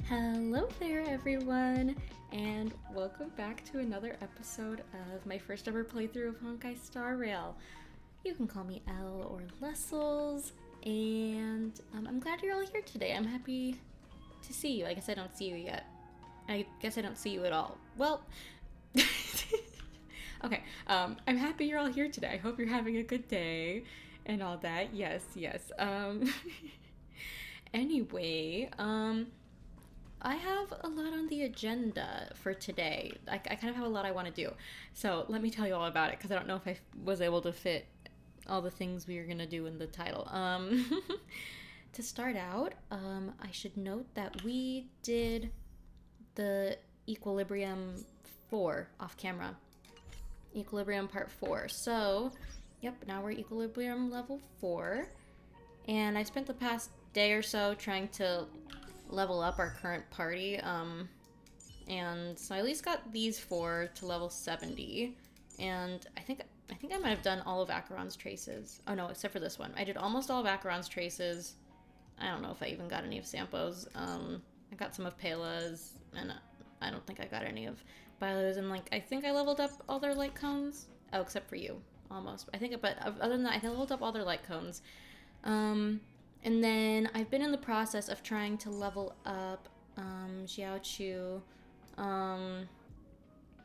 Hello there, everyone, and welcome back to another episode of my first ever playthrough of Honkai Star Rail. You can call me Elle or Lessels, and I'm glad you're all here today. I'm happy to see you. I guess I don't see you yet. I guess I don't see you at all. Well, okay, I'm happy you're all here today. I hope you're having a good day and all that. Yes. Anyway, I have a lot on the agenda for today. I kind of have a lot I want to do. So let me tell you all about it because I don't know if I was able to fit all the things we were going to do in the title. To start out, I should note that we did the Equilibrium 4 off camera. Equilibrium part 4. So, yep, now we're Equilibrium level 4. And I spent the past day or so trying to level up our current party, and so I at least got these 4 to level 70, and I think I might have done all of Acheron's traces. Oh no, except for this one. I did almost all of Acheron's traces. I don't know if I even got any of Sampo's. I got some of Pela's, and I don't think I got any of Bilo's, and I think I leveled up all their light cones. Oh, except for you, almost. But other than that, I leveled up all their light cones. And then I've been in the process of trying to level up Xiaochu, and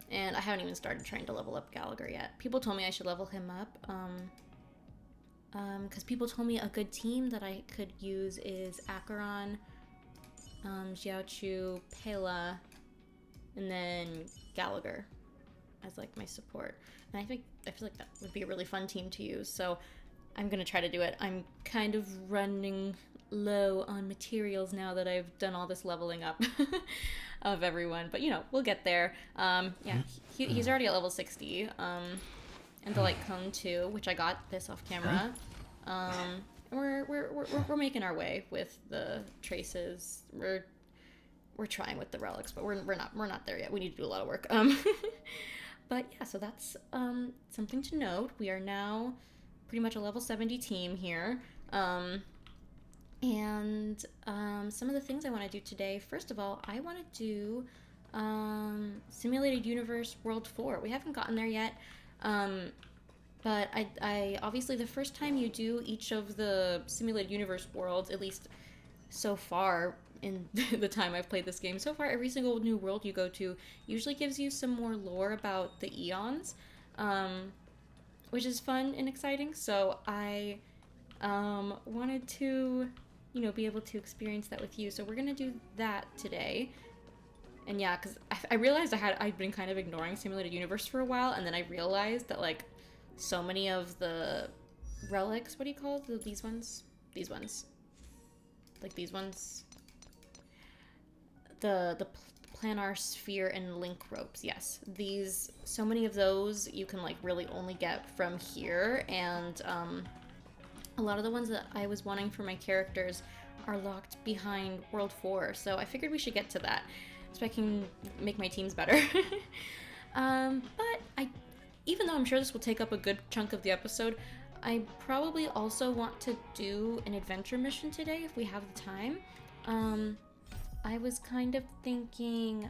I haven't even started trying to level up Gallagher yet. People told me I should level him up, because people told me a good team that I could use is Acheron, Xiaochu, Pela, and then Gallagher as my support. And I feel like that would be a really fun team to use. So I'm gonna try to do it. I'm kind of running low on materials now that I've done all this leveling up of everyone, but we'll get there. He's already at level 60, and the light cone too, which I got this off camera. We're making our way with the traces. We're trying with the relics, but we're not there yet. We need to do a lot of work. But yeah, so that's something to note. We are now pretty much a level 70 team here. And some of the things I want to do today, first of all, I want to do Simulated Universe World 4. We haven't gotten there yet, but I obviously the first time you do each of the Simulated Universe worlds, at least so far in the time I've played this game, so far every single new world you go to usually gives you some more lore about the Eons, which is fun and exciting. So I wanted to, be able to experience that with you. So we're gonna do that today. And yeah, because I realized I'd been kind of ignoring Simulated Universe for a while, and then I realized that so many of the relics, what do you call these ones? These ones. The planar sphere and link ropes, yes. So many of those you can really only get from here, and a lot of the ones that I was wanting for my characters are locked behind World 4, so I figured we should get to that so I can make my teams better. But even though I'm sure this will take up a good chunk of the episode, I probably also want to do an adventure mission today if we have the time. I was kind of thinking,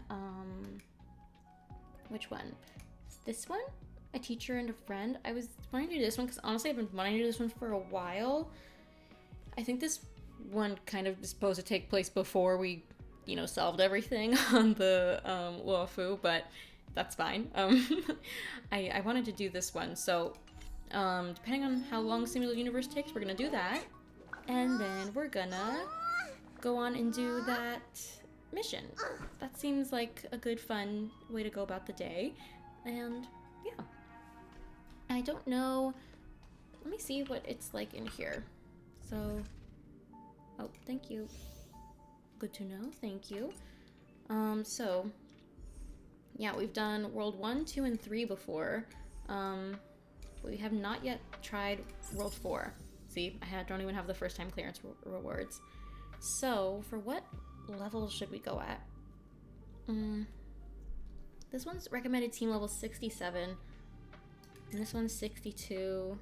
which one? This one? A teacher and a friend? I was wanting to do this one because honestly I've been wanting to do this one for a while. I think this one kind of is supposed to take place before we, solved everything on the Luofu, but that's fine. I wanted to do this one, so depending on how long Simulated Universe takes, we're gonna do that, and then we're gonna go on and do that mission. That seems like a good fun way to go about the day. And yeah, I don't know, let me see what it's like in here. So, oh, thank you, good to know, thank you. So yeah, we've done World 1, 2, and 3 before. We have not yet tried World 4. See, I don't even have the first time clearance rewards. So, for what level should we go at? This one's recommended team level 67, and this one's 62.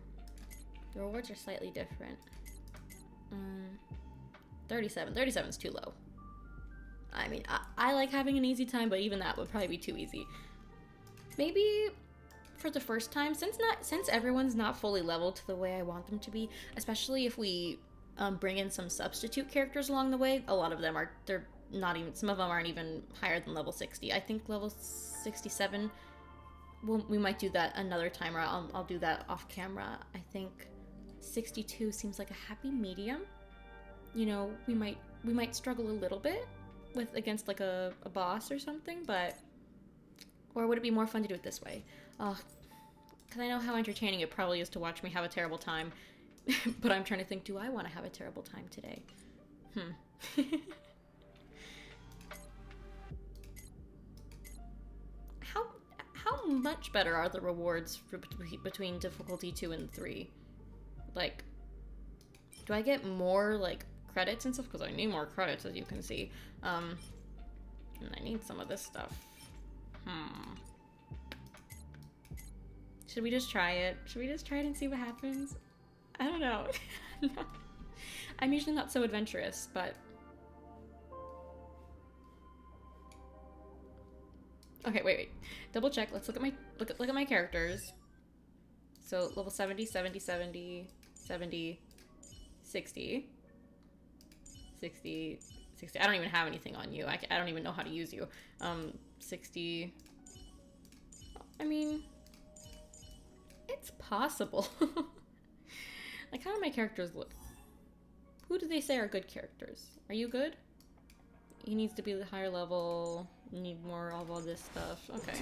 The rewards are slightly different. 37. 37 is too low. I mean, I like having an easy time, but even that would probably be too easy. Maybe for the first time, since everyone's not fully leveled to the way I want them to be, especially if we bring in some substitute characters along the way. A lot of them they're not even, some of them aren't even higher than level 60. I think level 67, we might do that another time, or I'll do that off camera. I think 62 seems like a happy medium. You know, we might struggle a little bit with against like a boss or something, but or would it be more fun to do it this way? Because I know how entertaining it probably is to watch me have a terrible time. But I'm trying to think, do I want to have a terrible time today? How much better are the rewards between difficulty 2 and 3? Like, do I get more, like, credits and stuff? Because I need more credits, as you can see. And I need some of this stuff. Should we just try it? Should we just try it and see what happens? I don't know. No. I'm usually not so adventurous, but... Okay, wait. Double check. Let's look at my characters. So level 70, 70, 70, 70, 60. 60, 60. I don't even have anything on you. I don't even know how to use you. 60. I mean, it's possible. Like, how do my characters look? Who do they say are good characters? Are you good? He needs to be the higher level. Need more of all this stuff. Okay.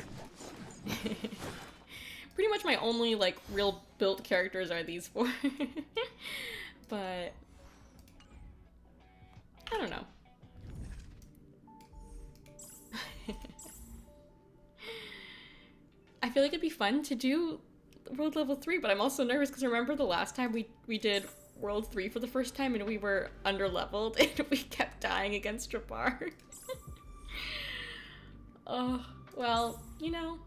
Pretty much my only, like, real built characters are these four. But... I don't know. I feel like it'd be fun to do World Level 3, but I'm also nervous because remember the last time we did World 3 for the first time and we were under-leveled and we kept dying against Drabar. Oh, well, you know,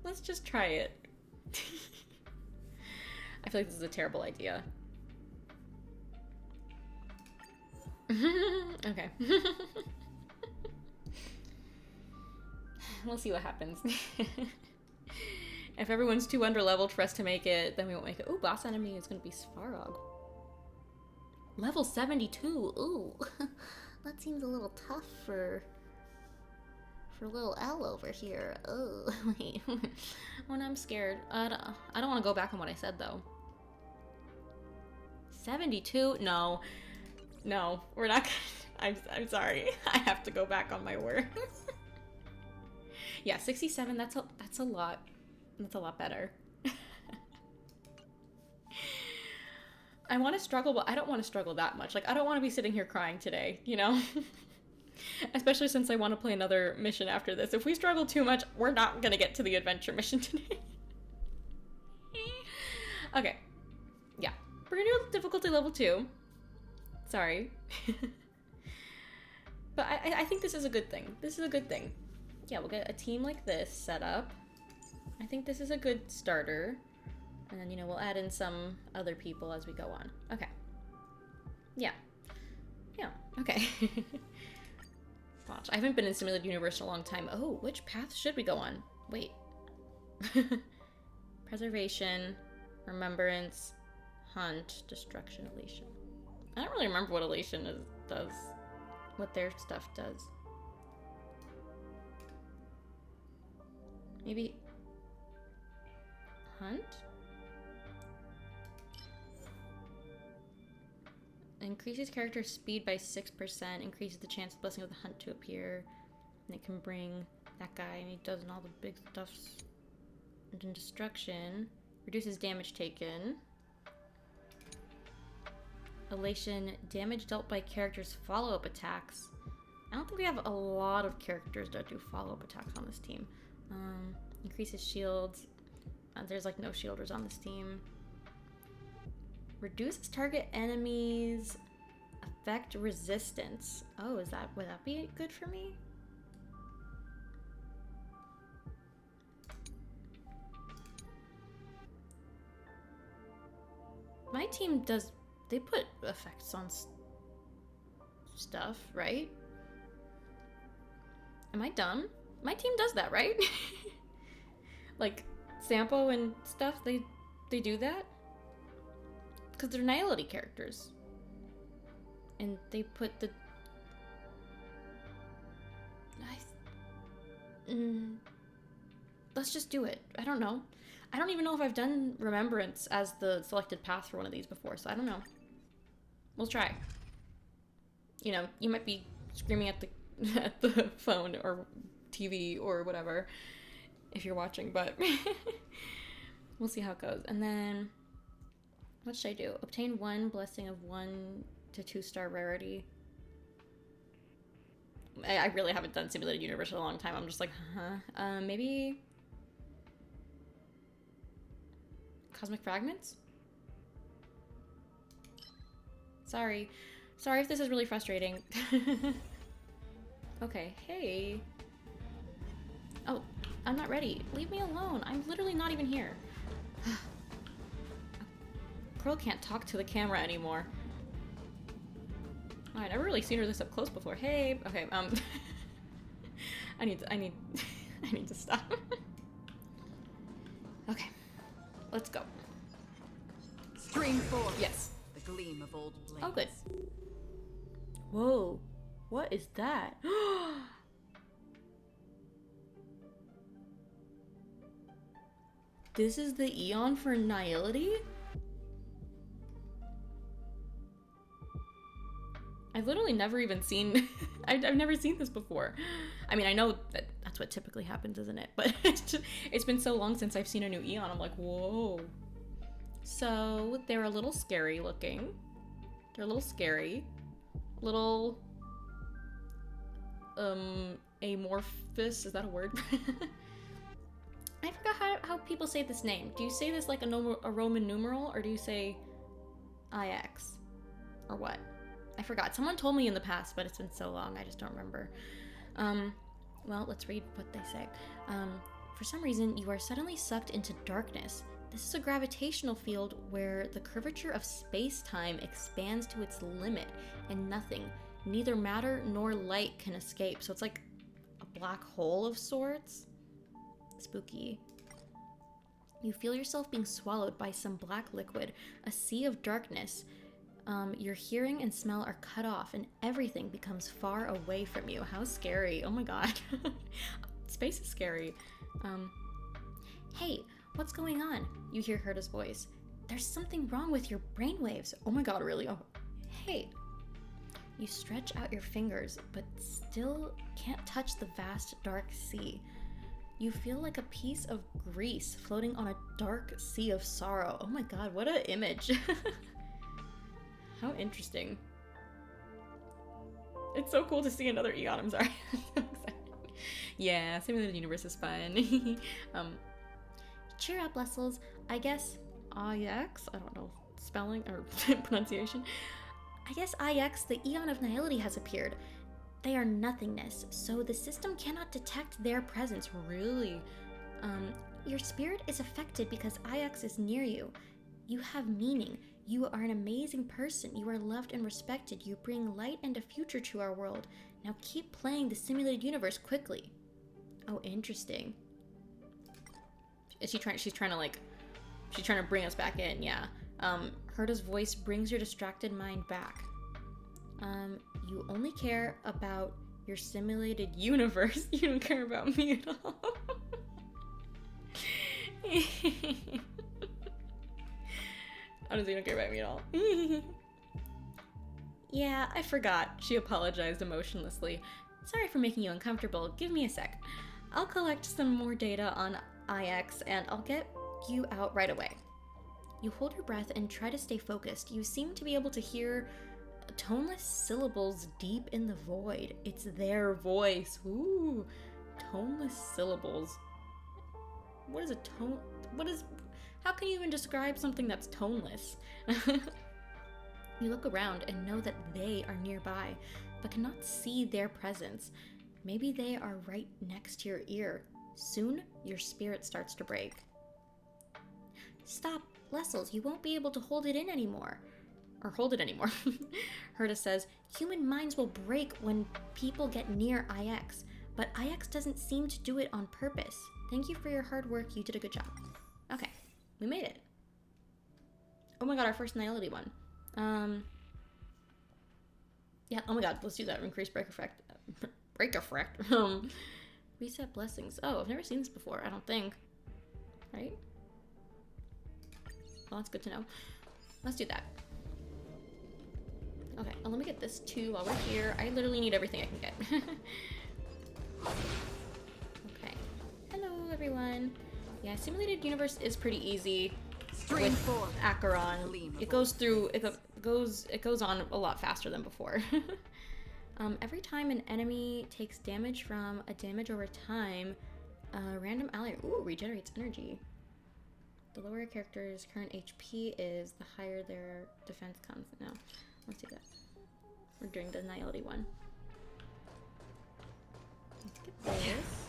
let's just try it. I feel like this is a terrible idea. Okay. We'll see what happens. If everyone's too underleveled for us to make it, then we won't make it. Ooh, boss enemy is gonna be Svarog. Level 72. Ooh, that seems a little tough for little L over here. Oh, wait. Oh, no, I'm scared. I don't want to go back on what I said though. 72? No, we're not. I'm sorry. I have to go back on my word. Yeah, 67. That's a lot. That's a lot better. I want to struggle, but I don't want to struggle that much. Like, I don't want to be sitting here crying today, you know? Especially since I want to play another mission after this. If we struggle too much, we're not going to get to the adventure mission today. Okay. Yeah. We're going to do difficulty level 2. Sorry. But I think this is a good thing. This is a good thing. Yeah, we'll get a team like this set up. I think this is a good starter. And then, you know, we'll add in some other people as we go on. Okay. Yeah. Yeah, okay. Watch. I haven't been in Simulated Universe in a long time. Oh, which path should we go on? Wait. Preservation, Remembrance, Hunt, Destruction, Elation. I don't really remember what Elation does. What their stuff does. Maybe... Hunt? Increases character speed by 6%, increases the chance of Blessing of the Hunt to appear. And it can bring that guy, and he does all the big stuffs. And then Destruction. Reduces damage taken. Elation, damage dealt by characters' follow-up attacks. I don't think we have a lot of characters that do follow-up attacks on this team. Increases shields. There's like no shielders on this team. Reduces target enemies' effect resistance. Oh, would that be good for me? My team does, they put effects on stuff, right? Am I dumb? My team does that, right? Like, Sampo and stuff, they do that? Because they're Nihility characters. And they put the... Let's just do it. I don't know. I don't even know if I've done Remembrance as the selected path for one of these before, so I don't know. We'll try. You know, you might be screaming at the at the phone or TV or whatever if you're watching, but we'll see how it goes. And then, what should I do? Obtain 1 blessing of 1 to 2-star rarity. I really haven't done Simulated Universe in a long time. I'm just like, maybe Cosmic Fragments? Sorry if this is really frustrating. Okay, hey. Oh, I'm not ready. Leave me alone. I'm literally not even here. Girl can't talk to the camera anymore. I've never really seen her this up close before. Hey, okay, I need to stop. Okay, let's go. Stream forth. Yes. The gleam of old blades. Oh, good. Whoa, what is that? This is the Eon for Nihility? I've literally never even seen... I've never seen this before. I mean, I know that that's what typically happens, isn't it? But it's been so long since I've seen a new Eon, I'm like, whoa. So, they're a little scary looking. They're a little scary. Little... amorphous, is that a word? I forgot how people say this name. Do you say this like a Roman numeral, or do you say IX? Or what? I forgot. Someone told me in the past, but it's been so long, I just don't remember. Well, let's read what they say. For some reason, you are suddenly sucked into darkness. This is a gravitational field where the curvature of space-time expands to its limit, and nothing, neither matter nor light, can escape. So it's like a black hole of sorts. Spooky. You feel yourself being swallowed by some black liquid, a sea of darkness. Your hearing and smell are cut off, and everything becomes far away from you. How scary. Oh my god. Space is scary. Hey, what's going on? You hear Herta's voice. There's something wrong with your brainwaves. Oh my god, really? Oh. Hey. You stretch out your fingers, but still can't touch the vast, dark sea. You feel like a piece of grease floating on a dark sea of sorrow. Oh my god, what an image. How interesting. It's so cool to see another Eon, I'm sorry. I'm so excited. Yeah, Simulated Universe is fun. Cheer up, Lessels. I guess IX, I don't know, spelling or pronunciation. I guess IX, the Eon of Nihility, has appeared. They are nothingness, so the system cannot detect their presence. Really? Your spirit is affected because IX is near you. You have meaning. You are an amazing person. You are loved and respected. You bring light and a future to our world. Now keep playing the Simulated Universe quickly. Oh, interesting. Is she trying? She's trying to bring us back in. Yeah. Herta's voice brings your distracted mind back. You only care about your simulated universe. You don't care about me at all. Honestly, you don't care about me at all. Yeah, I forgot. She apologized emotionlessly. Sorry for making you uncomfortable. Give me a sec. I'll collect some more data on IX and I'll get you out right away. You hold your breath and try to stay focused. You seem to be able to hear toneless syllables deep in the void. It's their voice. Ooh, toneless syllables. What is a tone? How can you even describe something that's toneless? You look around and know that they are nearby, but cannot see their presence. Maybe they are right next to your ear. Soon, your spirit starts to break. Stop, Lessels, you won't be able to hold it in anymore. Or hold it anymore. Herta says, human minds will break when people get near IX. but IX doesn't seem to do it on purpose. Thank you for your hard work. You did a good job. Okay, we made it. Oh my god, our first nihility one. Yeah, oh my god, let's do that. Increase break effect. Break effect. Reset blessings. Oh, I've never seen this before, I don't think. Right? Well, that's good to know. Let's do that. Okay, well, let me get this too while we're here. I literally need everything I can get. Okay. Hello, everyone. Yeah, simulated universe is pretty easy. Stream With 4. Acheron, it goes through. It goes on a lot faster than before. Every time an enemy takes damage from a damage over time, a random ally regenerates energy. The lower a character's current HP is, the higher their defense comes. No, let's do that. We're doing the nihility one. Let's get this.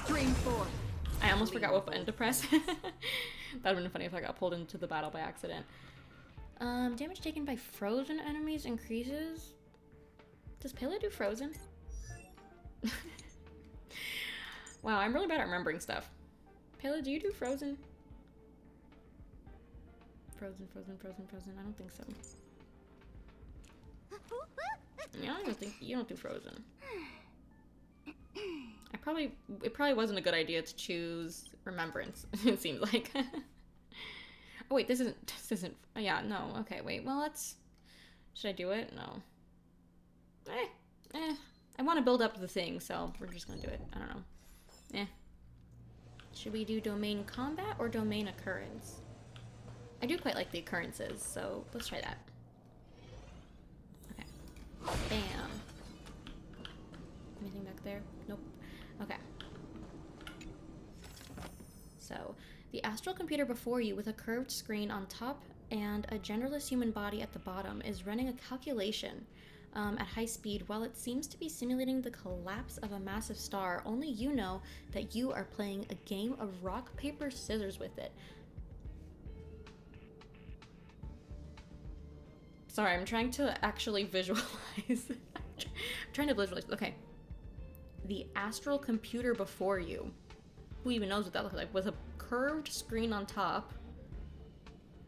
Stream 4. I almost forgot what button to press. That would have been funny if I got pulled into the battle by accident. Damage taken by frozen enemies increases. Does Pele do frozen? Wow, I'm really bad at remembering stuff. Pele, do you do frozen? Frozen. I don't think so. Yeah, I don't think you don't do frozen. It probably wasn't a good idea to choose remembrance. It seems like. Oh wait, this isn't. Yeah, no. Okay, wait. Well, should I do it? No. I want to build up the thing, so we're just gonna do it. I don't know. Should we do domain combat or domain occurrence? I do quite like the occurrences, so let's try that. Okay. Bam. Anything back there? Nope. Okay. So, the astral computer before you with a curved screen on top and a genderless human body at the bottom is running a calculation at high speed while it seems to be simulating the collapse of a massive star. Only you know that you are playing a game of rock, paper, scissors with it. Sorry, I'm trying to actually visualize. I'm trying to visualize. Okay. The astral computer before you. Who even knows what that looks like? With a curved screen on top,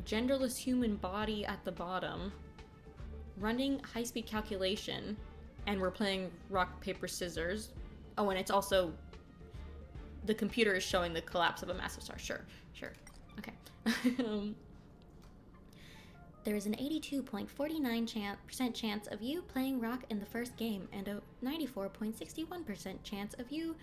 genderless human body at the bottom, running high-speed calculation, and we're playing rock, paper, scissors. Oh, and it's also... the computer is showing the collapse of a massive star. Sure. Okay. There is an 82.49% chance of you playing rock in the first game, and a 94.61% chance of you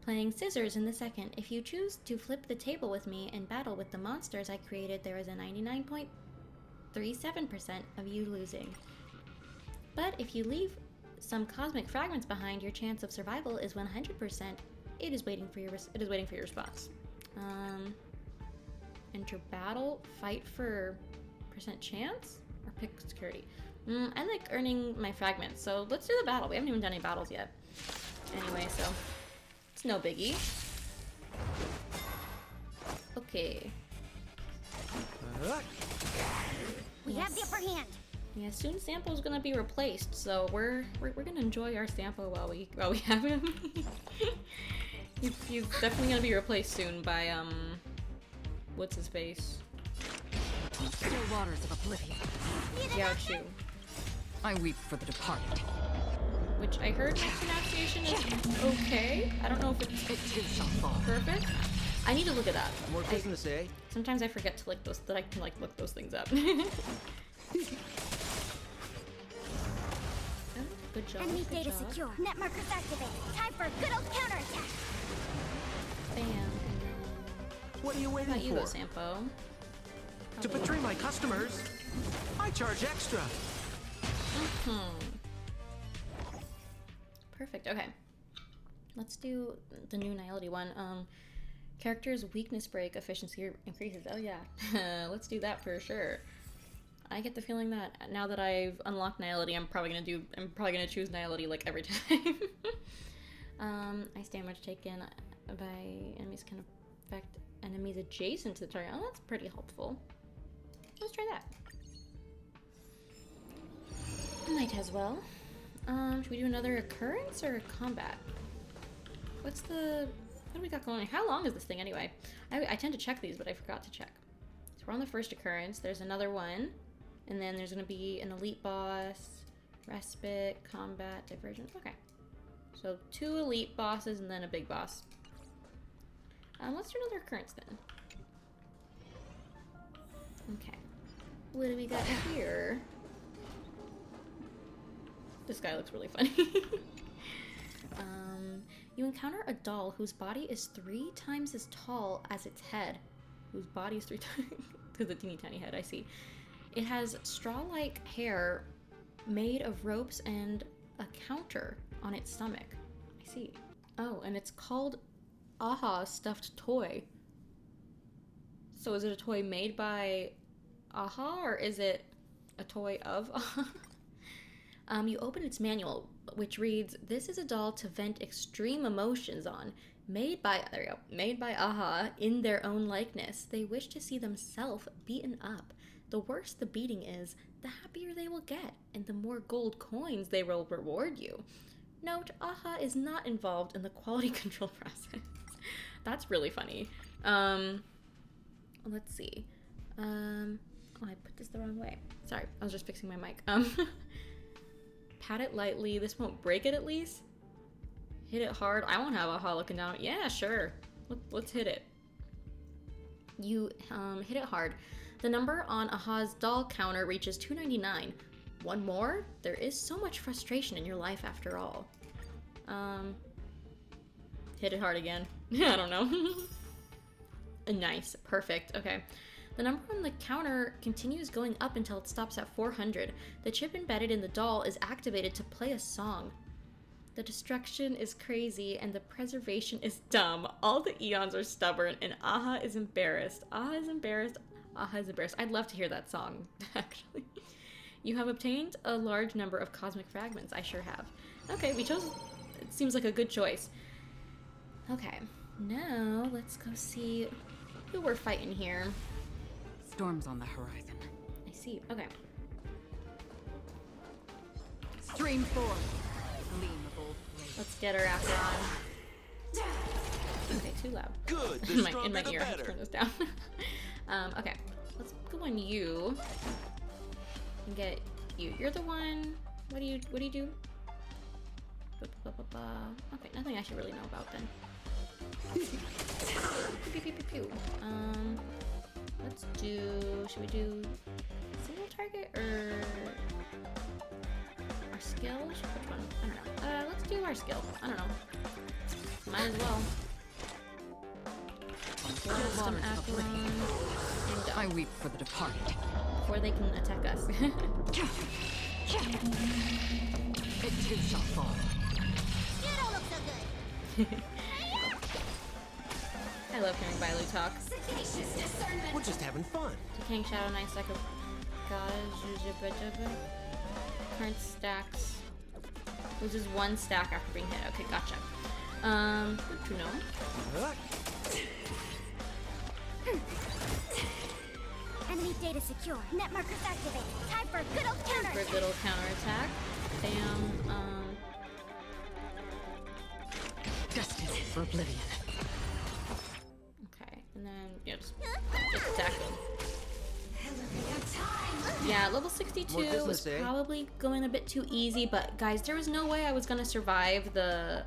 playing scissors in the second. If you choose to flip the table with me and battle with the monsters I created, there is a 99.37% of you losing. But if you leave some cosmic fragments behind, your chance of survival is 100%. It is waiting for your response. Enter battle, fight for percent chance, or pick security. I like earning my fragments, so let's do the battle. We haven't even done any battles yet. Anyway, so it's no biggie. Okay. We have the upper hand. Yeah, soon Sampo's gonna be replaced, so we're gonna enjoy our Sampo while we have him. he's definitely gonna be replaced soon by what's his face? Still waters of oblivion. Yao Chu. I weep for the departed. Which I heard his pronunciation is okay. I don't know if it's perfect. I need to look at that. More business, eh? Sometimes I forget to like that I can like look those things up. Oh, good job. Enemy good data job. secure. Net markers activated. Time for a good old counterattack. Bam. What are you How waiting about you for? go, Sampo? To betray my customers, I charge extra. Perfect. Okay. Let's do the new nihility one. Character's weakness break efficiency increases. Oh yeah. Let's do that for sure. I get the feeling that now that I've unlocked nihility, I'm probably gonna choose nihility like every time. Ice damage taken by enemies can affect enemies adjacent to the target. Oh, that's pretty helpful. Let's try that. Might as well. Should we do another occurrence or combat? What do we got going? How long is this thing anyway? I tend to check these, but I forgot to check. So we're on the first occurrence. There's another one. And then there's gonna be an elite boss, respite, combat, divergence. Okay. So 2 elite bosses and then a big boss. Let's do another occurrence then. Okay. What do we got here? This guy looks really funny. You encounter a doll whose body is 3 times as tall as its head. Whose body is 3 times... Because the teeny tiny head, I see. It has straw-like hair made of ropes and a counter on its stomach. I see. Oh, and it's called Aha Stuffed Toy. So is it a toy made by Aha, or is it a toy of Aha? You open its manual, which reads, "This is a doll to vent extreme emotions on. Made by Aha in their own likeness. They wish to see themselves beaten up. The worse the beating is, the happier they will get, and the more gold coins they will reward you. Note, Aha is not involved in the quality control process." That's really funny. Let's see. Oh, I put this the wrong way. Sorry, I was just fixing my mic. Pat it lightly. This won't break it at least. Hit it hard. I won't have Aha looking down. Yeah, sure. Let's hit it. You hit it hard. The number on Aha's doll counter reaches 299. One more? There is so much frustration in your life after all. Hit it hard again. I don't know. Nice. Perfect. Okay. The number on the counter continues going up until it stops at 400. The chip embedded in the doll is activated to play a song. The destruction is crazy and the preservation is dumb. All the eons are stubborn and Aha is embarrassed. Aha is embarrassed. Aha is embarrassed. I'd love to hear that song, actually. You have obtained a large number of cosmic fragments. I sure have. Okay, we chose... It seems like a good choice. Okay, now let's go see who we're fighting here. Storm's on the horizon. I see. Okay. Stream 4. Gleam of old blades. Let's get her after on. Okay, too loud. Good. The in stronger my the ear. I have to better. turn this down. Okay. Let's go on you. And get you. You're the one. What do you do? Okay, nothing I should really know about then. Pew, pew, pew, pew, pew. Let's do... Should we do single target or our skill? Which one? I don't know. Let's do our skill. I don't know. Might as well. Some Aquilon. I weep for the departed. Before they can attack us. It too shall fall. You don't look so good. I love hearing Bailu talk. We're just having fun. Decaying Shadow Knight, stack of Gods, current stacks. Loses 1 stack after being hit. Okay, gotcha. Good to know. Enemy data secure. Net markers activated. Time for a good old For a counterattack. good old counterattack. Bam. Destined for oblivion. Okay, and then yeah, just attack them. Yeah, level 62 More business, was eh? probably going a bit too easy, but guys, there was no way I was gonna survive the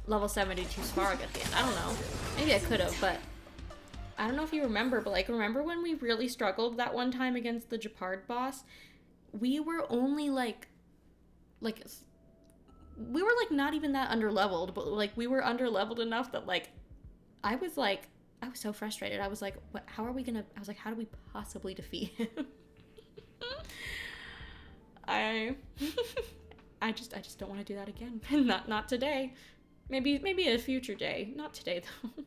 level 72 Svarog at the end. I don't know. Maybe I could have, but I don't know if you remember, but like, remember when we really struggled that one time against the Japard boss? We were only like we were like not even that underleveled, but like we were underleveled enough that like I was so frustrated. I was like, what, how do we possibly defeat him? I just don't want to do that again. not today. Maybe a future day. Not today though.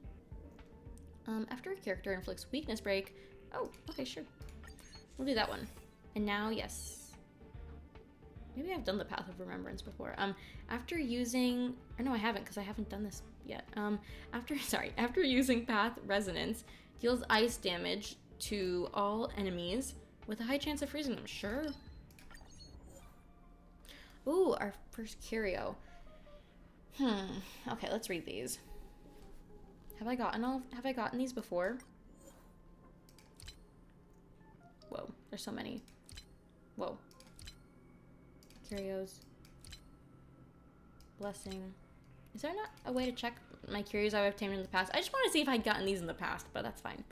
After a character inflicts weakness break. Oh, okay, sure. We'll do that one. And now, yes. Maybe I've done the Path of Remembrance before. After using... Or no, I haven't, because I haven't done this yet. After using Path Resonance, deals ice damage to all enemies with a high chance of freezing them. Sure. Ooh, our first curio. Okay, let's read these. Have I gotten these before? Whoa, there's so many. Whoa. Curios. Blessing. Is there not a way to check my curios I've obtained in the past? I just want to see if I'd gotten these in the past, but that's fine.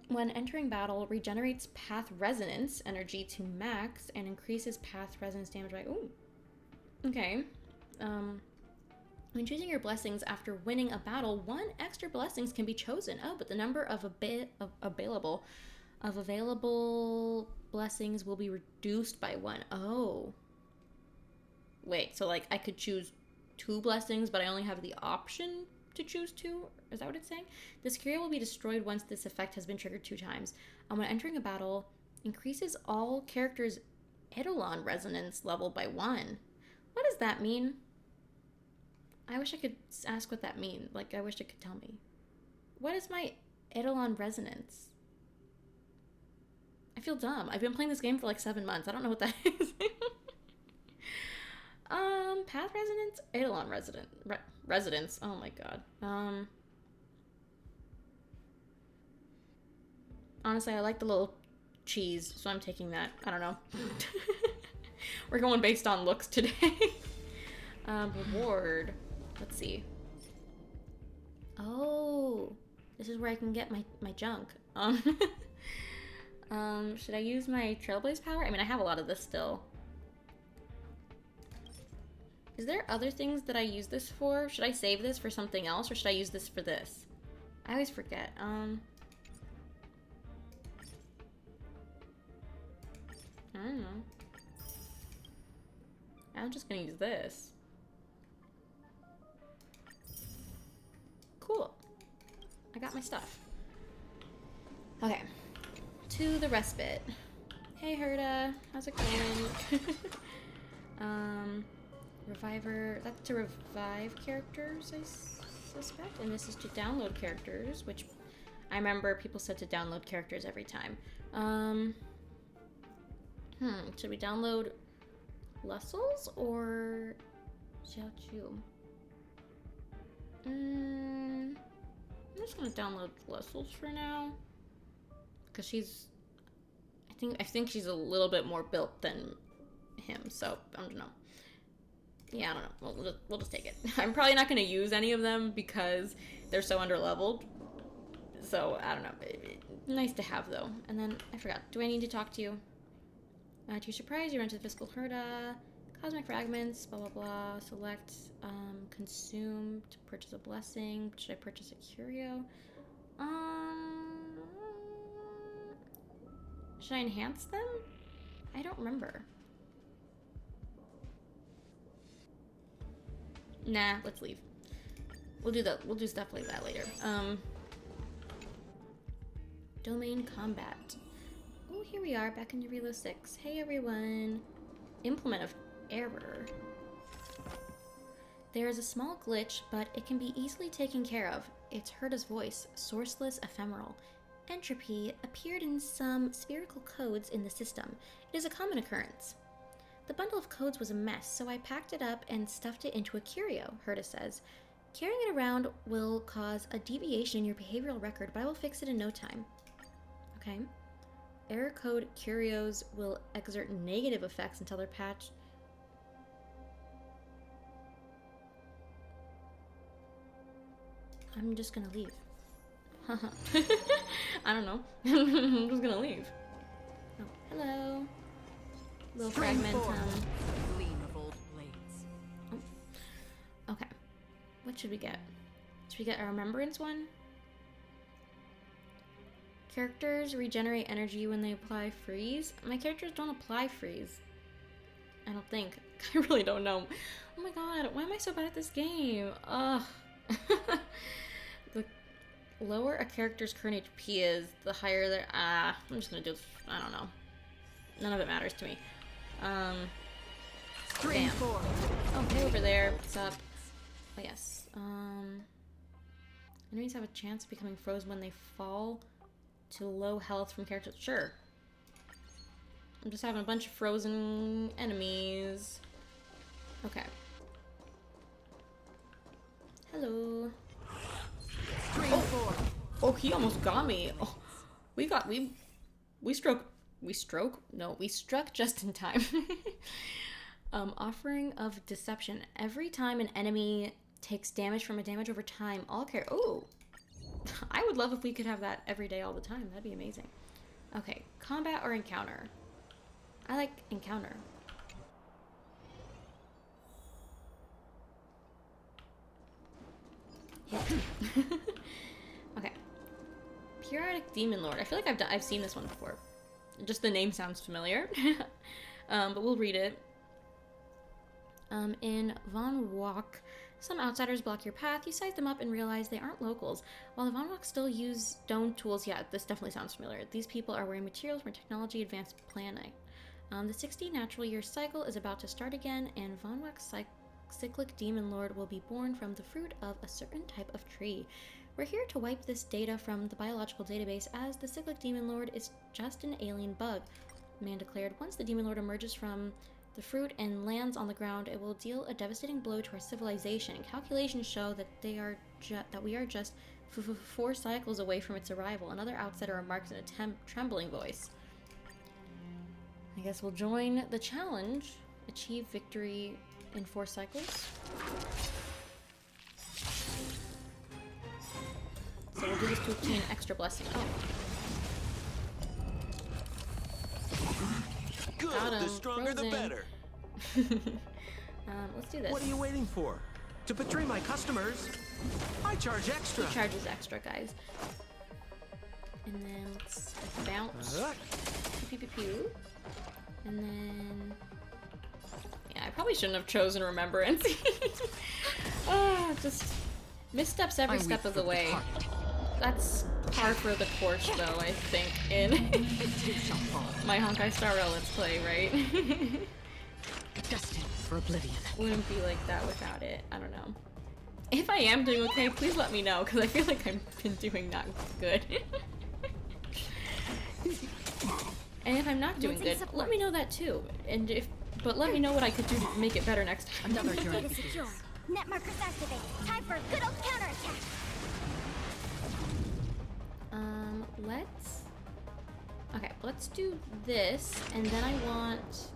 When entering battle, regenerates path resonance energy to max and increases path resonance damage by... Ooh. Okay. When choosing your blessings after winning a battle, 1 extra blessings can be chosen. Oh, but the number of available blessings will be reduced by 1. Oh. Wait, so like I could choose 2 blessings, but I only have the option to choose 2? Is that what it's saying? This curio will be destroyed once this effect has been triggered 2 times. When entering a battle, increases all characters' Eidolon resonance level by 1. What does that mean? I wish I could ask what that means. Like, I wish it could tell me. What is my Eidolon resonance? I feel dumb. I've been playing this game for like 7 months. I don't know what that is. Path resonance? Eidolon residence. Oh my god. Honestly, I like the little cheese, so I'm taking that. I don't know. We're going based on looks today. Reward. Let's see. Oh, this is where I can get my junk. Should I use my Trailblaze power? I mean, I have a lot of this still. Is there other things that I use this for? Should I save this for something else, or should I use this for this? I always forget. I don't know. I'm just gonna use this. Cool. I got my stuff. Okay. To the respite. Hey Herda, how's it going? Reviver, that's to revive characters, I suspect. And this is to download characters, which I remember people said to download characters every time. Should we download Lustles or Xiaochu? I'm just gonna download Lustles for now. Cause she's, I think she's a little bit more built than him, so I don't know. Yeah, I don't know. We'll just take it. I'm probably not going to use any of them because they're so underleveled. So, I don't know. Nice to have, though. And then, I forgot. Do I need to talk to you? To your surprise, you run to the Physical Herda. Cosmic Fragments, blah, blah, blah. Select, consume to purchase a blessing. Should I purchase a curio? Should I enhance them? I don't remember. Nah, let's leave. We'll do stuff like that later. Domain combat. Oh, here we are, back in Eurelo 6. Hey everyone. Implement of error. There is a small glitch, but it can be easily taken care of. It's Herda's voice, sourceless, ephemeral. Entropy appeared in some spherical codes in the system. It is a common occurrence. The bundle of codes was a mess, so I packed it up and stuffed it into a curio, Herda says. Carrying it around will cause a deviation in your behavioral record, but I will fix it in no time. Okay. Error code curios will exert negative effects until they're patched. I'm just gonna leave. I don't know. I'm just gonna leave. Oh, hello. Little fragment. Gleam of old blades. Oh. Okay. What should we get? Should we get a remembrance one? Characters regenerate energy when they apply freeze. My characters don't apply freeze. I don't think. I really don't know. Oh my god, why am I so bad at this game? Ugh. The lower a character's current HP is, the higher their... I'm just gonna do... I don't know. None of it matters to me. Bam. Oh, hey over there. What's up? Oh, yes. Enemies have a chance of becoming frozen when they fall to low health from characters. Sure. I'm just having a bunch of frozen enemies. Okay. Hello. 3 and 4. Oh, he almost got me. Oh, we struck just in time. Offering of deception. Every time an enemy takes damage from a damage over time, all Oh, I would love if we could have that every day, all the time. That'd be amazing. Okay, combat or encounter? I like encounter. Okay. Periodic Demon Lord. I feel like I've seen this one before. Just the name sounds familiar. But we'll read it. In Von Walk, some outsiders block your path. You size them up and realize they aren't locals. While the Von Walk still use stone tools, yeah, this definitely sounds familiar. These people are wearing materials from technology advanced planning. The 60 natural year cycle is about to start again, and Von Walk's cyclic demon lord will be born from the fruit of a certain type of tree. We're here to wipe this data from the biological database, as the cyclic demon lord is just an alien bug, man declared. Once the demon lord emerges from the fruit and lands on the ground, it will deal a devastating blow to our civilization. Calculations show that we are just 4 cycles away from its arrival. Another outsider remarks in a trembling voice. I guess we'll join the challenge. Achieve victory in 4 cycles. So we'll do this to obtain extra blessing. Oh. Good. Got him. The stronger the Frozen. better. Let's do this. What are you waiting for? To betray my customers, I charge extra. He charges extra, guys. And then let's bounce. Pew, pew, pew, pew. And then... yeah, I probably shouldn't have chosen Remembrance. Just missteps every step of the way. That's par for the course, though, I think, in my Honkai Star Rail Let's Play, right? Destined for oblivion. Wouldn't be like that without it. I don't know. If I am doing okay, please let me know, because I feel like I've been doing not good. And if I'm not doing good, let me know that too. But let me know what I could do to make it better next time. Another journey. Data secure. Net markers activated. Time for a good old counterattack. Let's do this, and then I want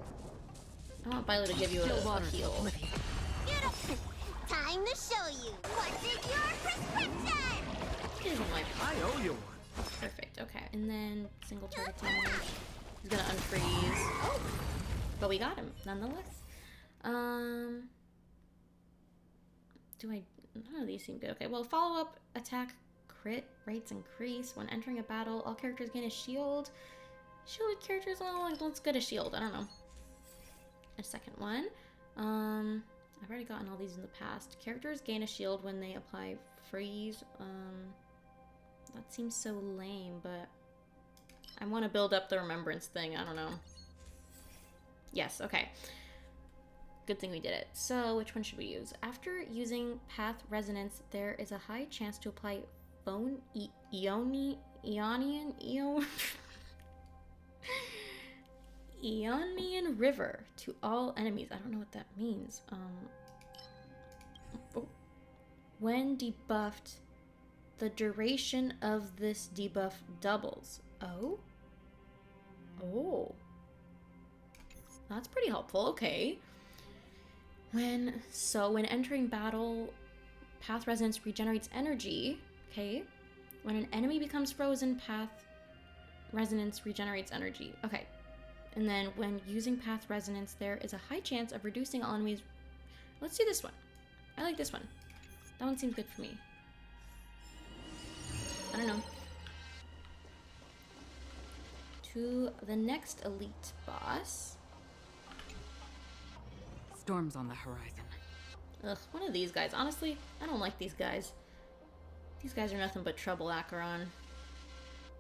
Bilo to give you a heal. Beautiful. Time to show you. What is your prescription? Here's my I owe you one. perfect. Okay, and then single target damage. He's gonna unfreeze. Oh, but we got him nonetheless. None of these seem good. Okay, well, follow up attack crit rates increase when entering a battle. All characters gain a shield. Shielded characters, well, let's get a shield. I don't know. A second one. I've already gotten all these in the past. Characters gain a shield when they apply freeze. That seems so lame, but I want to build up the remembrance thing. I don't know. Yes, okay. Good thing we did it. So, which one should we use? After using Path Resonance, there is a high chance to apply Ionian River to all enemies. I don't know what that means. When debuffed, the duration of this debuff doubles. Oh. That's pretty helpful. Okay. When entering battle, Path Resonance regenerates energy. Okay. When an enemy becomes frozen, Path Resonance regenerates energy. Okay. And then when using Path Resonance, there is a high chance of reducing all enemies. Let's do this one. I like this one. That one seems good for me. I don't know. To the next elite boss. Storms on the horizon. Ugh, one of these guys. Honestly, I don't like these guys. These guys are nothing but trouble, Acheron.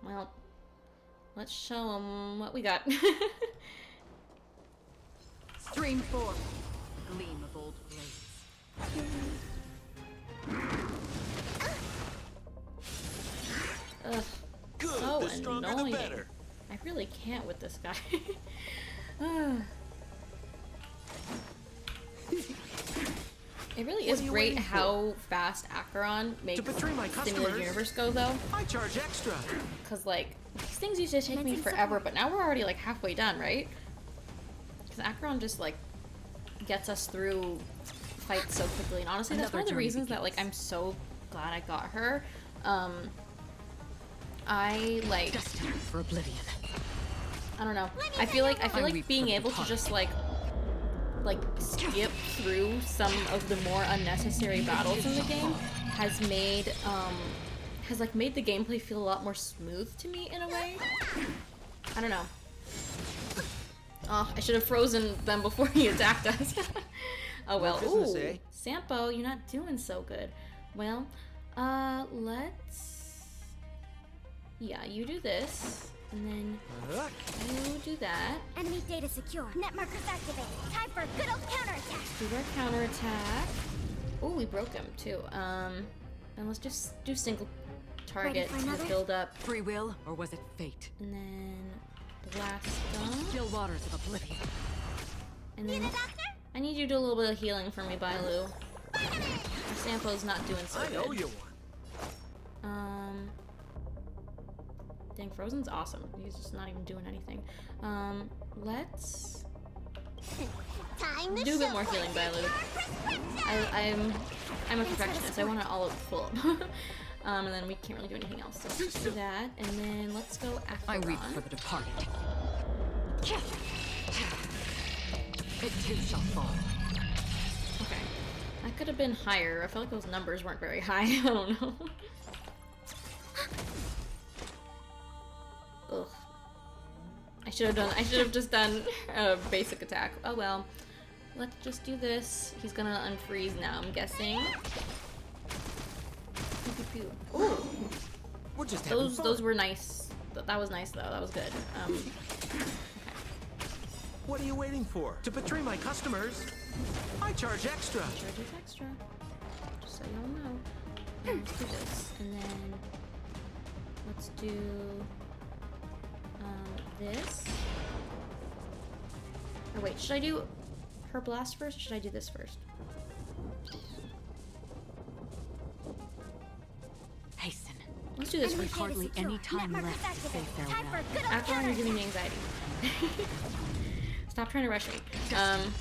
Well, let's show them what we got. Stream 4. Gleam of old blades. Ugh, Good. so The stronger annoying. the better. I really can't with this guy. Ah. It really is great how fast Acheron makes Stimulated Universe go, though. I charge extra. Because, like, these things used to take me forever, but now we're already, like, halfway done, right? Because Acheron just, like, gets us through fights so quickly. And honestly, that's one of the reasons that, like, I'm so glad I got her. I, like... For oblivion. I don't know. I feel like being able to just, like skip through some of the more unnecessary battles in the game has made made the gameplay feel a lot more smooth to me in a way. I don't know. Oh, I should have frozen them before he attacked us. Oh well. Ooh, Sampo, you're not doing so good. Well, yeah, you do this. And then you do that. Enemy data secure. Net markers activated. Time for a good old counterattack. Do our counterattack. Oh, we broke him too. And let's just do single target to build up. Free will, or was it fate? And then blast them. Still waters of oblivion. And then I need you to do a little bit of healing for me, Bailu. Our Sampo's not doing so good. I owe you one. Dang, Frozen's awesome. He's just not even doing anything. Let's do a bit more healing, Bailu. I'm a perfectionist. I want it all full up. And then we can't really do anything else. So let's just do that, and then let's go after. I weep for the departed. It too shall fall. Okay, that could have been higher. I feel like those numbers weren't very high. I don't know. Ugh. I should have just done a basic attack. Oh well. Let's just do this. He's gonna unfreeze now, I'm guessing. Pew, pew, pew. Ooh. We're just those were nice. That was nice though. That was good. Okay. What are you waiting for? To betray my customers? I charge extra. Charges extra. Just so y'all know. Let's do this. And then let's do this. Or wait, should I do her blast first, or should I do this first? Hasten. Let's do this first. Hardly any time left to say farewell. Acheron, you're giving me anxiety. Stop trying to rush me.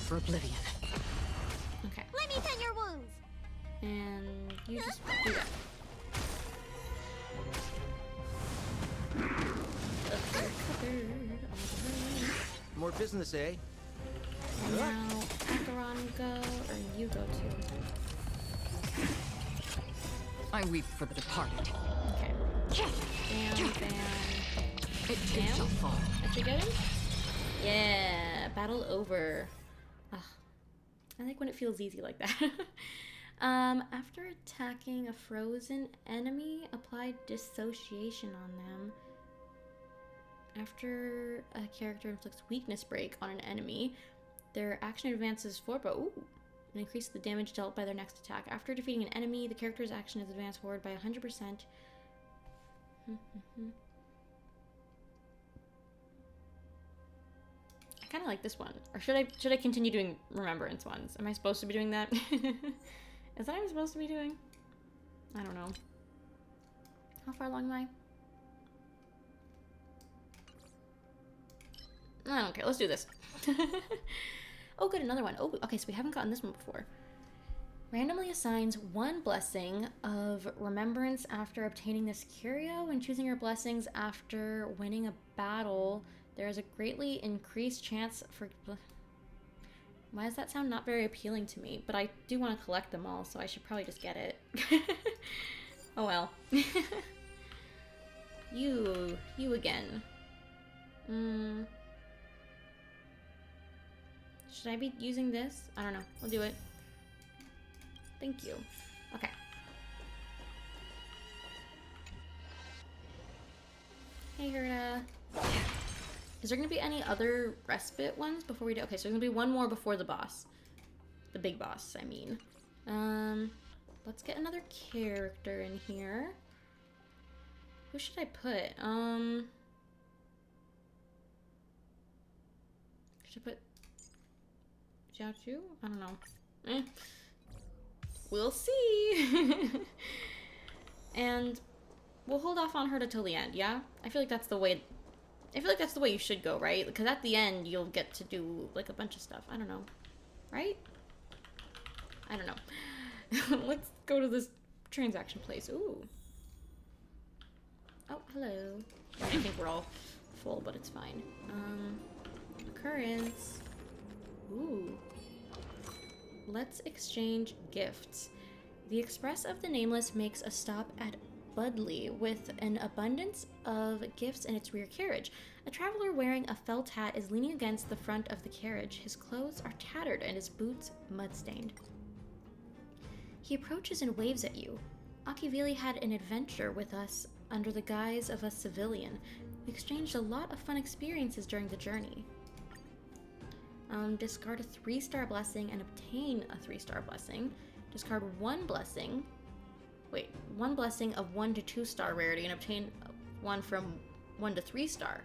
For oblivion. Okay. Let me tend your wounds. And you just do that. More business, eh? And now Acheron go, or you go too. I weep for the departed. Okay. Bam, bam. It too shall fall. That you get him? Yeah, battle over. Ugh. I like when it feels easy like that. After attacking a frozen enemy, apply dissociation on them. After a character inflicts weakness break on an enemy, their action advances forward, but and increase the damage dealt by their next attack. After defeating an enemy, the character's action is advanced forward by 100%. I kind of like this one. Or should I continue doing remembrance ones? Am I supposed to be doing that? Is that what I'm supposed to be doing? I don't know. How far along am I? I don't care. Let's do this. Oh, good. Another one. Oh, okay. So we haven't gotten this one before. Randomly assigns one blessing of remembrance after obtaining this curio. When choosing your blessings after winning a battle, there is a greatly increased chance for... Why does that sound not very appealing to me? But I do want to collect them all, so I should probably just get it. Oh well. You again. Should I be using this? I don't know. I'll do it. Thank you. Okay. Hey, Herta. Is there going to be any other respite ones before we do? Okay, so there's going to be one more before the boss. The big boss, I mean. Let's get another character in here. Who should I put? Should I put Jiaochu? I don't know. We'll see. And we'll hold off on her till the end, yeah? I feel like that's the way you should go, right? Because at the end you'll get to do like a bunch of stuff. I don't know. Right? I don't know. Let's go to this transaction place. Ooh. Oh, hello. I think we're all full, but it's fine. Occurrence. Ooh. Let's exchange gifts. The Express of the Nameless makes a stop at Budley with an abundance of gifts in its rear carriage. A traveler wearing a felt hat is leaning against the front of the carriage. His clothes are tattered and his boots mud-stained. He approaches and waves at you. Akivili had an adventure with us under the guise of a civilian. We exchanged a lot of fun experiences during the journey. Discard a 3-star blessing and obtain a 3-star blessing. Discard one blessing. Wait, one blessing of 1 to 2-star rarity and obtain one from 1 to 3-star.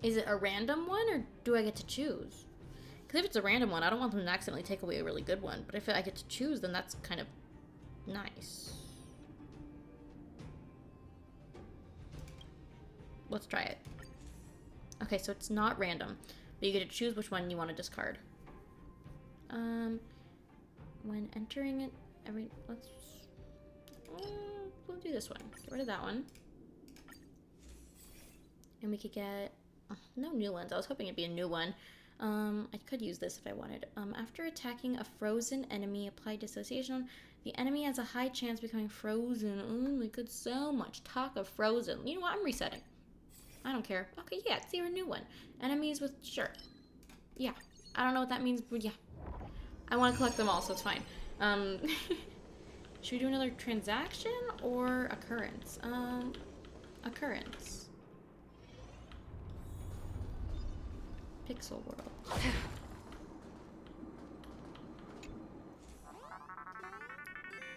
Is it a random one or do I get to choose? Because if it's a random one, I don't want them to accidentally take away a really good one. But if I get to choose, then that's kind of nice. Let's try it. Okay, so it's not random, but you get to choose which one you want to discard. When entering it, we'll do this one. Get rid of that one. And we could get, no new ones. I was hoping it'd be a new one. I could use this if I wanted. After attacking a frozen enemy, apply dissociation. The enemy has a high chance of becoming frozen. Oh my god, so much talk of frozen. You know what? I'm resetting. I don't care. Okay, yeah, it's a new one. Enemies with, sure. Yeah. I don't know what that means, but yeah. I want to collect them all, so it's fine. Should we do another transaction or occurrence? Occurrence. Pixel World.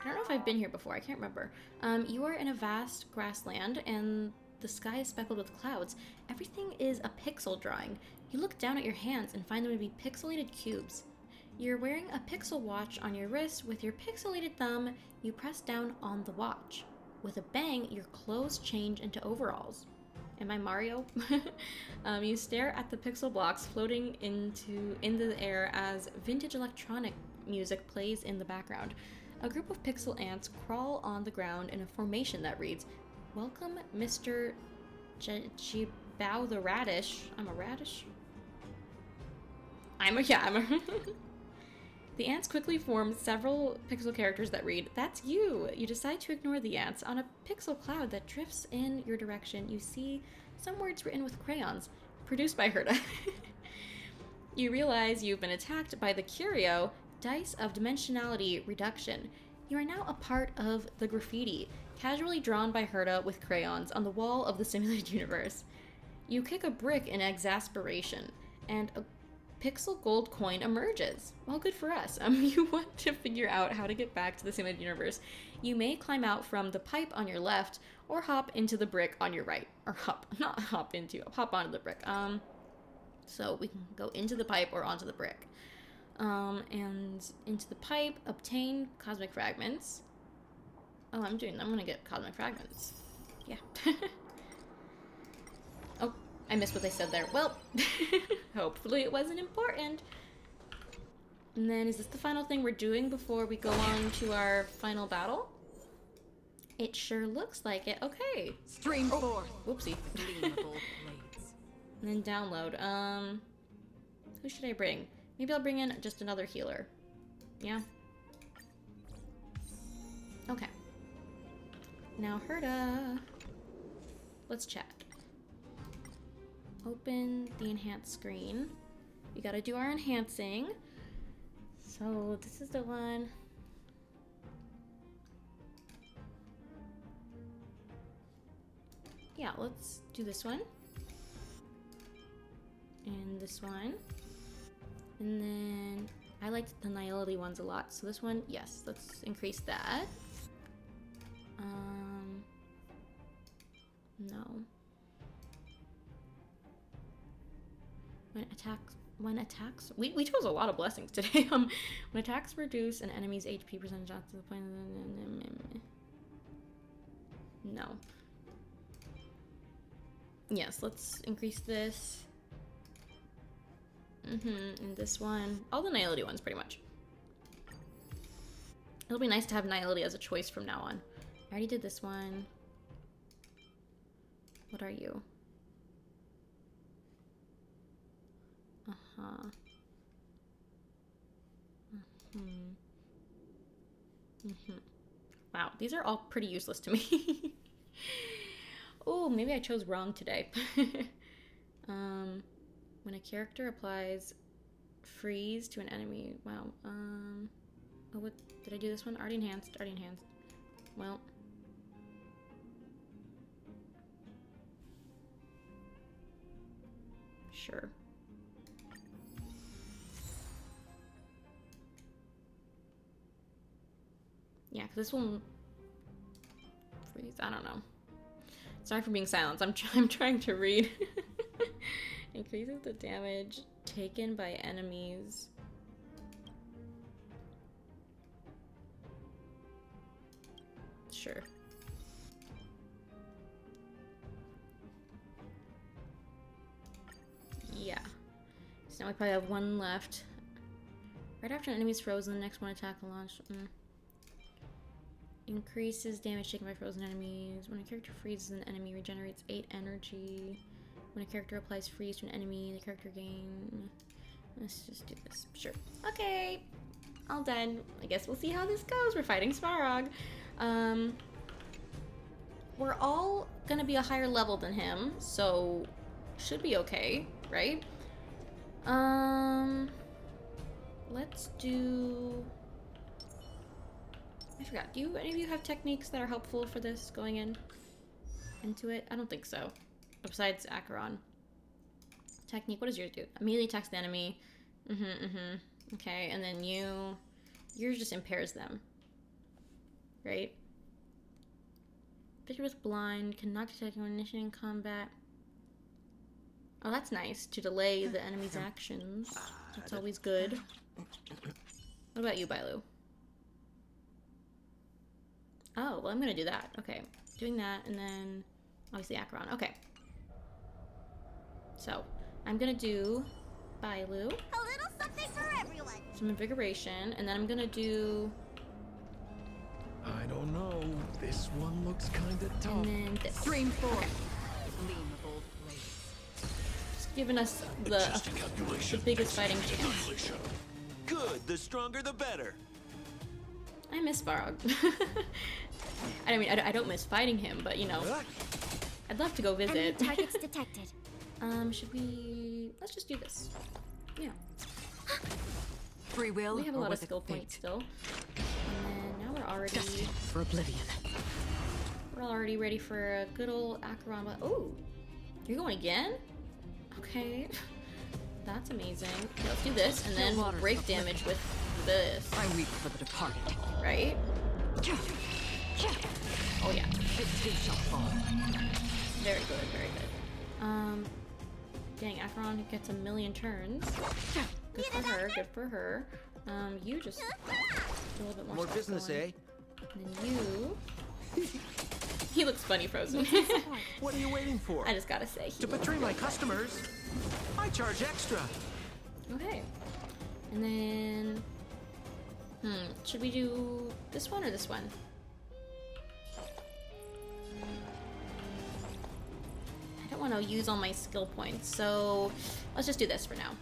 I don't know if I've been here before. I can't remember. You are in a vast grassland, and the sky is speckled with clouds. Everything is a pixel drawing. You look down at your hands and find them to be pixelated cubes. You're wearing a pixel watch on your wrist. With your pixelated thumb, you press down on the watch. With a bang, your clothes change into overalls. Am I Mario? You stare at the pixel blocks floating into the air as vintage electronic music plays in the background. A group of pixel ants crawl on the ground in a formation that reads, "Welcome, Mr. Jibao the Radish." I'm a radish? I'm a The ants quickly form several pixel characters that read, "That's you!" You decide to ignore the ants. On a pixel cloud that drifts in your direction, you see some words written with crayons. Produced by Herta. You realize you've been attacked by the Curio, Dice of Dimensionality Reduction. You are now a part of the graffiti, casually drawn by Herta with crayons on the wall of the simulated universe. You kick a brick in exasperation, and a pixel gold coin emerges. Well, good for us. You want to figure out how to get back to the simulated universe. You may climb out from the pipe on your left, or hop into the brick on your right. Or hop onto the brick. So we can go into the pipe or onto the brick. And into the pipe, obtain cosmic fragments. Oh, I'm gonna get cosmic fragments. Yeah. Oh, I missed what they said there. Well, hopefully it wasn't important. And then, is this the final thing we're doing before we go on to our final battle? It sure looks like it. Okay. Stream forth. Whoopsie. Gleamable blades. And then download. Who should I bring? Maybe I'll bring in just another healer. Yeah? Okay. Now, Herta. Let's chat. Open the enhanced screen. We gotta do our enhancing. So, this is the one. Yeah, let's do this one. And this one. And then, I liked the Nihility ones a lot. So this one, yes, let's increase that. No. When attacks, we chose a lot of blessings today. When attacks reduce an enemy's HP percentage to the point. No. Yes, let's increase this. And this one, all the nihility ones, pretty much. It'll be nice to have nihility as a choice from now on. I already did this one. What are you? Wow, these are all pretty useless to me. Oh, maybe I chose wrong today. When a character applies freeze to an enemy. Wow. Oh, what did I do this one? Already enhanced. Already enhanced. Well. Sure. Yeah, because this will freeze. I don't know. Sorry for being silent. I'm trying to read. Increases the damage taken by enemies. Sure. Yeah. So now we probably have one left. Right after an enemy is frozen, the next one attack will launch. Increases damage taken by frozen enemies. When a character freezes an enemy, regenerates 8 energy. When a character applies freeze to an enemy, the character gain. Let's just do this. Sure. Okay. All done. I guess we'll see how this goes. We're fighting Svarog. We're all gonna be a higher level than him, so should be okay, right? Let's do... I forgot. Do any of you have techniques that are helpful for this going into it? I don't think so. Besides Acheron. Technique, what does yours do? Immediately attacks the enemy. Okay, and then yours just impairs them. Right? Victor with blind, cannot detect when initiating combat. Oh, that's nice. To delay the enemy's actions. That's always good. What about you, Bailu? Oh, well, I'm gonna do that. Okay. Doing that, and then obviously Acheron. Okay. So, I'm gonna do Bailu. A little something for everyone. Some invigoration, and then I'm gonna do... I don't know. This one looks kinda tough. And then this. Stream 4. Okay. Gleamable blades. Just giving us the biggest fighting chance. Good, the stronger the better. I miss Varog. I mean, I don't miss fighting him, but you know, I'd love to go visit. Enemy targets detected. Should we... Let's just do this. Yeah. Free will. We have a or lot of with skill fate? points still. And now we're already... Destined for oblivion. We're already ready for a good old Acheron. Oh! You're going again? Okay. That's amazing. Okay, let's do this, and then we'll break damage with this. I weep for the departed. Right? Oh yeah. It too shall fall. Very good, very good. Dang, Acheron gets 1,000,000 turns. Good for her, good for her. You just do a little bit more More stuff business, going. eh? And then you... He looks funny frozen. What are you waiting for? I just gotta say. To betray my customers, I charge extra. Okay. And then... should we do this one or this one? I don't want to use all my skill points, so let's just do this for now.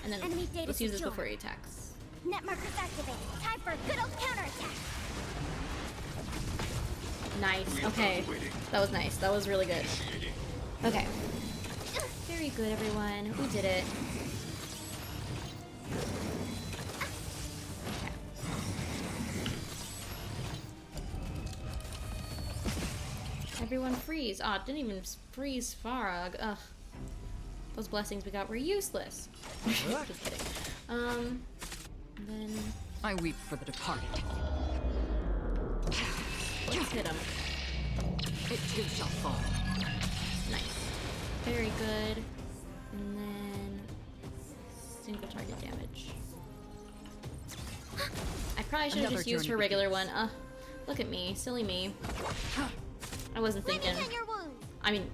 And then Enemy data let's use this secure. before he attacks. Net markers activated. Time for a good old counterattack. Nice. Okay. That was nice. That was really good. Okay. Very good, everyone. We did it. Okay. Everyone freeze. Aw, it didn't even freeze Farag. Ugh. Those blessings we got were useless. Just kidding. And then I weep for the departed. let's hit him. It too shall fall. Nice. Very good. And damage. I probably should have Another just used journey her regular one. Look at me. Silly me. I wasn't Let me thinking. tend your wounds. I mean,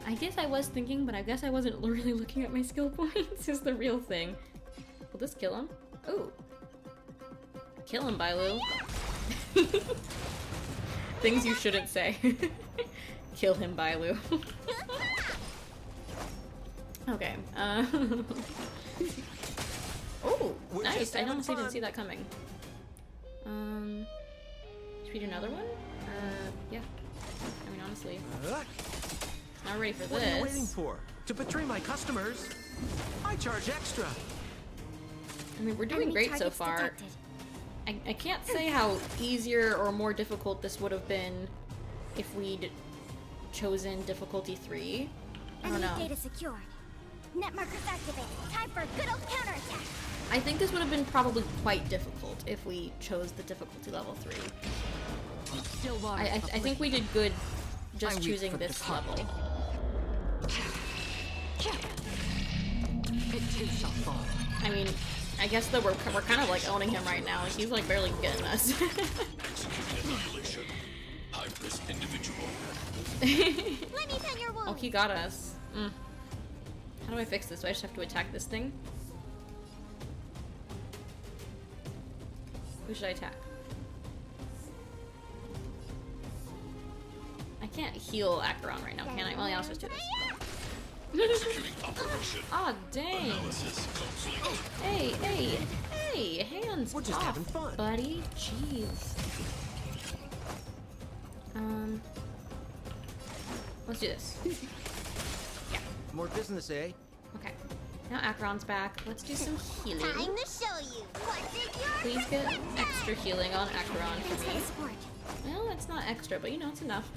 I guess I was thinking, but I guess I wasn't really looking at my skill points is the real thing. Will this kill him? Ooh. Kill him, Bailu. Things you shouldn't say. Kill him, Bailu. Okay. Oh, We're nice. just I having honestly didn't fun. see that coming. Should we do another one? Yeah. I mean, honestly, not ready for What are you waiting this. for? To betray my customers? I charge extra. I mean, we're doing Enemy great so targets far. detected. I can't say how easier or more difficult this would have been if we'd chosen difficulty 3. I don't Enemy know. data secured. Net markers activated. Time for a good old counterattack. I think this would have been probably quite difficult if we chose the difficulty level 3. Still waters I of think we did good I just weep choosing for the this departed. level. It too shall fall. I mean, I guess that we're kind of like owning him right now. Like, he's like barely getting us. Annihilation. High-risk individual. Let me tend your wounds. Oh, he got us. How do I fix this? Do I just have to attack this thing? Who should I attack? I can't heal Acheron right now, can I? Well, yeah, I'll just do this. Executing operation. Aw, dang. Analysis complete. Hey, hands We're just off, having fun. buddy. Jeez. Let's do this. More business, eh? Okay. Now Acheron's back. Let's do some healing. Time to show you. What did your Please get prescription? extra healing on Acheron Thanks for for me. the support. Well, it's not extra, but you know, it's enough.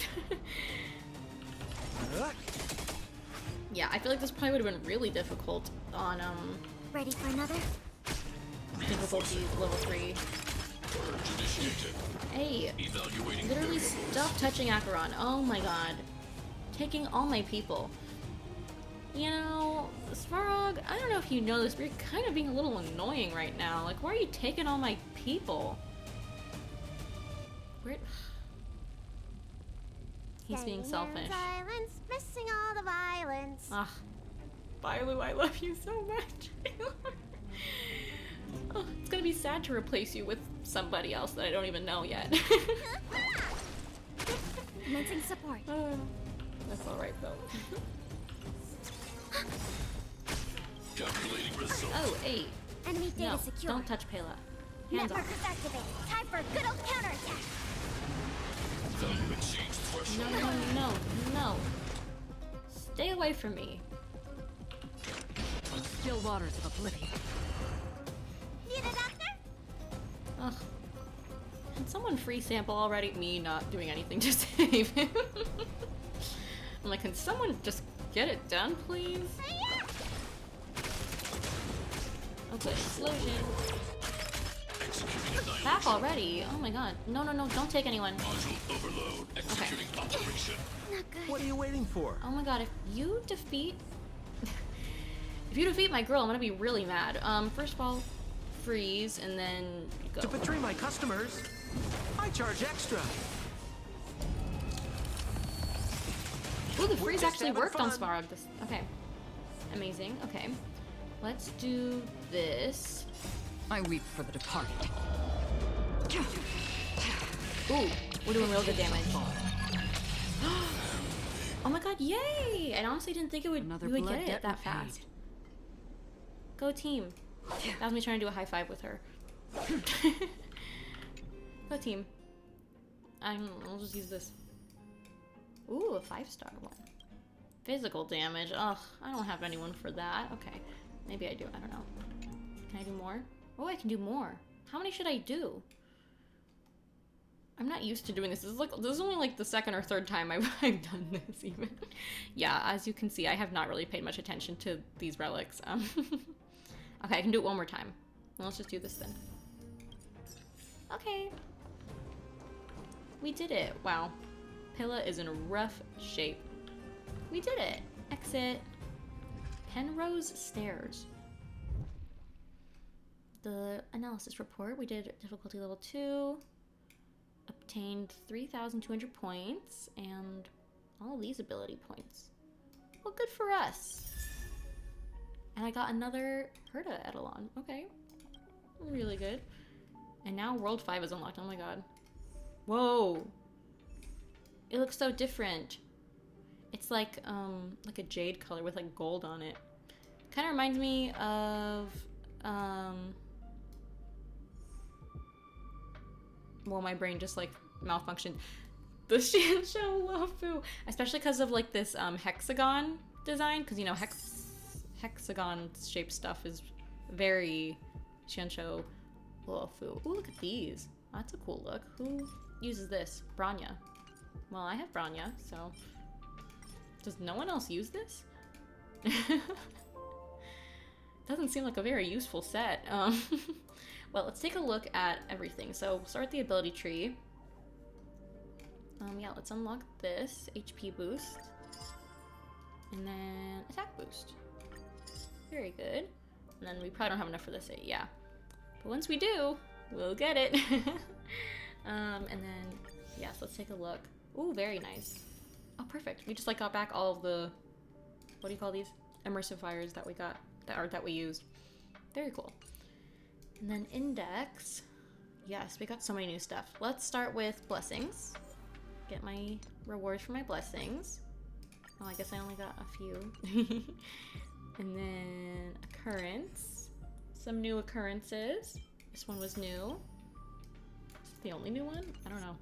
Yeah, I feel like this probably would have been really difficult on, Ready for another? difficulty level 3. Purge initiated. Hey, Evaluating literally variables. stop touching Acheron. Oh my god. Taking all my people. You know, Svarog, I don't know if you know this, but you're kind of being a little annoying right now. Like, why are you taking all my people? Where... He's being Standing here in selfish. Silence, missing all the violence. Ah, Bailu, I love you so much. Oh, it's gonna be sad to replace you with somebody else that I don't even know yet. Commencing support. That's alright though. Calculating result. Oh, hey. Enemy data No, secured. don't touch Pela. Net Hands off. markers activated. Time for a good old counterattack. Value exchange threshold. No. Stay away from me. Still waters of oblivion. Need a doctor? Ugh. Can someone free sample already? Me not doing anything to save him. I'm like, can someone just get it done, please? Okay, explosion. Executing annihilation. Back already? Oh my god. No, don't take anyone. Module overload. Executing operation. Not good. What are you waiting for? Oh my god, if you defeat... if you defeat my girl, I'm gonna be really mad. First of all, freeze, and then go. To betray my customers? I charge extra. Ooh, the freeze just actually having worked on fun. Svarog. Okay. Amazing. Okay. Let's do this. I weep for the departed. Ooh, we're doing real good damage. Oh my god, yay! I honestly didn't think Another we would blood get it debt that repaid. fast. Go team. That was me trying to do a high five with her. Go team. I'll just use this. Ooh, a 5-star one. Physical damage. Ugh, I don't have anyone for that. Okay. Maybe I do. I don't know. Can I do more? Oh, I can do more. How many should I do? I'm not used to doing this. This is only like the second or third time I've done this even. Yeah, as you can see, I have not really paid much attention to these relics. Okay, I can do it one more time. Well, let's just do this then. Okay. We did it. Wow. Pilla is in rough shape. We did it. Exit. Penrose Stairs. the analysis report. We did difficulty level 2, obtained 3,200 points, and all these ability points. Well, good for us. And I got another Herta Eidolon. Okay. Really good. And now World 5 is unlocked. Oh my god. Whoa. It looks so different. It's like a jade color with like gold on it. Kind of reminds me of well, my brain just like malfunctioned. The Xianzhou Luofu, especially because of like this hexagon design, because you know hexagon shaped stuff is very Xianzhou Luofu. Ooh, look at these. That's a cool look. Who uses this? Branya. Well, I have Branya, so does no one else use this? Doesn't seem like a very useful set. Well, let's take a look at everything. So we'll start with the ability tree. Yeah, let's unlock this HP boost. And then attack boost. Very good. And then we probably don't have enough for this, yeah. But once we do, we'll get it. And then, yes, let's take a look. Ooh, very nice. Oh, perfect. We just like got back all of the, what do you call these? Emulsifiers that we got, that we used. Very cool. And then index. Yes, we got so many new stuff. Let's start with blessings. Get my rewards for my blessings. Oh, I guess I only got a few. And then occurrence. Some new occurrences. This one was new. Is it the only new one? I don't know.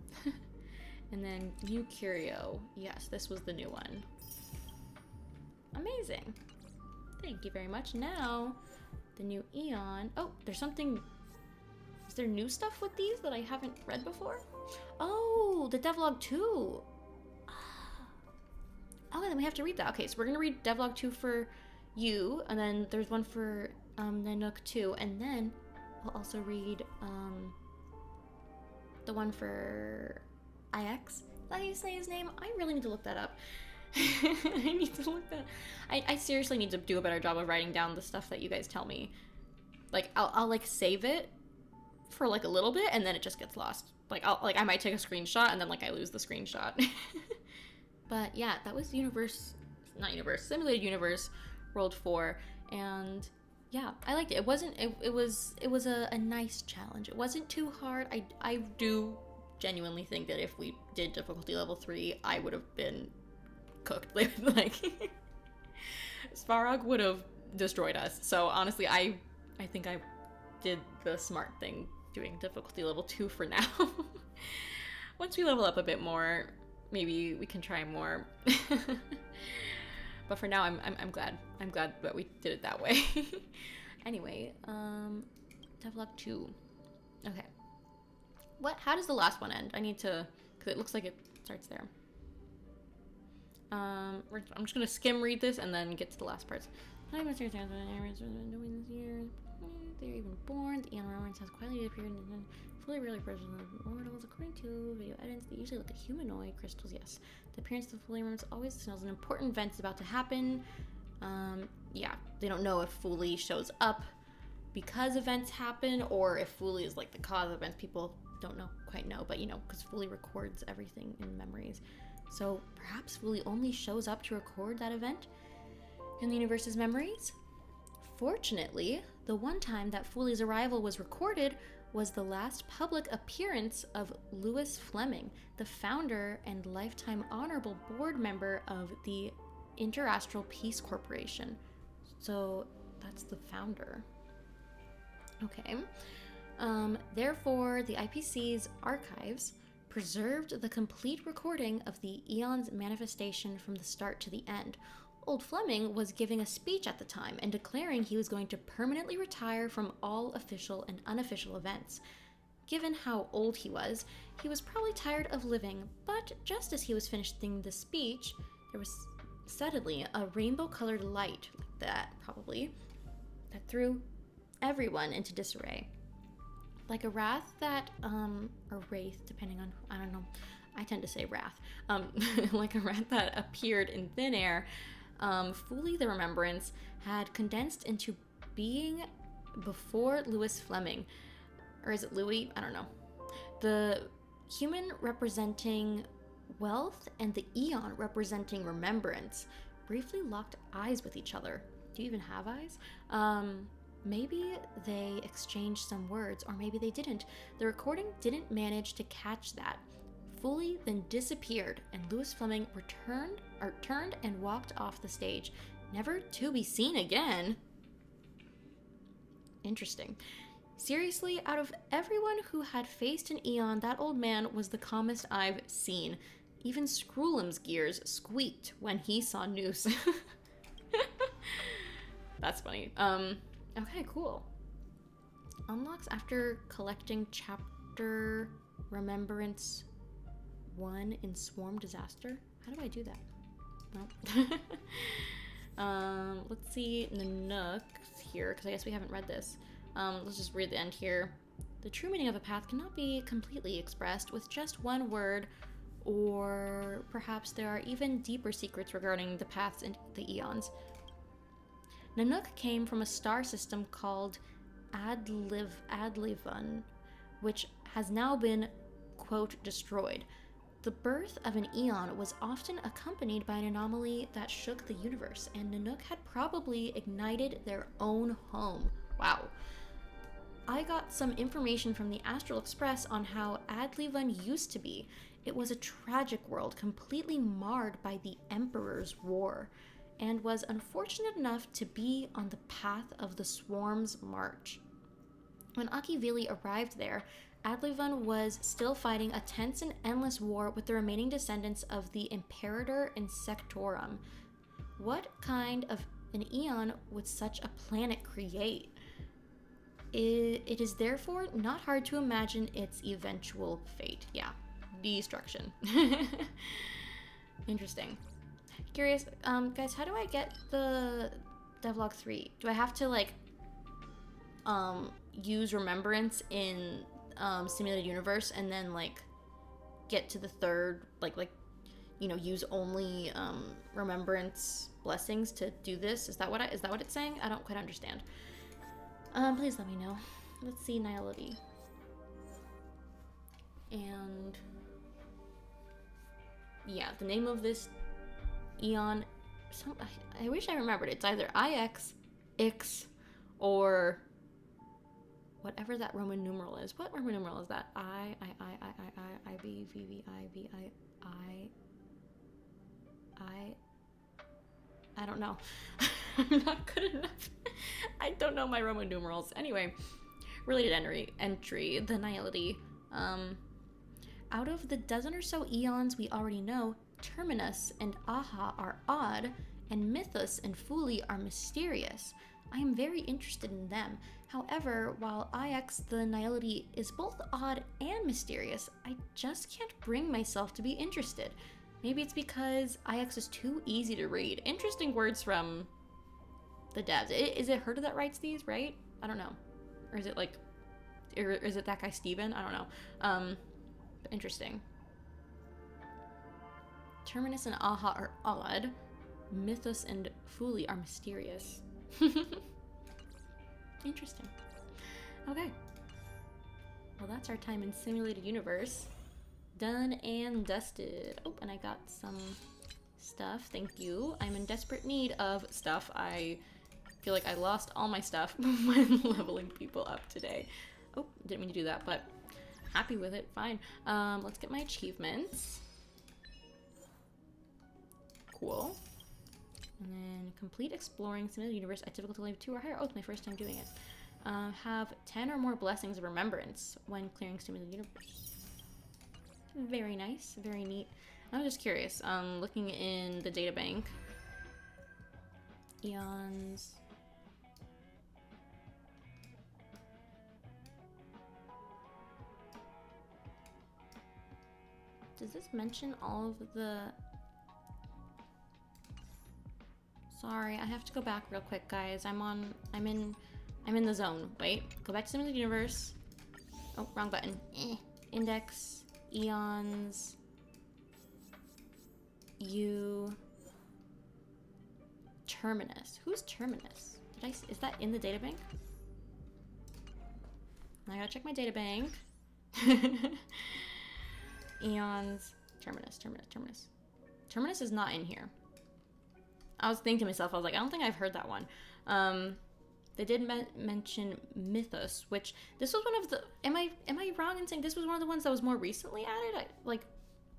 And then new curio. Yes, this was the new one. Amazing. Thank you very much. Now, the new Eon. Oh, there's something. Is there new stuff with these that I haven't read before? Oh, the devlog 2. Oh, then we have to read that. Okay, so we're gonna read devlog 2 for you, and then there's one for Nanook 2, and then we'll also read the one for IX. Is that how you say his name? I really need to look that up. I need to look that. I seriously need to do a better job of writing down the stuff that you guys tell me. Like I'll like save it for like a little bit, and then it just gets lost. Like I might take a screenshot, and then like I lose the screenshot. But yeah, that was Simulated Universe World 4, and yeah, I liked it. It wasn't. It was a nice challenge. It wasn't too hard. I do genuinely think that if we did difficulty level 3, I would have been cooked. Like Svarog would have destroyed us. So honestly, I think I did the smart thing doing difficulty level 2 for now. Once we level up a bit more, maybe we can try more. But for now, I'm glad. I'm glad that we did it that way. Anyway, devlog 2. Okay. How does the last one end? I need to, because it looks like it starts there. I'm just gonna skim read this and then get to the last parts. They're even born. The animal romance has quietly appeared and fully really present in the mortals. According to video evidence, they usually look at humanoid crystals. Yes, the appearance of the fully romance always signals an important event is about to happen. Yeah, they don't know if Fully shows up because events happen or if Fully is like the cause of events. People don't quite know, but you know, because Fully records everything in memories. So perhaps Fully only shows up to record that event in the universe's memories? Fortunately, the one time that Fully's arrival was recorded was the last public appearance of Louis Fleming, the founder and lifetime honorable board member of the Interastral Peace Corporation. So that's the founder. Okay. Therefore, the IPC's archives preserved the complete recording of the Eon's manifestation from the start to the end. Old Fleming was giving a speech at the time and declaring he was going to permanently retire from all official and unofficial events. Given how old he was probably tired of living, but just as he was finishing the speech, there was suddenly a rainbow-colored light, like that probably, that threw everyone into disarray. Like a wrath that, or wraith, depending on, I don't know, I tend to say wrath, like a wrath that appeared in thin air, Fully the Remembrance had condensed into being before Louis Fleming. Or is it Louis? I don't know. The human representing wealth and the eon representing remembrance briefly locked eyes with each other. Do you even have eyes? Maybe they exchanged some words, or maybe they didn't. The recording didn't manage to catch that. Fully then disappeared, and Louis Fleming turned and walked off the stage, never to be seen again. Interesting. Seriously, out of everyone who had faced an eon, that old man was the calmest I've seen. Even Screwlim's gears squeaked when he saw Noose. That's funny. Okay, cool. Unlocks after collecting chapter Remembrance 1 in Swarm Disaster. How do I do that? Well, let's see Nanook here, because I guess we haven't read this. Let's just read the end here. The true meaning of a path cannot be completely expressed with just one word, or perhaps there are even deeper secrets regarding the paths and the eons. Nanook came from a star system called Adlivun, which has now been, quote, destroyed. The birth of an eon was often accompanied by an anomaly that shook the universe, and Nanook had probably ignited their own home. Wow. I got some information from the Astral Express on how Adlivun used to be. It was a tragic world, completely marred by the Emperor's War, and was unfortunate enough to be on the path of the Swarm's march. When Akivili arrived there, Adlivun was still fighting a tense and endless war with the remaining descendants of the Imperator Insectorum. What kind of an eon would such a planet create? It is therefore not hard to imagine its eventual fate. Yeah, destruction. Interesting. Curious, guys, how do I get the devlog 3? Do I have to, like, use remembrance in simulated universe and then, like, get to the third, like use only remembrance blessings to do this? Is that what it's saying? I don't quite understand. Please let me know. Let's see Nihility. And yeah, the name of this eon, I wish I remembered. It's either IX, X, or whatever that Roman numeral is. What Roman numeral is that? I B V V I B I don't know. I'm not good enough. I don't know my Roman numerals. Anyway, related entry, the Nihility. Out of the dozen or so eons we already know, Terminus and Aha are odd, and Mythos and Fuli are mysterious. I am very interested in them. However, while IX the Nihility is both odd and mysterious, I just can't bring myself to be interested. Maybe it's because IX is too easy to read. Interesting words from the devs. Is it Herta that writes these, right? I don't know. Or is it like, or is it that guy Steven? I don't know. But interesting. Terminus and Aha are odd. Mythos and Fuli are mysterious. Interesting. Okay. Well, that's our time in Simulated Universe. Done and dusted. Oh, and I got some stuff. Thank you. I'm in desperate need of stuff. I feel like I lost all my stuff when leveling people up today. Oh, didn't mean to do that, but happy with it. Fine. Let's get my achievements. Cool. And then complete exploring Simulated Universe at difficulty level 2 or higher. Oh, it's my first time doing it. Have 10 or more blessings of remembrance when clearing Simulated Universe. Very nice, very neat. I'm just curious, looking in the databank. Eons. Does this mention all of the... Sorry, I have to go back real quick, guys. I'm in the zone. Wait, go back to Simulated Universe. Oh, wrong button. Index, eons, Terminus. Who's Terminus? Is that in the databank? I gotta check my data bank. Eons. Terminus. Terminus is not in here. I was thinking to myself, I was like, I don't think I've heard that one. They did mention Mythos, which this was one of the. Am I wrong in saying this was one of the ones that was more recently added, like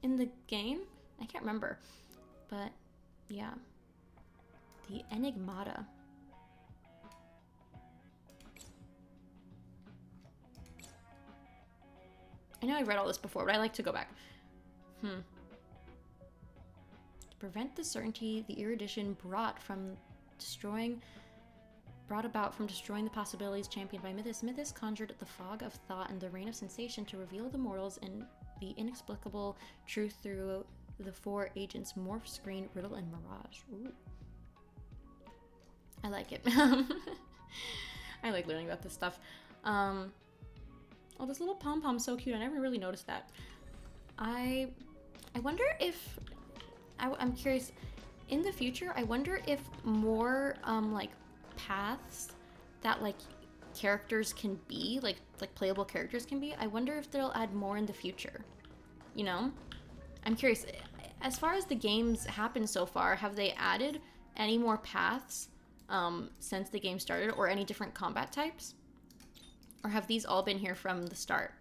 in the game? I can't remember, but yeah, the Enigmata. I know I've read all this before, but I like to go back. To prevent the certainty the erudition brought about from destroying the possibilities championed by Mythos. Mythos conjured the fog of thought and the rain of sensation to reveal the mortals and the inexplicable truth through the four agents Morph, Screen, Riddle, and Mirage. Ooh. I like it. I like learning about this stuff. Oh, this little pom-pom's so cute. I never really noticed that. I wonder if... I'm curious. In the future, I wonder if more, like, paths that, like, characters can be, like playable characters can be, I wonder if they'll add more in the future. You know? I'm curious. As far as the games happen so far, have they added any more paths since the game started, or any different combat types? Or have these all been here from the start?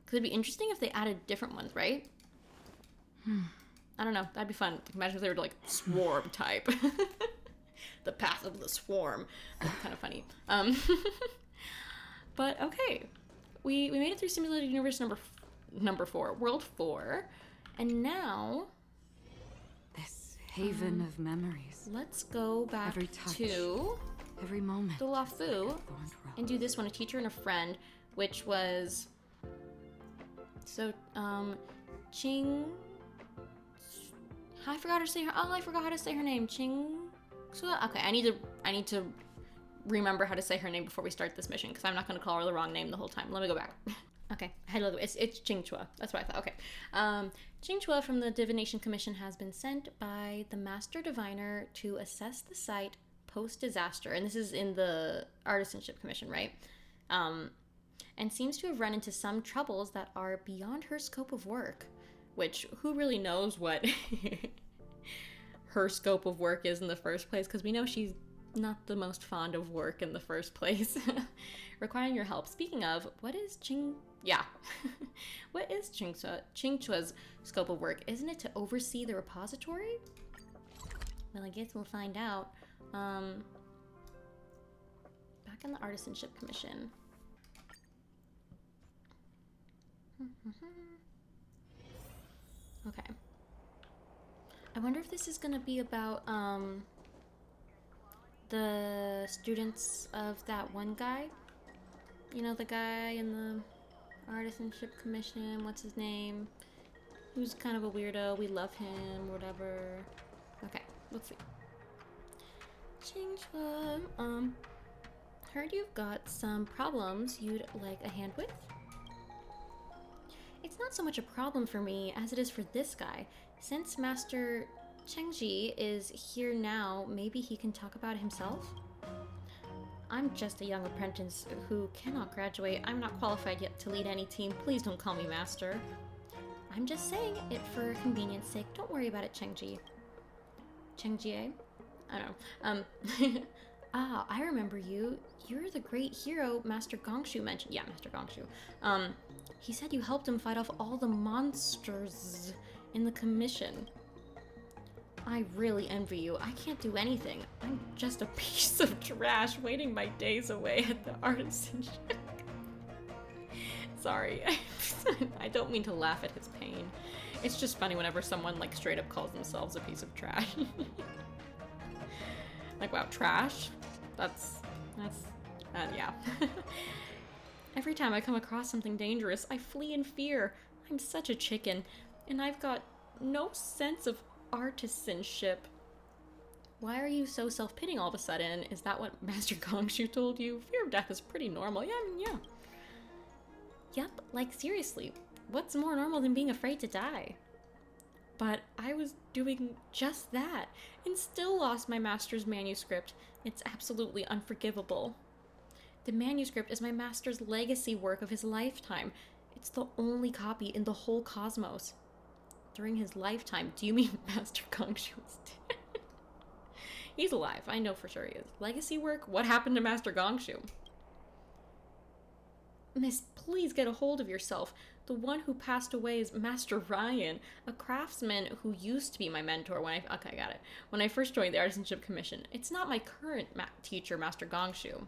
Could it be interesting if they added different ones, right? I don't know. That'd be fun. Imagine if they were like swarm type. The path of the swarm. That'd be kind of funny. But okay. We made it through Simulated Universe number 4. World 4. And now... This haven of memories. Let's go back Every touch, to... every moment. the Lafu and do this one, a teacher and a friend, which was so I forgot how to say her name. Okay, I need to remember how to say her name before we start this mission, because I'm not going to call her the wrong name the whole time. Let me go back. Okay, I had to look. It's Qingque. That's what I thought. Okay, Qingque from the Divination Commission has been sent by the Master Diviner to assess the site post-disaster, and this is in the Artisanship Commission, right? And seems to have run into some troubles that are beyond her scope of work, which who really knows what her scope of work is in the first place, because we know she's not the most fond of work in the first place. Requiring your help. Speaking of, what is what is Qingque's scope of work? Isn't it to oversee the repository? Well, I guess we'll find out. Back in the Artisanship Commission. Okay. I wonder if this is gonna be about, the students of that one guy. You know, the guy in the Artisanship Commission, what's his name? Who's kind of a weirdo, we love him, whatever. Okay, let's see. Qingque, heard you've got some problems you'd like a hand with? It's not so much a problem for me as it is for this guy. Since Master Qingque is here now, maybe he can talk about it himself? I'm just a young apprentice who cannot graduate. I'm not qualified yet to lead any team. Please don't call me Master. I'm just saying it for convenience sake. Don't worry about it, Qingque. Qingque? I don't know. Ah, I remember you. You're the great hero Master Gongshu mentioned. Yeah, Master Gongshu. He said you helped him fight off all the monsters in the commission. I really envy you. I can't do anything. I'm just a piece of trash waiting my days away at the artisanship. Sorry. I don't mean to laugh at his pain. It's just funny whenever someone like straight up calls themselves a piece of trash. Like, wow, trash? That's yeah. Every time I come across something dangerous, I flee in fear. I'm such a chicken, and I've got no sense of artisanship. Why are you so self-pitying all of a sudden? Is that what Master Gongshu told you? Fear of death is pretty normal. Yeah, I mean, yeah. Yep, like seriously, what's more normal than being afraid to die? But I was doing just that, and still lost my master's manuscript. It's absolutely unforgivable. The manuscript is my master's legacy work of his lifetime. It's the only copy in the whole cosmos. During his lifetime, do you mean Master Gongshu is dead? He's alive, I know for sure he is. Legacy work? What happened to Master Gongshu? Miss, please get a hold of yourself. The one who passed away is Master Ryan, a craftsman who used to be my mentor when okay, I got it. When I first joined the Artisanship Commission. It's not my current teacher, Master Gongshu.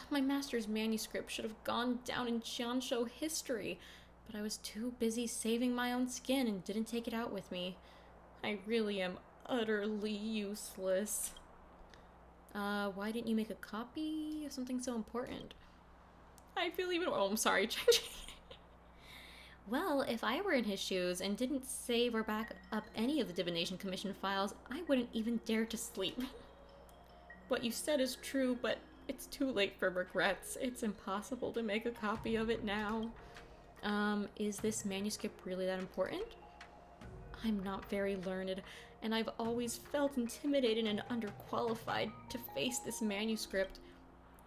My master's manuscript should have gone down in Qianshu history, but I was too busy saving my own skin and didn't take it out with me. I really am utterly useless. Why didn't you make a copy of something so important? I feel even... Oh, I'm sorry. Well, if I were in his shoes and didn't save or back up any of the Divination Commission files, I wouldn't even dare to sleep. What you said is true, but it's too late for regrets. It's impossible to make a copy of it now. Is this manuscript really that important? I'm not very learned, and I've always felt intimidated and underqualified to face this manuscript.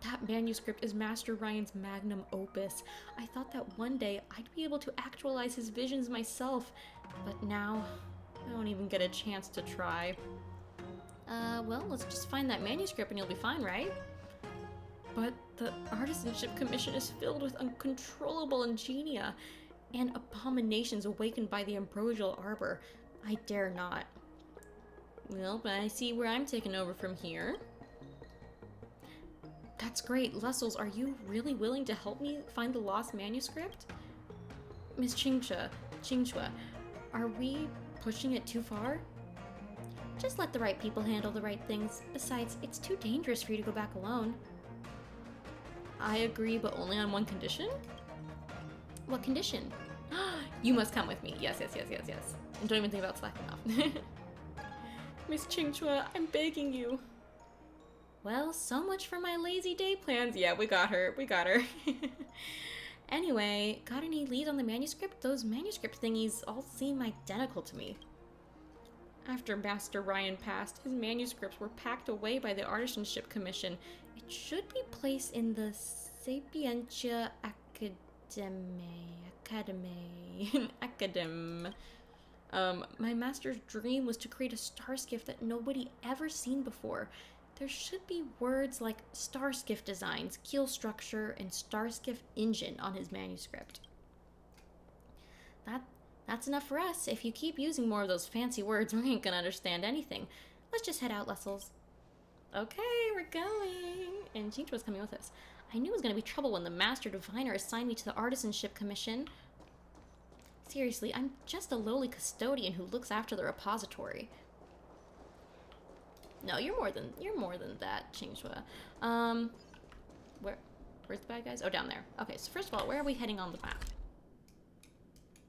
That manuscript is Master Ryan's magnum opus. I thought that one day I'd be able to actualize his visions myself, but now I don't even get a chance to try. Well, let's just find that manuscript and you'll be fine, right? But the Artisanship Commission is filled with uncontrollable ingenia and abominations awakened by the ambrosial arbor. I dare not. Well, but I see where I'm taking over from here. That's great. Lessels, are you really willing to help me find the lost manuscript? Miss Qingque, are we pushing it too far? Just let the right people handle the right things. Besides, it's too dangerous for you to go back alone. I agree, but only on one condition? What condition? You must come with me. Yes. And don't even think about slacking off. Miss Qingque, I'm begging you. Well, so much for my lazy day plans. Yeah, we got her. Anyway, got any leads on the manuscript? Those manuscript thingies all seem identical to me. After Master Ryan passed, his manuscripts were packed away by the Artisanship Commission. It should be placed in the Sapientia Academe. My master's dream was to create a starskiff that nobody ever seen before. There should be words like starskiff designs, keel structure, and starskiff engine on his manuscript. That's enough for us. If you keep using more of those fancy words, we ain't gonna understand anything. Let's just head out, Lessels. Okay, we're going. And Qingque was coming with us. I knew it was gonna be trouble when the Master Diviner assigned me to the Artisanship Commission. Seriously, I'm just a lowly custodian who looks after the repository. No, you're more than that, Qingque. Where's the bad guys? Oh, down there. Okay, so first of all, where are we heading on the map?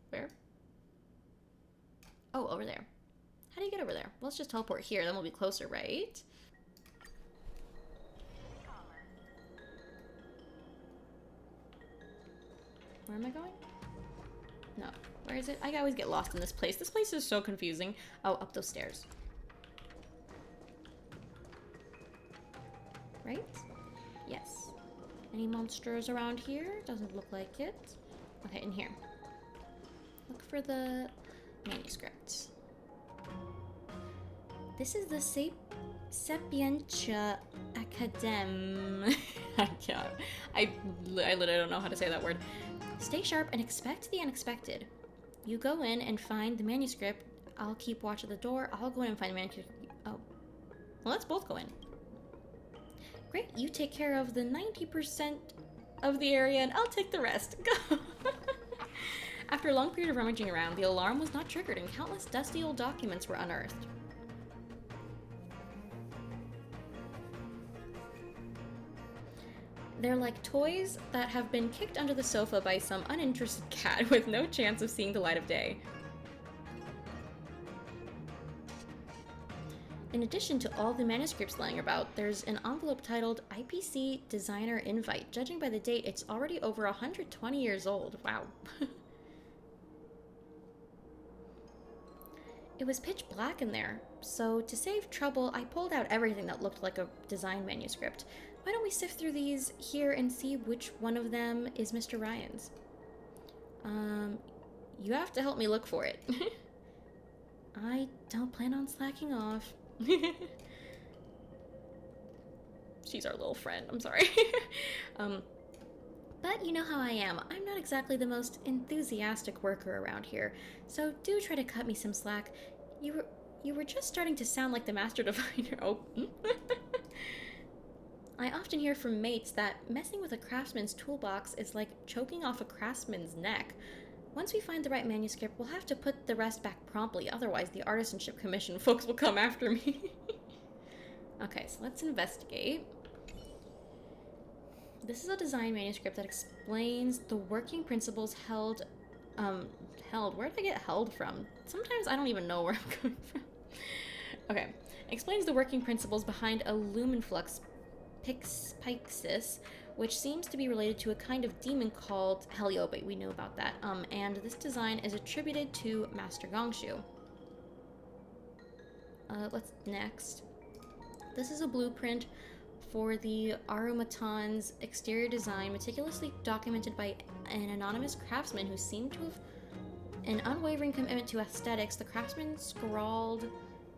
Where? Oh, over there. How do you get over there? Well, let's just teleport here, then we'll be closer, right? Where am I going? No. Where is it? I always get lost in this place. This place is so confusing. Oh, up those stairs. Right? Yes. Any monsters around here? Doesn't look like it. Okay, in here. Look for the manuscript. This is the Sapientia Academe. I literally don't know how to say that word. Stay sharp and expect the unexpected. You go in and find the manuscript. I'll keep watch at the door. I'll go in and find the manuscript. Oh. Well, let's both go in. Great, you take care of the 90% of the area and I'll take the rest. Go! After a long period of rummaging around, the alarm was not triggered and countless dusty old documents were unearthed. They're like toys that have been kicked under the sofa by some uninterested cat with no chance of seeing the light of day. In addition to all the manuscripts lying about, there's an envelope titled IPC Designer Invite. Judging by the date, it's already over 120 years old. Wow. It was pitch black in there, so to save trouble, I pulled out everything that looked like a design manuscript. Why don't we sift through these here and see which one of them is Mr. Ryan's? You have to help me look for it. I don't plan on slacking off. She's our little friend, I'm sorry. But you know how I am. I'm not exactly the most enthusiastic worker around here, so do try to cut me some slack. You were just starting to sound like the master diviner. Oh. I often hear from mates that messing with a craftsman's toolbox is like choking off a craftsman's neck. Once we find the right manuscript, we'll have to put the rest back promptly, otherwise the artisanship commission folks will come after me. Okay, so let's investigate. This is a design manuscript that explains the working principles held, where did I get held from? Sometimes I don't even know where I'm coming from. Okay, explains the working principles behind a lumenflux Pyxis, which seems to be related to a kind of demon called Heliope. We know about that. And this design is attributed to Master Gongshu. What's next? This is a blueprint for the Arumaton's exterior design, meticulously documented by an anonymous craftsman who seemed to have an unwavering commitment to aesthetics. The craftsman scrawled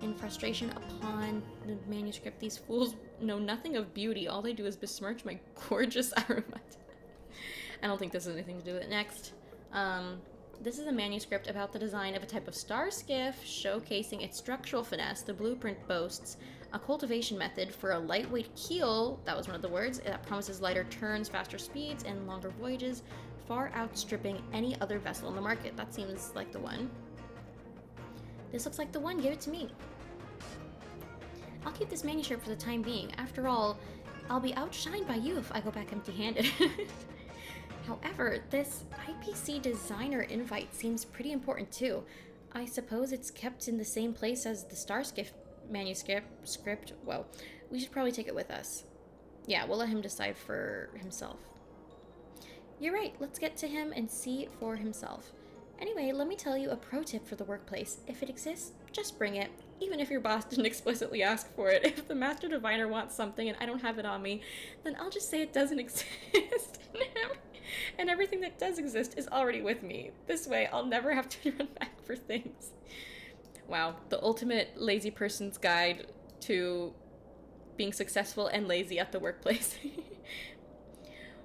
in frustration upon the manuscript, "These fools know nothing of beauty. All they do is besmirch my gorgeous Arumaton." I don't think this has anything to do with it. Next. This is a manuscript about the design of a type of star skiff, showcasing its structural finesse. The blueprint boasts a cultivation method for a lightweight keel, that was one of the words, that promises lighter turns, faster speeds, and longer voyages, far outstripping any other vessel in the market. That seems like the one. This looks like the one. Give it to me. I'll keep this manuscript for the time being. After all, I'll be outshined by you if I go back empty-handed. However, this IPC designer invite seems pretty important too. I suppose it's kept in the same place as the Starskiff manuscript. Well, we should probably take it with us. Yeah, we'll let him decide for himself. You're right, let's get to him and see for himself. Anyway, let me tell you a pro tip for the workplace. If it exists, just bring it, even if your boss didn't explicitly ask for it. If the master diviner wants something and I don't have it on me, then I'll just say it doesn't exist. And everything that does exist is already with me. This way, I'll never have to run back for things. Wow, the ultimate lazy person's guide to being successful and lazy at the workplace.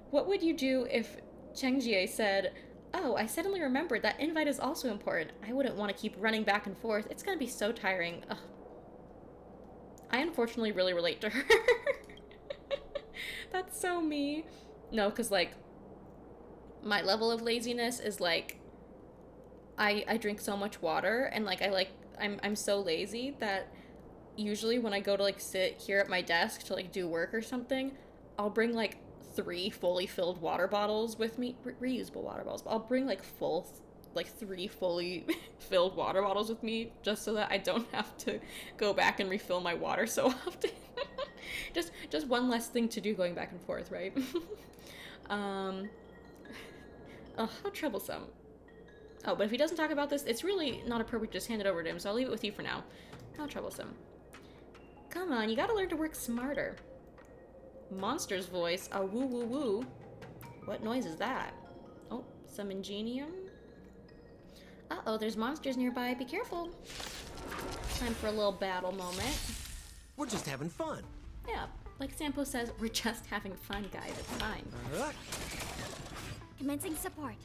What would you do if Qingque said, "Oh, I suddenly remembered that invite is also important. I wouldn't want to keep running back and forth. It's gonna be so tiring." Ugh. I unfortunately really relate to her. That's so me. No, because, like, my level of laziness is, like, I drink so much water, and, like, I'm so lazy that usually when I go to, like, sit here at my desk to, like, do work or something, I'll bring, like, 3 fully filled water bottles with me, reusable water bottles, but I'll bring, like, 3 fully filled water bottles with me just so that I don't have to go back and refill my water so often. just one less thing to do going back and forth, right? Oh, how troublesome. Oh, but if he doesn't talk about this, it's really not appropriate to just hand it over to him, so I'll leave it with you for now. How troublesome. Come on, you gotta learn to work smarter. Monster's voice, a woo woo woo. What noise is that? Oh, some ingenium? Uh-oh, there's monsters nearby. Be careful. Time for a little battle moment. We're just having fun. Yeah, like Sampo says, we're just having fun, guys. It's fine. Commencing support.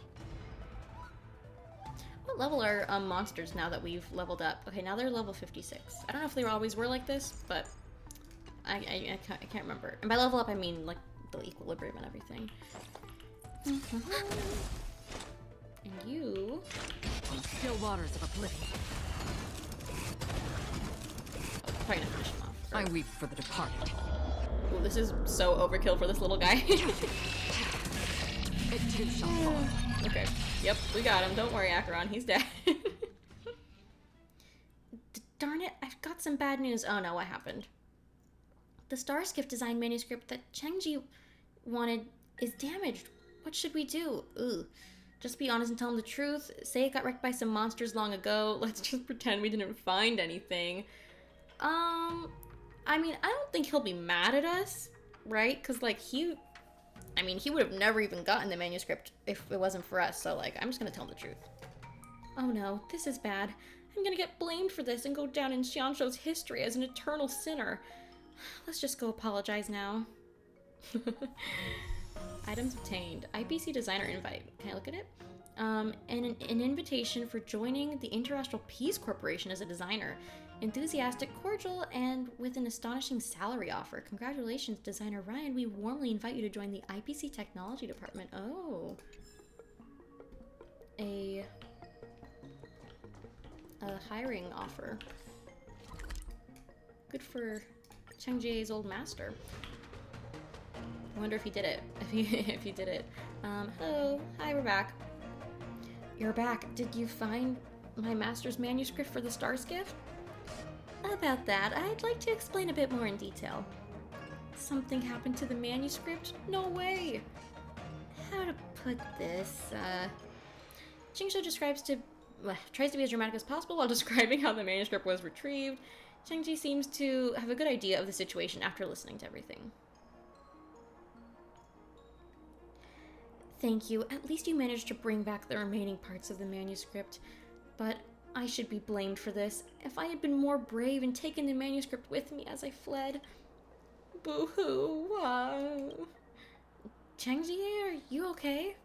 What level are monsters now that we've leveled up? Okay, now they're level 56. I don't know if they always were like this, but I can't remember. And by level up, I mean, like, the equilibrium and everything. And you... Still waters of oblivion. Oh, probably gonna finish him off. I weep for the departed. Ooh, this is so overkill for this little guy. It too shall fall. Okay. Yep, we got him. Don't worry, Acheron. He's dead. Darn it, I've got some bad news. Oh no, what happened? The Starskiff design manuscript that Qingque wanted is damaged. What should we do? Ooh. Just be honest and tell him the truth. Say it got wrecked by some monsters long ago. Let's just pretend we didn't find anything. I mean, I don't think he'll be mad at us, right? Because, like, he would have never even gotten the manuscript if it wasn't for us. So, like, I'm just gonna tell him the truth. Oh no, this is bad. I'm gonna get blamed for this and go down in Xianzhou's history as an eternal sinner. Let's just go apologize now. Items obtained. IPC designer invite. Can I look at it? And an invitation for joining the Interastral Peace Corporation as a designer. Enthusiastic, cordial, and with an astonishing salary offer. Congratulations, designer Ryan. We warmly invite you to join the IPC Technology Department. Oh. A hiring offer. Good for Qingque's old master. I wonder if he did it. If he did it. Hello. Hi, we're back. You're back. Did you find my master's manuscript for the Stars gift? About that, I'd like to explain a bit more in detail. Something happened to the manuscript? No way! How to put this, Qingque tries to be as dramatic as possible while describing how the manuscript was retrieved. Qingque seems to have a good idea of the situation after listening to everything. Thank you. At least you managed to bring back the remaining parts of the manuscript. But I should be blamed for this. If I had been more brave and taken the manuscript with me as I fled. Boo-hoo. Qingque, are you okay?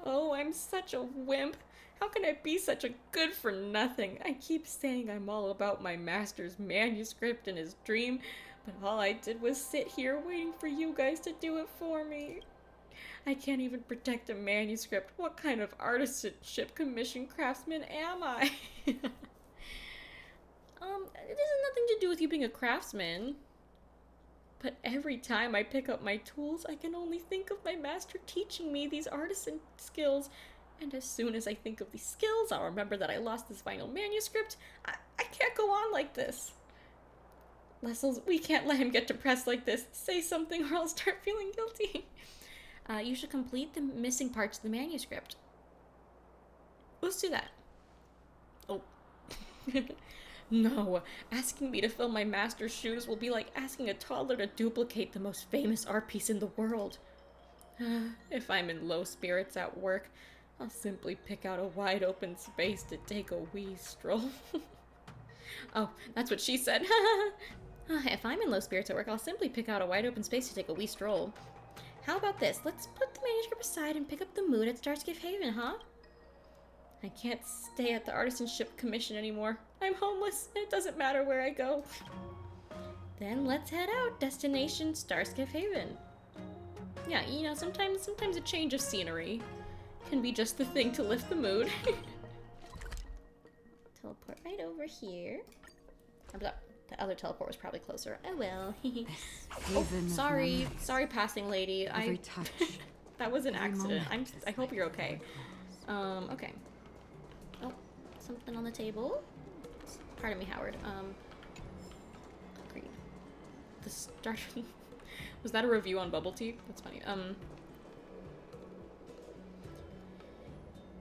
Oh, I'm such a wimp. How can I be such a good-for-nothing? I keep saying I'm all about my master's manuscript and his dream, but all I did was sit here waiting for you guys to do it for me. I can't even protect a manuscript. What kind of artisanship commission craftsman am I? It has nothing to do with you being a craftsman. But every time I pick up my tools, I can only think of my master teaching me these artisan skills. And as soon as I think of these skills, I'll remember that I lost this final manuscript. I can't go on like this. Lessels, we can't let him get depressed like this. Say something or I'll start feeling guilty. You should complete the missing parts of the manuscript. Let's do that. Oh. No, asking me to fill my master's shoes will be like asking a toddler to duplicate the most famous art piece in the world. If I'm in low spirits at work, I'll simply pick out a wide open space to take a wee stroll. Oh, that's what she said. If I'm in low spirits at work, I'll simply pick out a wide open space to take a wee stroll. How about this? Let's put the manuscript aside and pick up the mood at Starscape Haven, huh? I can't stay at the Artisanship Commission anymore. I'm homeless, and it doesn't matter where I go. Then let's head out. Destination Starscape Haven. Yeah, you know, sometimes a change of scenery can be just the thing to lift the mood. Teleport right over here. The other teleport was probably closer. Oh well. Oh, sorry. Sorry, passing lady. Every touch. That was an accident. moment I hope you're okay. Okay. Oh, something on the table. Pardon me, Howard. Agreed. The start. Was that a review on bubble tea? That's funny.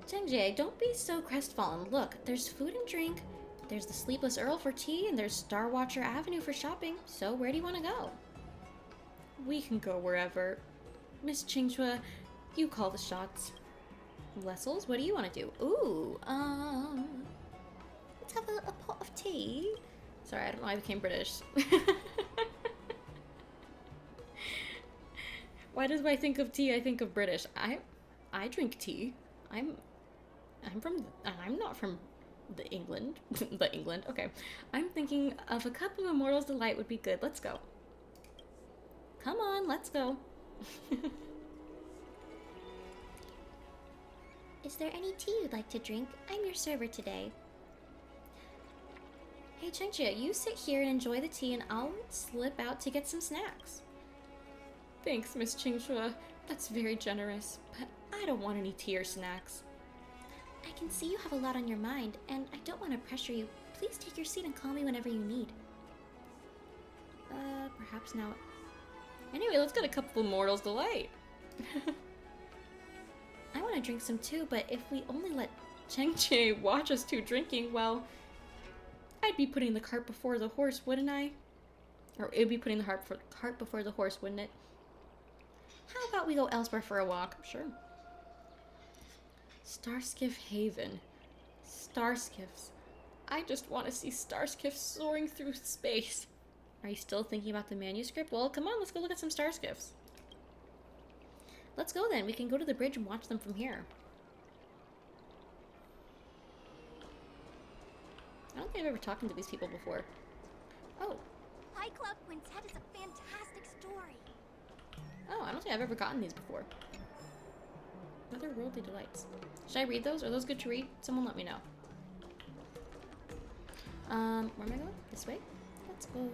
Qingque, don't be so crestfallen. Look, there's food and drink. There's the Sleepless Earl for tea, and there's Star Watcher Avenue for shopping. So where do you want to go? We can go wherever. Miss Qingque, you call the shots. Lessels, what do you want to do? Ooh, let's have a pot of tea. Sorry, I don't know why I became British. Why does when I think of tea, I think of British? I drink tea. I'm not from the England. The England. Okay. I'm thinking of a cup of Immortal's Delight would be good. Let's go. Come on, let's go. Is there any tea you'd like to drink? I'm your server today. Hey Qingque, you sit here and enjoy the tea and I'll slip out to get some snacks. Thanks, Miss Qingque. That's very generous, but I don't want any tea or snacks. I can see you have a lot on your mind, and I don't want to pressure you. Please take your seat and call me whenever you need. Perhaps now. Anyway, let's get a cup of Immortal's Delight. I want to drink some too, but if we only let Qingque watch us two drinking, well, I'd be putting the cart before the horse, wouldn't I? Or it would be putting the cart before the horse, wouldn't it? How about we go elsewhere for a walk? Sure. Starskiff Haven. Starskiffs. I just want to see Starskiffs soaring through space. Are you still thinking about the manuscript? Well, come on, let's go look at some Starskiffs. Let's go then. We can go to the bridge and watch them from here. I don't think I've ever talked to these people before. Oh. High Cloud Quintet is a fantastic story. Oh, I don't think I've ever gotten these before. Otherworldly Delights. Should I read those? Are those good to read? Someone let me know. Where am I going? This way? Let's go.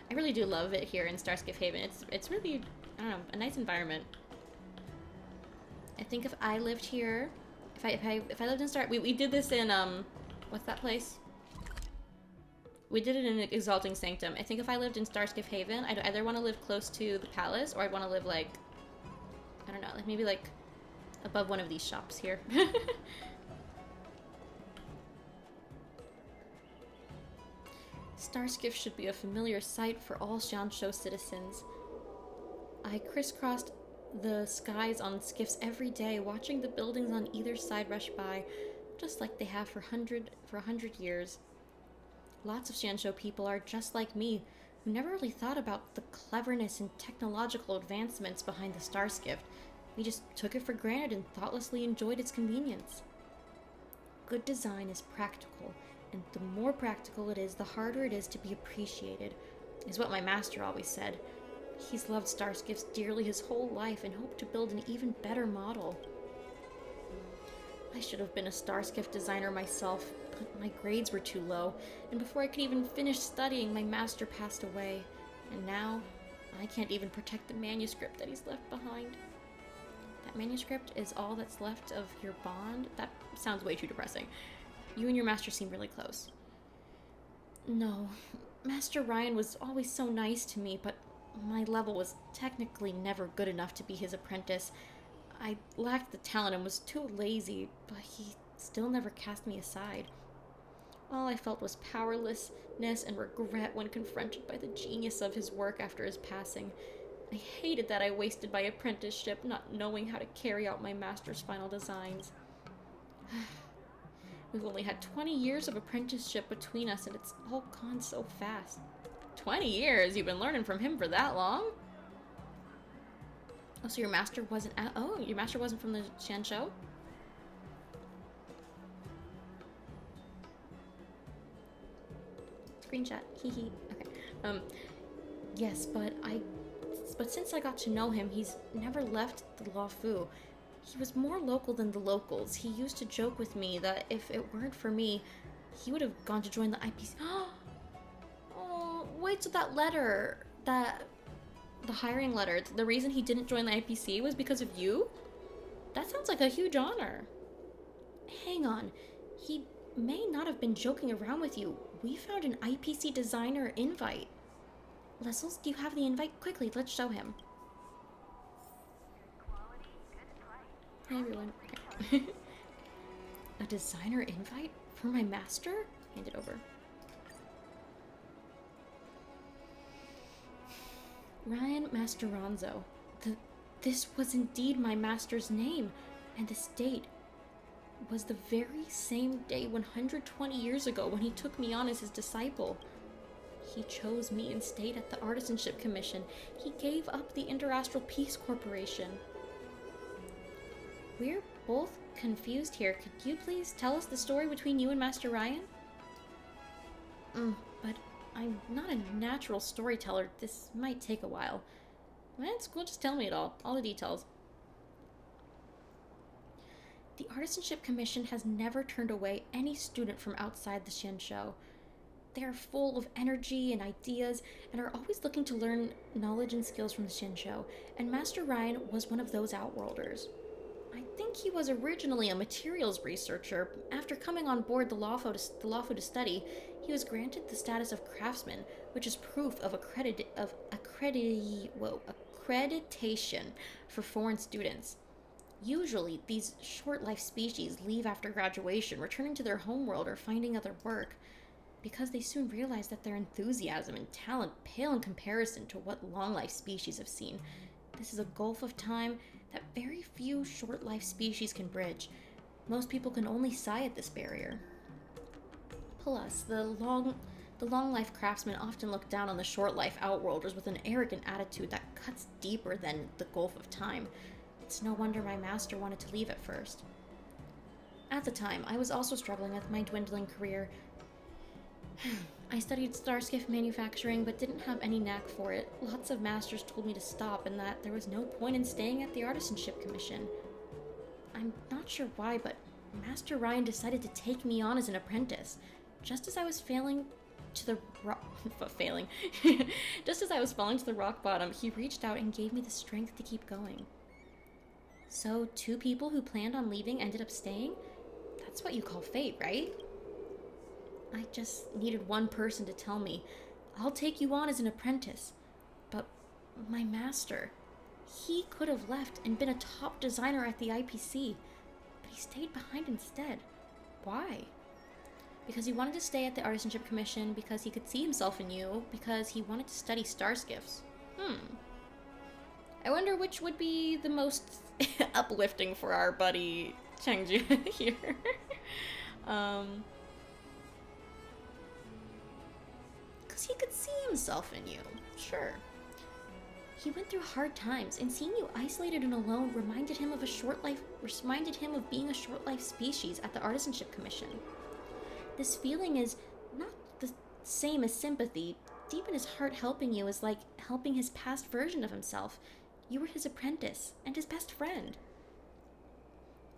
I really do love it here in Starskiff Haven. It's really, I don't know, a nice environment. I think if I lived here, if I lived in we did this in what's that place? We did it in Exalting Sanctum. I think if I lived in Starskiff Haven, I'd either want to live close to the palace, or I'd want to live like, I don't know, like maybe like above one of these shops here. Starskiff should be a familiar sight for all Xianzhou citizens. I crisscrossed the skies on skiffs every day, watching the buildings on either side rush by, just like they have for a hundred years. Lots of Xianzhou people are just like me, who never really thought about the cleverness and technological advancements behind the Starskiff. We just took it for granted and thoughtlessly enjoyed its convenience. Good design is practical, and the more practical it is, the harder it is to be appreciated, is what my master always said. He's loved Starskiffs dearly his whole life and hoped to build an even better model. I should have been a Starskiff designer myself, but my grades were too low, and before I could even finish studying, my master passed away, and now I can't even protect the manuscript that he's left behind. That manuscript is all that's left of your bond? That sounds way too depressing. You and your master seem really close. No, Master Ryan was always so nice to me, but my level was technically never good enough to be his apprentice. I lacked the talent and was too lazy, but he still never cast me aside. All I felt was powerlessness and regret when confronted by the genius of his work after his passing. I hated that I wasted my apprenticeship not knowing how to carry out my master's final designs. We've only had 20 years of apprenticeship between us, and it's all gone so fast. 20 years? You've been learning from him for that long? Oh, so your master wasn't your master wasn't from the Xianzhou? Screenshot. Hee. Okay. Yes, but since I got to know him, he's never left the Luofu. He was more local than the locals. He used to joke with me that if it weren't for me, he would have gone to join the IPC. Oh, wait, so that letter, the hiring letter, the reason he didn't join the IPC was because of you? That sounds like a huge honor. Hang on. He may not have been joking around with you. We found an IPC designer invite. Lessels, do you have the invite? Quickly, let's show him. Hey everyone. Okay. A designer invite? For my master? Hand it over. Ryan Masteranzo. This was indeed my master's name, and this date was the very same day 120 years ago when he took me on as his disciple. He chose me and stayed at the Artisanship Commission. He gave up the Interastral Peace Corporation. We're both confused here. Could you please tell us the story between you and Master Ryan? But I'm not a natural storyteller. This might take a while. It's cool, just tell me it all the details. The Artisanship Commission has never turned away any student from outside the Xianzhou. They are full of energy and ideas and are always looking to learn knowledge and skills from the Xianzhou, and Master Ryan was one of those outworlders. I think he was originally a materials researcher. After coming on board the Luofu to study, he was granted the status of craftsman, which is proof of accreditation for foreign students. Usually, these short-life species leave after graduation, returning to their homeworld or finding other work, because they soon realize that their enthusiasm and talent pale in comparison to what long-life species have seen. This is a gulf of time that very few short-life species can bridge. Most people can only sigh at this barrier. Plus, the long-life craftsmen often look down on the short-life outworlders with an arrogant attitude that cuts deeper than the gulf of time. It's no wonder my master wanted to leave at first. At the time, I was also struggling with my dwindling career. I studied Starskiff manufacturing, but didn't have any knack for it. Lots of masters told me to stop and that there was no point in staying at the Artisanship Commission. I'm not sure why, but Master Ryan decided to take me on as an apprentice. Just as I was falling to the rock bottom, he reached out and gave me the strength to keep going. So, 2 people who planned on leaving ended up staying? That's what you call fate, right? I just needed one person to tell me, I'll take you on as an apprentice. But my master, he could have left and been a top designer at the IPC, but he stayed behind instead. Why? Because he wanted to stay at the Artisanship Commission, because he could see himself in you, because he wanted to study Starskiffs. I wonder which would be the most uplifting for our buddy Qingque here. Because he could see himself in you, sure. He went through hard times, and seeing you isolated and alone reminded him of being a short-life species at the Artisanship Commission. This feeling is not the same as sympathy. Deep in his heart, helping you is like helping his past version of himself. You were his apprentice and his best friend.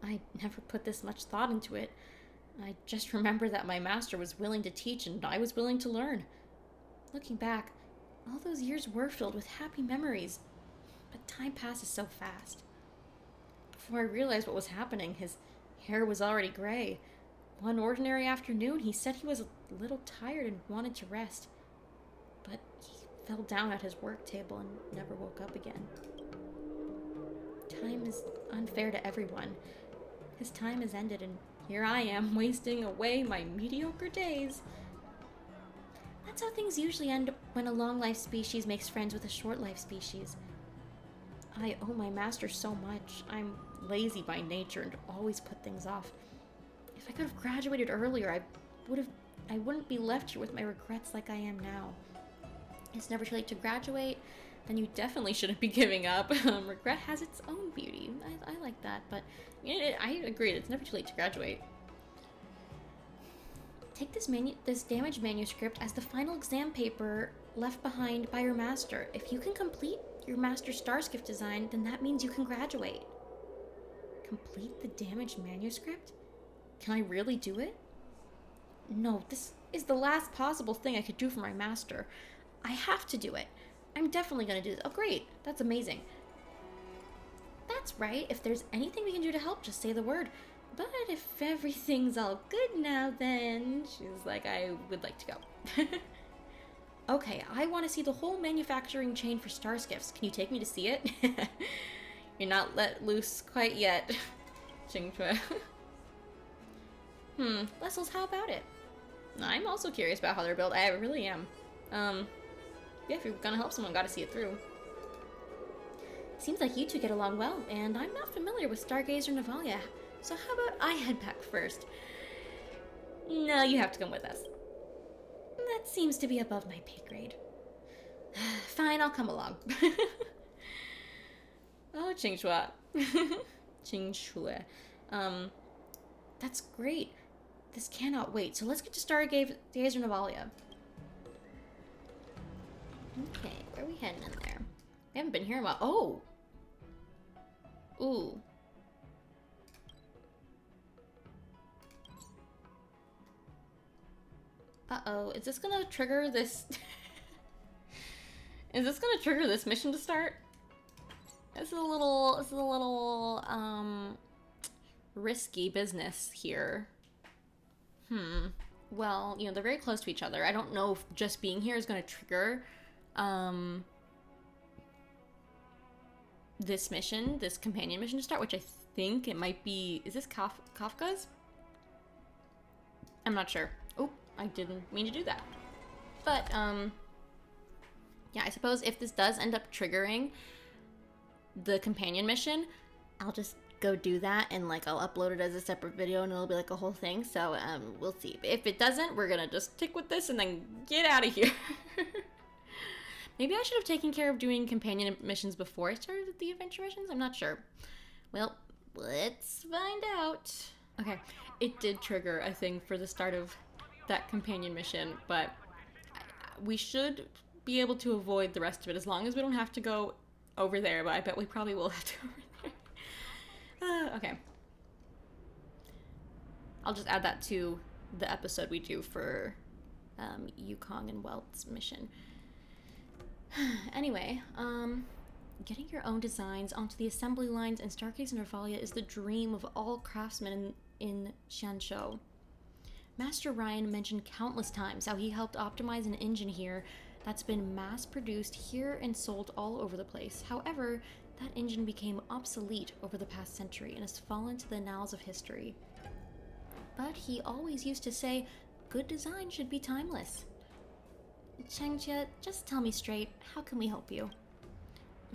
I never put this much thought into it. I just remember that my master was willing to teach and I was willing to learn. Looking back, all those years were filled with happy memories, but time passes so fast. Before I realized what was happening, his hair was already gray. One ordinary afternoon, he said he was a little tired and wanted to rest, but he fell down at his work table and never woke up again. Time is unfair to everyone. His time has ended, and here I am, wasting away my mediocre days. That's how things usually end when a long-life species makes friends with a short-life species. I owe my master so much. I'm lazy by nature and always put things off. If I could have graduated earlier, I wouldn't be left here with my regrets like I am now. It's never too late to graduate, then you definitely shouldn't be giving up. Regret has its own beauty. I like that, but I agree, it's never too late to graduate. Take this damaged manuscript as the final exam paper left behind by your master. If you can complete your master's Starskiff design, then that means you can graduate. Complete the damaged manuscript? Can I really do it? No, this is the last possible thing I could do for my master. I have to do it. I'm definitely gonna do this. Oh, great. That's amazing. That's right. If there's anything we can do to help, just say the word. But if everything's all good now, then she's like, I would like to go. Okay, I want to see the whole manufacturing chain for Starskiffs. Can you take me to see it? You're not let loose quite yet, Qingque. Lessels, how about it? I'm also curious about how they're built. I really am. Yeah, if you're gonna help someone, gotta see it through. Seems like you two get along well, and I'm not familiar with Stargazer Navalia. So how about I head back first? No, you have to come with us. That seems to be above my pay grade. Fine, I'll come along. Oh, Qingque. Qingque. That's great. This cannot wait. So let's get to Stargazer Navalia. Okay, where are we heading in there? We haven't been here in a while. Oh! Ooh. Uh-oh, is this gonna trigger this... Is this gonna trigger this mission to start? This is a little, risky business here. Well, they're very close to each other. I don't know if just being here is gonna trigger, this mission, this companion mission to start, which I think it might be... Is this Kafka's? I'm not sure. Oh, I didn't mean to do that. But, yeah, I suppose if this does end up triggering the companion mission, I'll just go do that, and like I'll upload it as a separate video, and it'll be like a whole thing. So we'll see. If it doesn't, we're gonna just stick with this and then get out of here. Maybe I should have taken care of doing companion missions before I started the adventure missions. I'm not sure. Well, let's find out. Okay, it did trigger a thing for the start of that companion mission, but we should be able to avoid the rest of it as long as we don't have to go over there, but I bet we probably will have to go over there. Okay. I'll just add that to the episode we do for Yukong and Welt's mission. Anyway, getting your own designs onto the assembly lines in Stargaze Nervalia is the dream of all craftsmen in Xianzhou. Master Ryan mentioned countless times how he helped optimize an engine here that's been mass-produced here and sold all over the place. However, that engine became obsolete over the past century and has fallen to the annals of history. But he always used to say, good design should be timeless. Qingque, just tell me straight, how can we help you?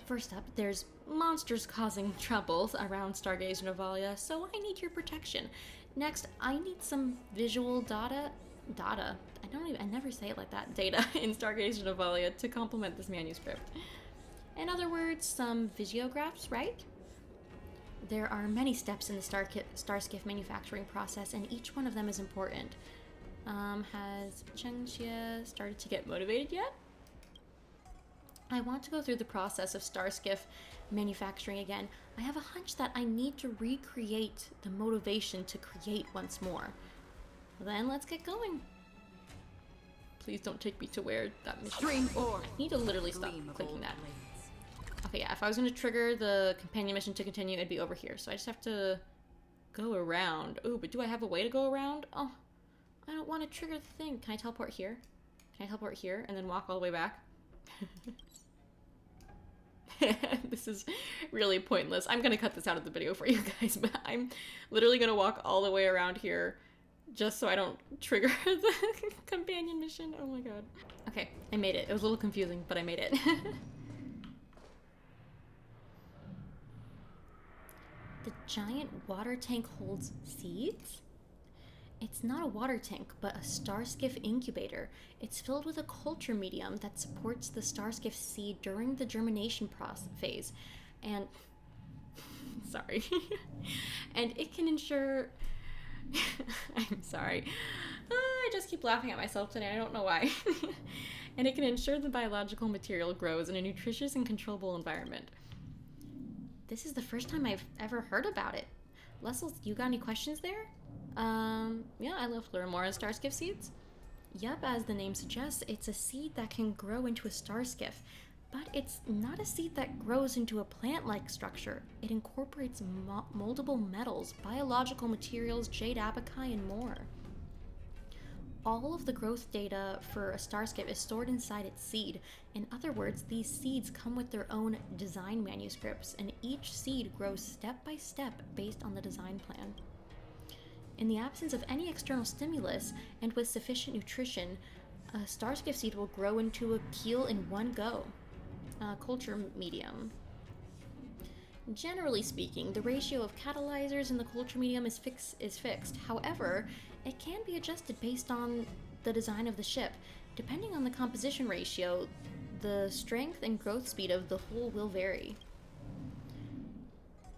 First up, there's monsters causing troubles around Stargaze Nervalia, so I need your protection. Next, I need some visual data, I never say it like that, data in Stargaze Nervalia to complement this manuscript. In other words, some visiographs, right? There are many steps in the Starskiff manufacturing process, and each one of them is important. Has Qingque started to get motivated yet? I want to go through the process of Starskiff manufacturing again. I have a hunch that I need to recreate the motivation to create once more. Then let's get going. Please don't take me to where that mission... Stream 4. I need to literally stop clicking that. Okay, yeah, if I was going to trigger the companion mission to continue, it'd be over here. So I just have to go around. Oh, but do I have a way to go around? Oh, I don't want to trigger the thing. Can I teleport here? Can I teleport here and then walk all the way back? This is really pointless. I'm going to cut this out of the video for you guys, but I'm literally going to walk all the way around here just so I don't trigger the companion mission. Oh my god. Okay, I made it. It was a little confusing, but I made it. The giant water tank holds seeds? It's not a water tank, but a Starskiff incubator. It's filled with a culture medium that supports the Starskiff seed during the germination phase. And... sorry. And it can ensure... I'm sorry. I just keep laughing at myself today. I don't know why. And it can ensure the biological material grows in a nutritious and controllable environment. This is the first time I've ever heard about it. Lessels, you got any questions there? Yeah, I'd love to learn more on Starskiff seeds. Yup, as the name suggests, it's a seed that can grow into a Starskiff. But it's not a seed that grows into a plant-like structure. It incorporates moldable metals, biological materials, jade abaci, and more. All of the growth data for a Starskiff is stored inside its seed. In other words, these seeds come with their own design manuscripts, and each seed grows step by step based on the design plan. In the absence of any external stimulus, and with sufficient nutrition, a Starskiff seed will grow into a keel in one go. Culture medium. Generally speaking, the ratio of catalyzers in the culture medium is fixed. However, it can be adjusted based on the design of the ship. Depending on the composition ratio, the strength and growth speed of the hull will vary.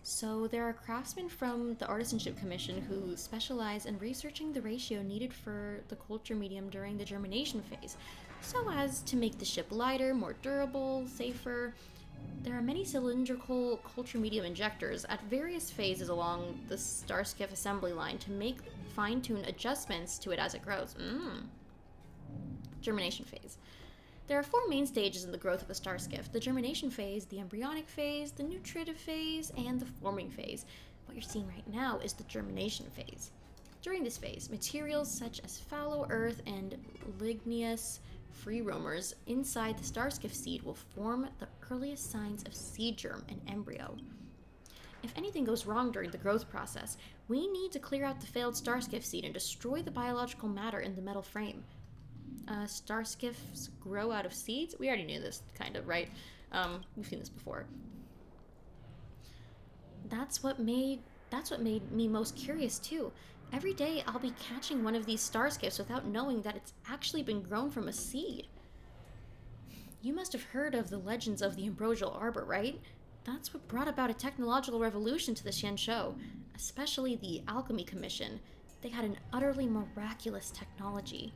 So there are craftsmen from the Artisanship Commission who specialize in researching the ratio needed for the culture medium during the germination phase, so as to make the ship lighter, more durable, safer. There are many cylindrical culture medium injectors at various phases along the Starskiff assembly line to make fine-tune adjustments to it as it grows. Germination phase. There are 4 main stages in the growth of a Starskiff: the germination phase, the embryonic phase, the nutritive phase, and the forming phase. What you're seeing right now is the germination phase. During this phase, materials such as fallow earth and ligneous free roamers inside the Starskiff seed will form the earliest signs of seed germ and embryo. If anything goes wrong during the growth process, we need to clear out the failed starskiff seed and destroy the biological matter in the metal frame. Starskiffs grow out of seeds? We already knew this, kind of, right? We've seen this before. That's what made me most curious too. Every day I'll be catching one of these starskiffs without knowing that it's actually been grown from a seed. You must have heard of the legends of the Ambrosial Arbor, right? That's what brought about a technological revolution to the Xianzhou, especially the Alchemy Commission. They had an utterly miraculous technology.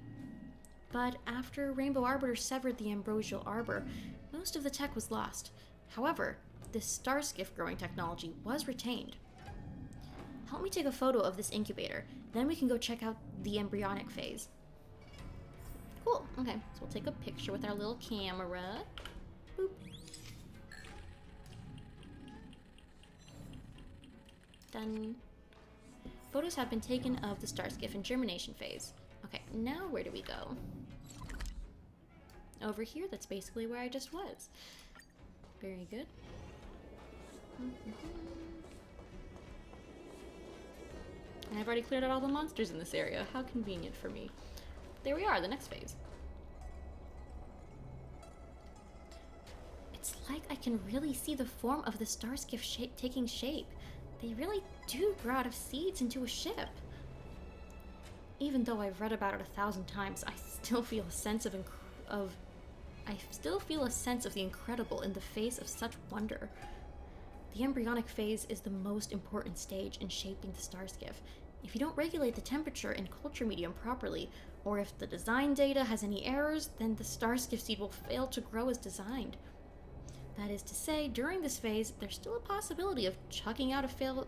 But after Rainbow Arbiter severed the Ambrosial Arbor, most of the tech was lost. However, this starskiff growing technology was retained. Help me take a photo of this incubator, then we can go check out the embryonic phase. Cool, okay, so we'll take a picture with our little camera. Boop. Done. Photos have been taken of the starskiff in germination phase. Okay, now where do we go? Over here, that's basically where I just was. Very good. And I've already cleared out all the monsters in this area. How convenient for me. There we are, the next phase. It's like I can really see the form of the starskiff taking shape. They really do grow out of seeds into a ship. Even though I've read about it 1,000 times, I still feel a sense of the incredible in the face of such wonder. The embryonic phase is the most important stage in shaping the starskiff. If you don't regulate the temperature and culture medium properly, or if the design data has any errors, then the starskiff seed will fail to grow as designed. That is to say, during this phase, there's still a possibility of chucking out a failed...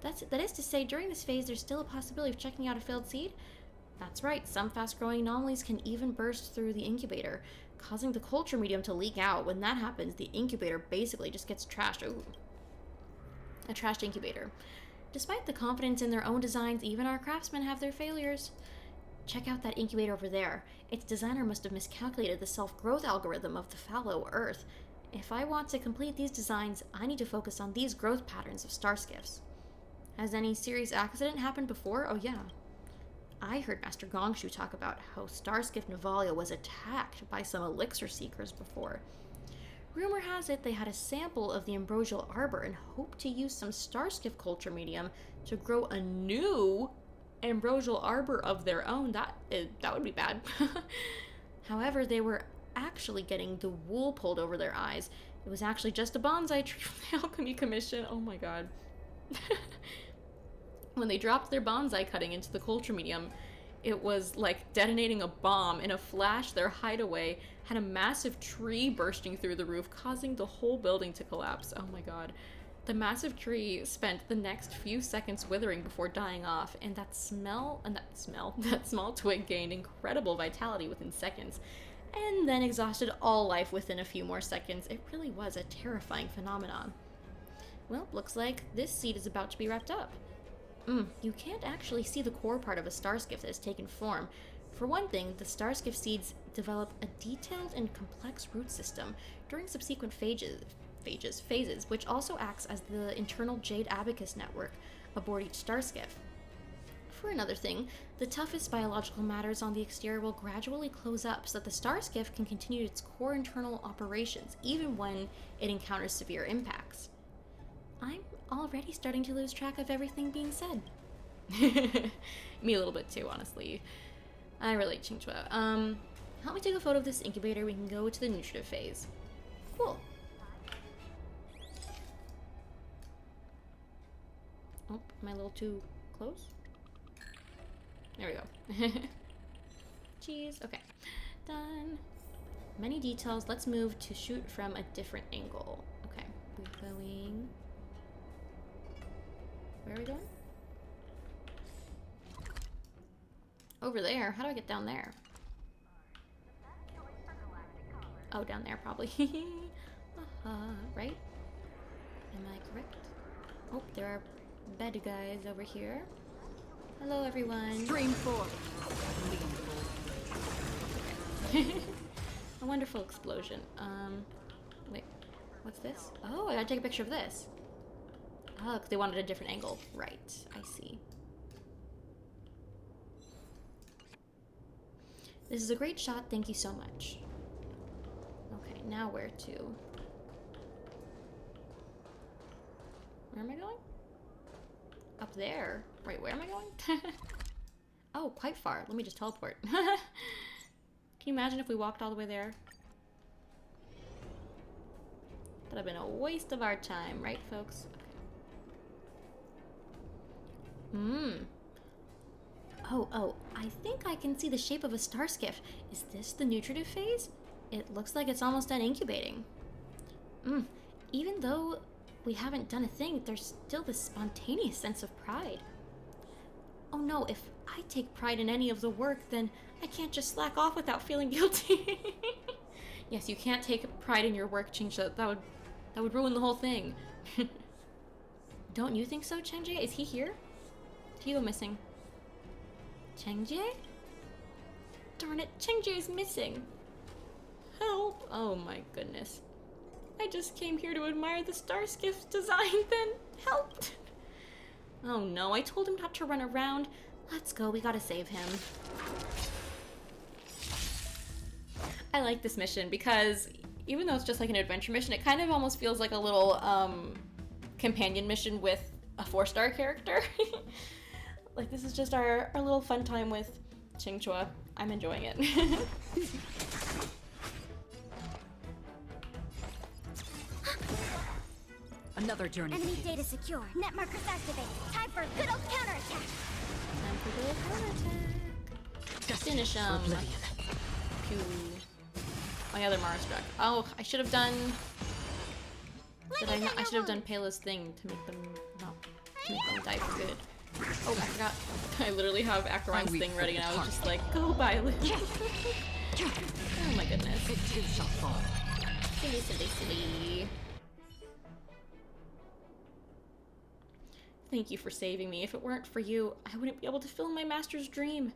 That is to say, during this phase, there's still a possibility of checking out a failed seed? That's right, some fast-growing anomalies can even burst through the incubator, causing the culture medium to leak out. When that happens, the incubator basically just gets trashed. Ooh. A trashed incubator. Despite the confidence in their own designs, even our craftsmen have their failures. Check out that incubator over there. Its designer must have miscalculated the self-growth algorithm of the fallow Earth. If I want to complete these designs, I need to focus on these growth patterns of starskiffs. Has any serious accident happened before? Oh yeah. I heard Master Gongshu talk about how Starskiff Navalia was attacked by some elixir seekers before. Rumor has it they had a sample of the Ambrosial Arbor and hoped to use some Starskiff culture medium to grow a new Ambrosial Arbor of their own. That would be bad. However, they were actually getting the wool pulled over their eyes. It was actually just a bonsai tree from the Alchemy Commission. Oh my god. When they dropped their bonsai cutting into the culture medium, it was like detonating a bomb. In a flash, their hideaway had a massive tree bursting through the roof, causing the whole building to collapse. Oh my god. The massive tree spent the next few seconds withering before dying off, and that small twig gained incredible vitality within seconds, and then exhausted all life within a few more seconds. It really was a terrifying phenomenon. Well, looks like this seed is about to be wrapped up. You can't actually see the core part of a starskiff that has taken form. For one thing, the starskiff seeds develop a detailed and complex root system during subsequent phases, which also acts as the internal jade abacus network aboard each starskiff. For another thing, the toughest biological matters on the exterior will gradually close up so that the starskiff can continue its core internal operations even when it encounters severe impacts. I'm already starting to lose track of everything being said. Me a little bit too, honestly. I relate Qingque. Help me take a photo of this incubator. We can go to the nutritive phase. Cool. Oh, am I a little too close? There we go. Jeez. Okay. Done. Many details. Let's move to shoot from a different angle. Okay. We're going... Where are we going? Over there. How do I get down there? Oh, down there probably. Right? Am I correct? Oh, there are bad guys over here. Hello, everyone. Stream 4. A wonderful explosion. Wait. What's this? Oh, I gotta take a picture of this. Oh, 'cause they wanted a different angle. Right, I see. This is a great shot, thank you so much. Okay, now where to? Where am I going? Up there. Wait, where am I going? Oh, quite far. Let me just teleport. Can you imagine if we walked all the way there? That'd have been a waste of our time, right, folks? Oh, I think I can see the shape of a star skiff. Is this the nutritive phase? It looks like it's almost done incubating. Even though we haven't done a thing, there's still this spontaneous sense of pride. Oh no, if I take pride in any of the work, then I can't just slack off without feeling guilty. Yes, you can't take pride in your work, Qingque. That would ruin the whole thing. Don't you think so, Qingque? Is he here? Did he go missing? Qingque? Darn it, Qingque is missing. Help! Oh my goodness. I just came here to admire the star skiff's design, then help! Oh no, I told him not to run around. Let's go, we gotta save him. I like this mission because even though it's just like an adventure mission, it kind of almost feels like a little companion mission with a 4-star character. Like this is just our little fun time with Qingque. I'm enjoying it. Another journey. Enemy data secure. Net markers activated. Time for a good old counterattack. Time for the counterattack. Finish him. Pew. Oh yeah, they're Mara struck. Oh, I should have done. Did I not? I should have done Pela's thing to make them not to make them die for good. Oh, I forgot. I literally have Acheron's thing ready, and I was just like, go by Liv. Oh my goodness. It too shall fall. Silly, silly, silly. Thank you for saving me. If it weren't for you, I wouldn't be able to fill my master's dream.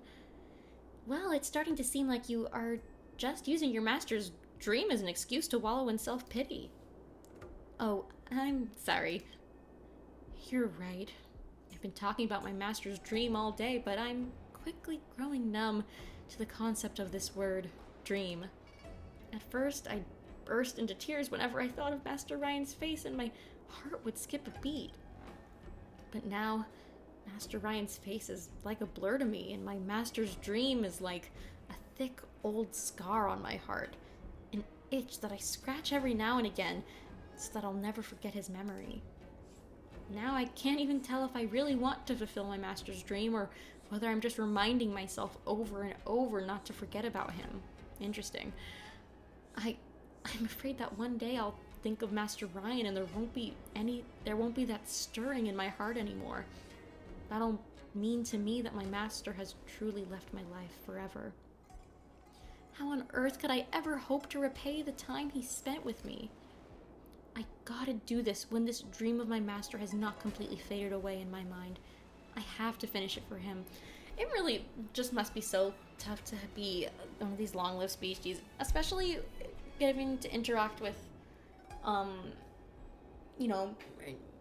Well, it's starting to seem like you are just using your master's dream as an excuse to wallow in self-pity. Oh, I'm sorry. You're right. I've been talking about my master's dream all day, but I'm quickly growing numb to the concept of this word, dream. At first, I burst into tears whenever I thought of Master Ryan's face, and my heart would skip a beat. But now, Master Ryan's face is like a blur to me, and my master's dream is like a thick old scar on my heart. An itch that I scratch every now and again so that I'll never forget his memory. Now I can't even tell if I really want to fulfill my master's dream or whether I'm just reminding myself over and over not to forget about him. Interesting. I'm afraid that one day I'll think of Master Ryan and there won't be that stirring in my heart anymore. That'll mean to me that my master has truly left my life forever. How on earth could I ever hope to repay the time he spent with me? I gotta do this when this dream of my master has not completely faded away in my mind. I have to finish it for him. It really just must be so tough to be one of these long-lived species, especially getting to interact with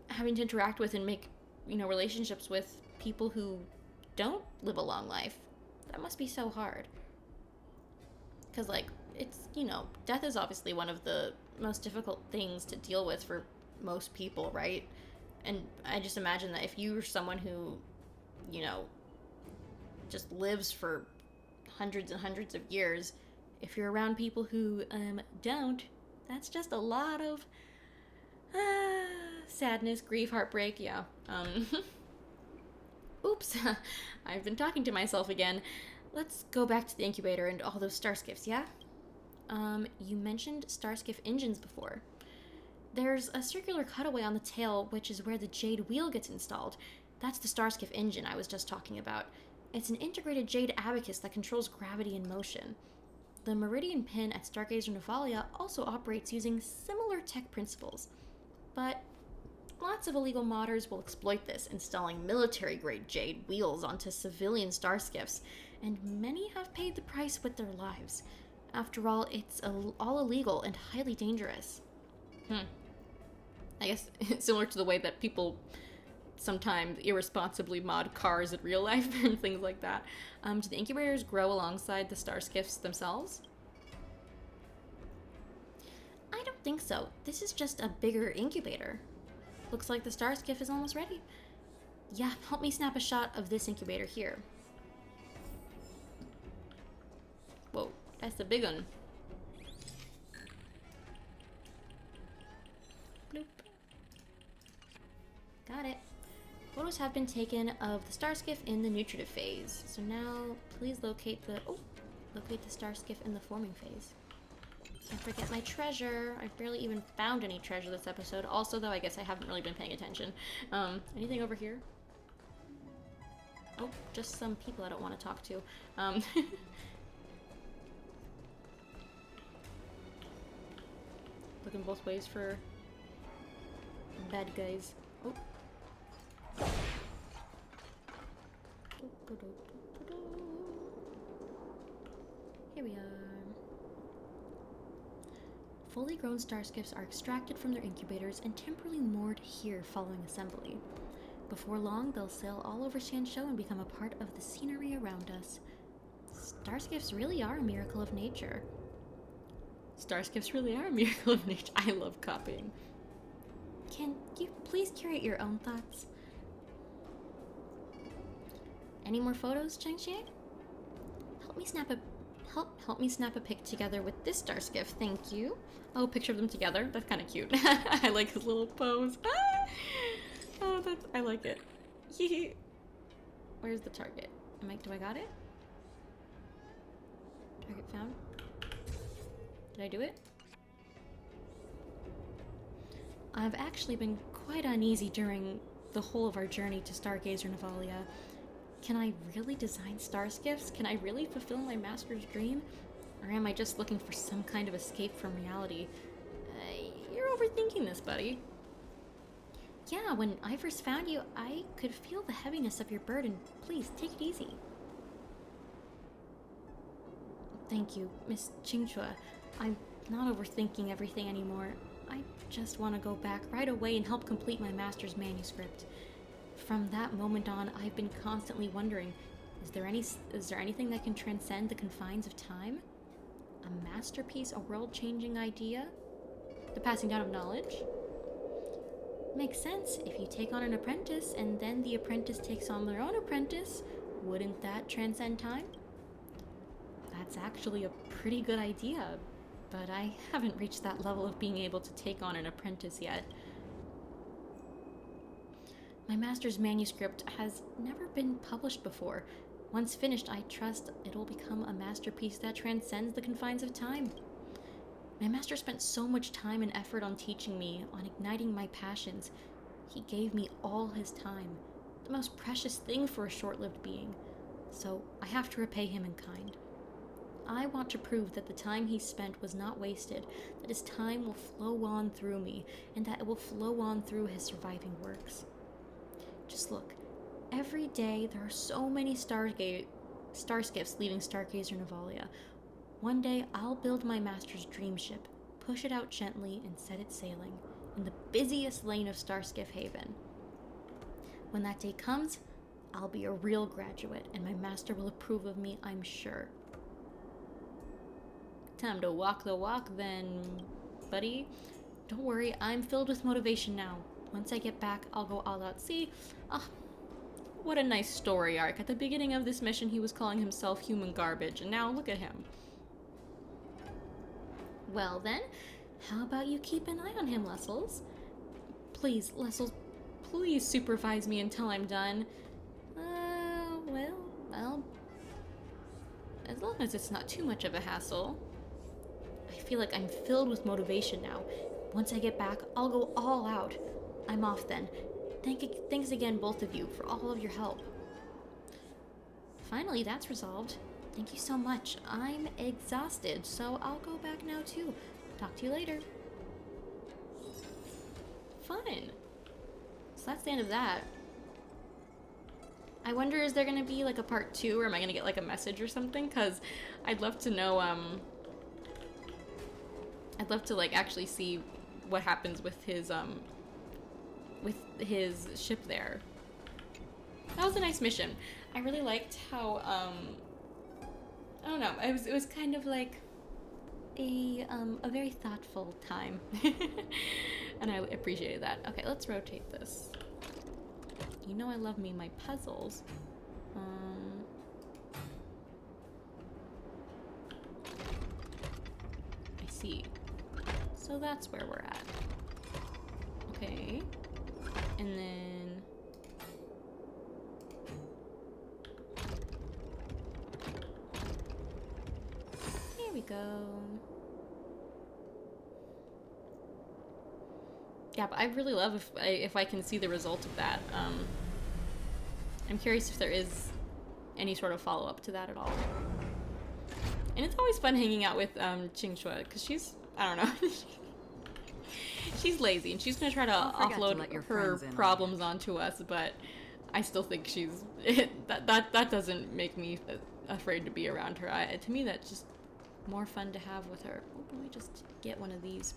having to interact with and make, relationships with people who don't live a long life. That must be so hard. Because, it's, death is obviously one of the most difficult things to deal with for most people, right? And I just imagine that if you're someone who, just lives for hundreds and hundreds of years, if you're around people who don't, that's just a lot of sadness, grief, heartbreak, yeah. Oops, I've been talking to myself again. Let's go back to the incubator and all those star skiffs, yeah? You mentioned star skiff engines before. There's a circular cutaway on the tail, which is where the jade wheel gets installed. That's the star skiff engine I was just talking about. It's an integrated jade abacus that controls gravity and motion. The Meridian pin at Stargazer Navalia also operates using similar tech principles. But lots of illegal modders will exploit this, installing military-grade jade wheels onto civilian starskiffs, and many have paid the price with their lives. After all, it's all illegal and highly dangerous. I guess similar to the way that people sometimes irresponsibly mod cars in real life and things like that. Do the incubators grow alongside the star skiffs themselves? I don't think so. This is just a bigger incubator. Looks like the star skiff is almost ready. Yeah, help me snap a shot of this incubator here. Whoa, that's the big one. Bloop. Got it. Photos have been taken of the star skiff in the nutritive phase. So now, please locate the star skiff in the forming phase. Can't forget my treasure. I've barely even found any treasure this episode. Also, though, I guess I haven't really been paying attention. Anything over here? Oh, just some people I don't want to talk to. Looking both ways for bad guys. Oh. Here we are. Fully grown star skiffs are extracted from their incubators and temporarily moored here following assembly. Before long, they'll sail all over Xianzhou and become a part of the scenery around us. Star skiffs really are a miracle of nature. Star skiffs really are a miracle of nature. I love copying. Can you please curate your own thoughts? Any more photos, Qingque? Help me snap a pic together with this star skiff, thank you. Oh, picture of them together. That's kind of cute. I like his little pose. Oh, I like it. Where's the target? Do I got it? Target found. Did I do it? I've actually been quite uneasy during the whole of our journey to Stargazer Navalia. Can I really design star skiffs? Can I really fulfill my master's dream? Or am I just looking for some kind of escape from reality? You're overthinking this, buddy. Yeah, when I first found you, I could feel the heaviness of your burden. Please, take it easy. Thank you, Miss Qingque. I'm not overthinking everything anymore. I just want to go back right away and help complete my master's manuscript. From that moment on, I've been constantly wondering, is there anything that can transcend the confines of time? A masterpiece, a world-changing idea? The passing down of knowledge? Makes sense. If you take on an apprentice, and then the apprentice takes on their own apprentice, wouldn't that transcend time? That's actually a pretty good idea, but I haven't reached that level of being able to take on an apprentice yet. My master's manuscript has never been published before. Once finished, I trust it'll become a masterpiece that transcends the confines of time. My master spent so much time and effort on teaching me, on igniting my passions. He gave me all his time, the most precious thing for a short-lived being. So I have to repay him in kind. I want to prove that the time he spent was not wasted, that his time will flow on through me, and that it will flow on through his surviving works. Just look, every day there are so many star skiffs leaving Stargazer Navalia. One day I'll build my master's dream ship, push it out gently, and set it sailing in the busiest lane of Starskiff Haven. When that day comes, I'll be a real graduate, and my master will approve of me, I'm sure. Time to walk the walk then, buddy. Don't worry, I'm filled with motivation now. Once I get back, I'll go all out. See? What a nice story arc. At the beginning of this mission, he was calling himself human garbage, and now look at him. Well then, how about you keep an eye on him, Lessels? Please, Lessels, please supervise me until I'm done. Well, as long as it's not too much of a hassle. I feel like I'm filled with motivation now. Once I get back, I'll go all out. I'm off then. Thanks again, both of you, for all of your help. Finally, that's resolved. Thank you so much. I'm exhausted, so I'll go back now too. Talk to you later. Fine. So that's the end of that. I wonder, is there gonna be like a part 2, or am I gonna get like a message or something? Because I'd love to know, I'd love to like actually see what happens with his with his ship there. That was a nice mission. I really liked how I don't know. It was kind of like a very thoughtful time, and I appreciated that. Okay, let's rotate this. You know I love me my puzzles. I see. So that's where we're at. Okay, and then. Here we go. Yeah, but I really love if I can see the result of that. I'm curious if there is any sort of follow-up to that at all. And it's always fun hanging out with Qingque, because she's, I don't know, she's lazy, and she's going to try to offload her problems onto us, but I still think she's, that doesn't make me afraid to be around her. To me, that's just more fun to have with her. Oh, let me just get one of these.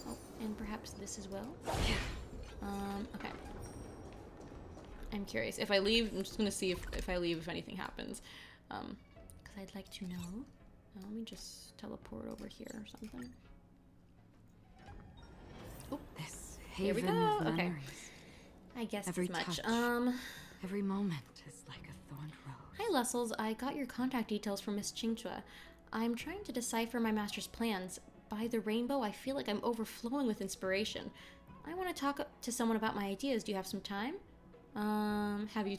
Oh, and perhaps this as well. Okay. I'm curious. If I leave, I'm just gonna see if I leave, if anything happens. Because I'd like to know. Let me just teleport over here or something. Oh, This here we haven go. of Okay. memories. I guess Every as much. touch. Every moment is like a thorned rose. Hi, Lessels. I got your contact details from Miss Qingque. I'm trying to decipher my master's plans. By the rainbow, I feel like I'm overflowing with inspiration. I want to talk to someone about my ideas. Do you have some time? Have you...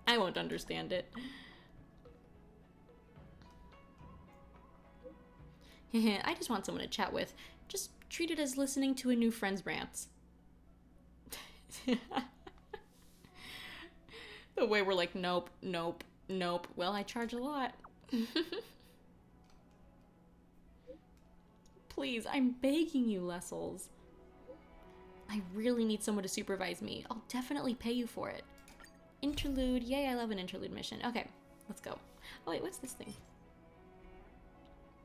I won't understand it. I just want someone to chat with. Just treat it as listening to a new friend's rants. The way we're like, nope, nope, nope. Well, I charge a lot. Please, I'm begging you, Lessels. I really need someone to supervise me. I'll definitely pay you for it. Interlude. Yay, I love an interlude mission. Okay, let's go. Oh wait, what's this thing?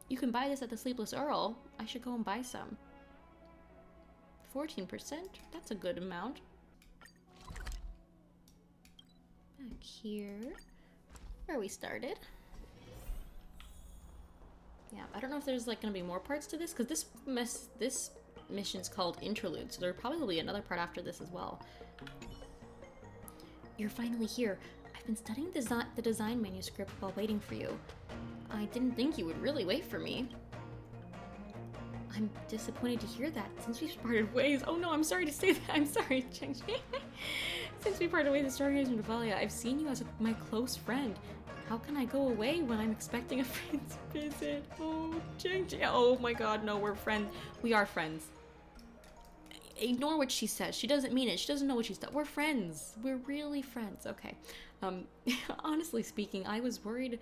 You can buy this at the Sleepless Earl. I should go and buy some. 14%? That's a good amount. Back here, where we started. Yeah, I don't know if there's like gonna be more parts to this, because this mission's called Interlude, so there'll probably be another part after this as well. You're finally here. I've been studying the design manuscript while waiting for you. I didn't think you would really wait for me. I'm disappointed to hear that, since we've parted ways. Oh no, I'm sorry to say that. I'm sorry, Qingque. Since we parted ways at Stargazer Navalia, I've seen you as my close friend. How can I go away when I'm expecting a friend's visit? Oh, Qingque. Oh my god, no, we're friends. We are friends. Ignore what she says. She doesn't mean it. She doesn't know what she's done. We're friends. We're really friends. Okay. Honestly speaking, I was worried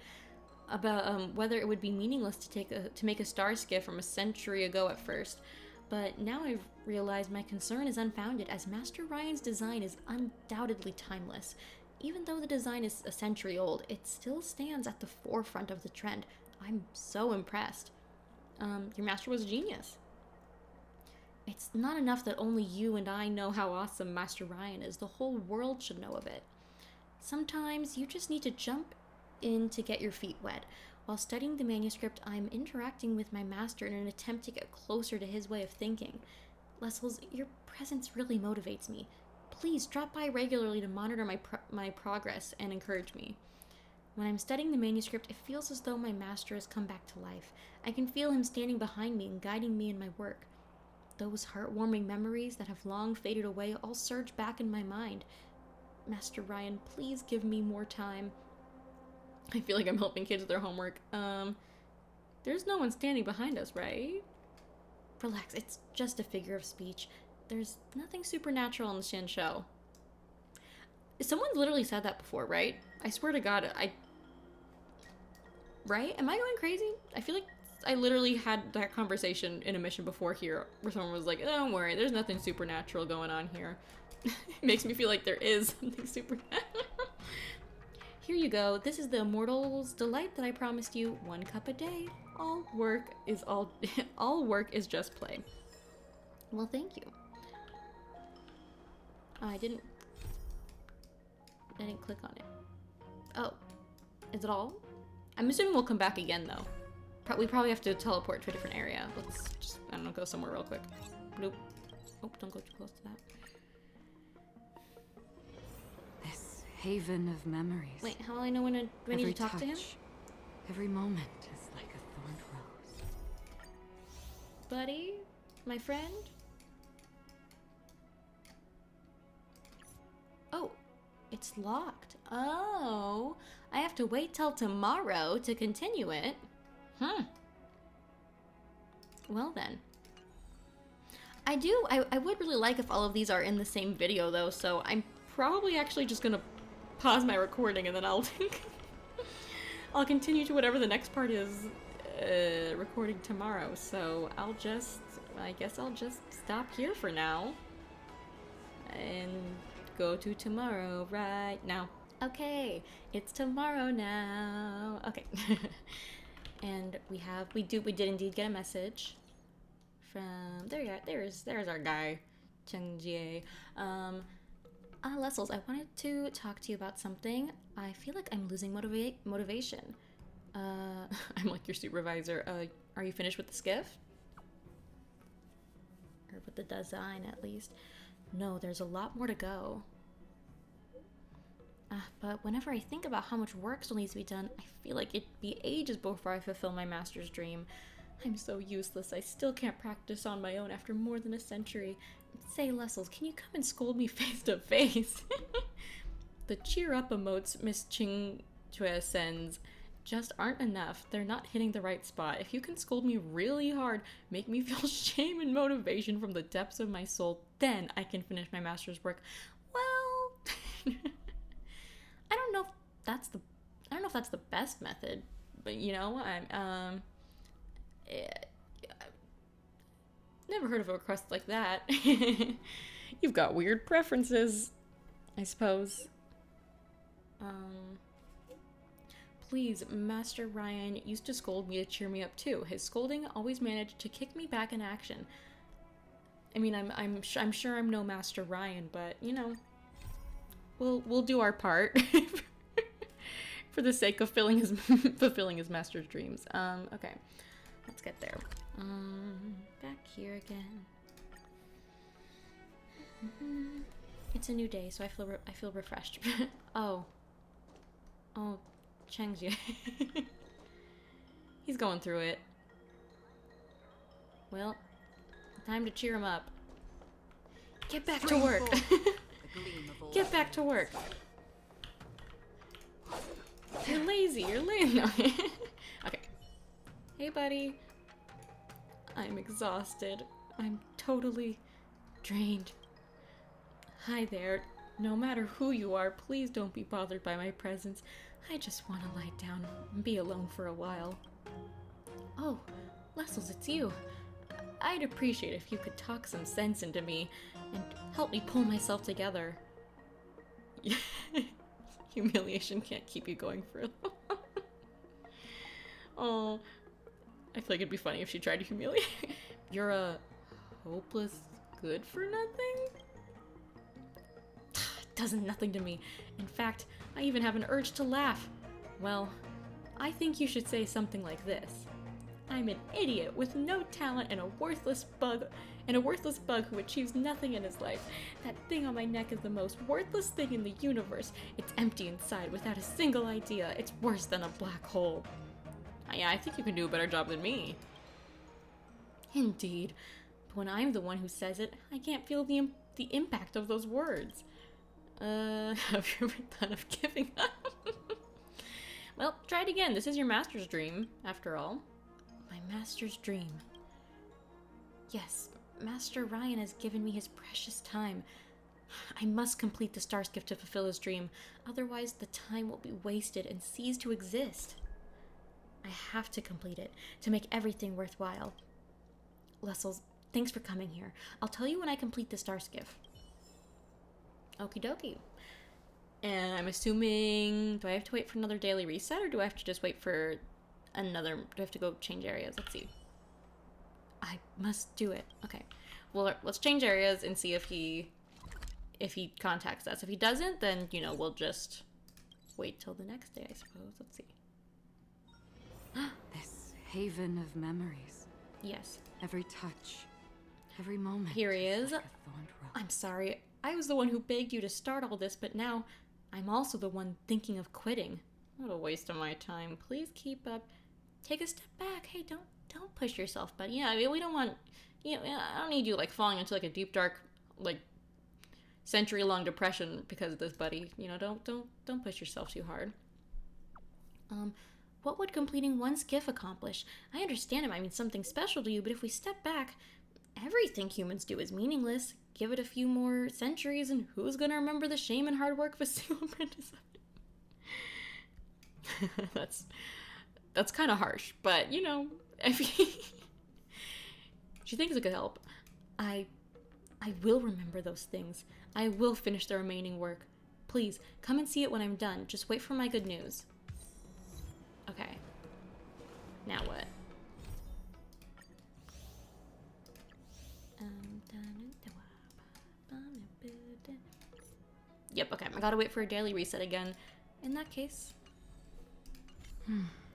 about whether it would be meaningless to make a star skiff from a century ago at first. But now I've realized my concern is unfounded, as Master Ryan's design is undoubtedly timeless. Even though the design is a century old, it still stands at the forefront of the trend. I'm so impressed. Your master was a genius. It's not enough that only you and I know how awesome Master Ryan is. The whole world should know of it. Sometimes you just need to jump in to get your feet wet. While studying the manuscript, I'm interacting with my master in an attempt to get closer to his way of thinking. Lessels, your presence really motivates me. Please drop by regularly to monitor my progress and encourage me. When I'm studying the manuscript, it feels as though my master has come back to life. I can feel him standing behind me and guiding me in my work. Those heartwarming memories that have long faded away all surge back in my mind. Master Ryan, please give me more time. I feel like I'm helping kids with their homework. There's no one standing behind us, right? Relax, it's just a figure of speech. There's nothing supernatural in the Shin show. Someone's literally said that before, right? I swear to God, Right? Am I going crazy? I feel like I literally had that conversation in a mission before here, where someone was like, don't worry, there's nothing supernatural going on here. It makes me feel like there is something supernatural. Here you go. This is the immortal's delight that I promised you. 1 cup a day. All work is just play. Well, thank you. Oh, I didn't click on it. Oh, is it all? I'm assuming we'll come back again though. We probably have to teleport to a different area. Let's just, I don't know, go somewhere real quick. Nope. Oh, don't go too close to that. This haven of memories. Wait, how will I know when I need to talk to him? Every moment is like a thorned rose. Buddy? My friend? Oh, it's locked. Oh, I have to wait till tomorrow to continue it. Well then. I would really like if all of these are in the same video though, so I'm probably actually just gonna pause my recording and then I'll I'll continue to whatever the next part is recording tomorrow. So I guess I'll just stop here for now and go to tomorrow right now. Okay, it's tomorrow now. Okay. And we did indeed get a message from, there's our guy, Qingque. Lessels, I wanted to talk to you about something. I feel like I'm losing motivation. I'm like your supervisor. Are you finished with the skiff? Or with the design, at least. No, there's a lot more to go. But whenever I think about how much work still needs to be done, I feel like it'd be ages before I fulfill my master's dream. I'm so useless, I still can't practice on my own after more than a century. Say, Lessels, can you come and scold me face to face? The cheer up emotes Miss Qingque sends just aren't enough. They're not hitting the right spot. If you can scold me really hard, make me feel shame and motivation from the depths of my soul, then I can finish my master's work. Well... I don't know if that's the best method, but you know, I've never heard of a request like that. You've got weird preferences, I suppose. Please, Master Ryan used to scold me to cheer me up too. His scolding always managed to kick me back in action. I mean, I'm sure I'm no Master Ryan, but you know. We'll do our part for the sake of fulfilling his master's dreams. Okay, let's get there. Back here again. It's a new day, so I feel refreshed. Oh, Qingque. He's going through it. Well, time to cheer him up. Get back to work. Get back to work. You're lazy. You're lazy. No. Okay. Hey, buddy. I'm exhausted. I'm totally drained. Hi there. No matter who you are, please don't be bothered by my presence. I just want to lie down and be alone for a while. Oh, Lessels, it's you. I'd appreciate if you could talk some sense into me and help me pull myself together. Humiliation can't keep you going for long. Oh, I feel like it'd be funny if she tried to humiliate. You're a hopeless good for nothing? It does nothing to me. In fact, I even have an urge to laugh. Well, I think you should say something like this. I'm an idiot with no talent and a worthless bug who achieves nothing in his life. That thing on my neck is the most worthless thing in the universe. It's empty inside without a single idea. It's worse than a black hole. Yeah, I think you can do a better job than me. Indeed. But when I'm the one who says it, I can't feel the impact of those words. Have you ever thought of giving up? Well, try it again. This is your master's dream, after all. My master's dream. Yes, Master Ryan has given me his precious time. I must complete the Star's Gift to fulfill his dream, otherwise the time will be wasted and cease to exist. I have to complete it, to make everything worthwhile. Lessels, thanks for coming here. I'll tell you when I complete the Star's Gift. Okie dokie. And I'm assuming, do I have to wait for another daily reset, or do I have to just wait for another, do I have to go change areas? Let's see. I must do it. Okay. Well, let's change areas and see if he if he contacts us. If he doesn't, then, you know, we'll just wait till the next day, I suppose. Let's see. This haven of memories. Yes. Every touch, every moment. Here he is. Like a thorned rose. I'm sorry. I was the one who begged you to start all this, but now I'm also the one thinking of quitting. What a waste of my time. Please keep up. Take a step back. Hey, don't push yourself, buddy. Yeah, I mean, we don't want, you know, I don't need you like falling into like a deep dark like century-long depression because of this, buddy. You know, don't push yourself too hard. What would completing one skiff accomplish? I understand it might mean something special to you, but if we step back, everything humans do is meaningless. Give it a few more centuries, and who's gonna remember the shame and hard work of a single apprentice? That's kind of harsh, but you know, if she thinks it could help, I will remember those things. I will finish the remaining work. Please come and see it when I'm done. Just wait for my good news. Okay. Now what? Yep, okay. I gotta wait for a daily reset again. In that case,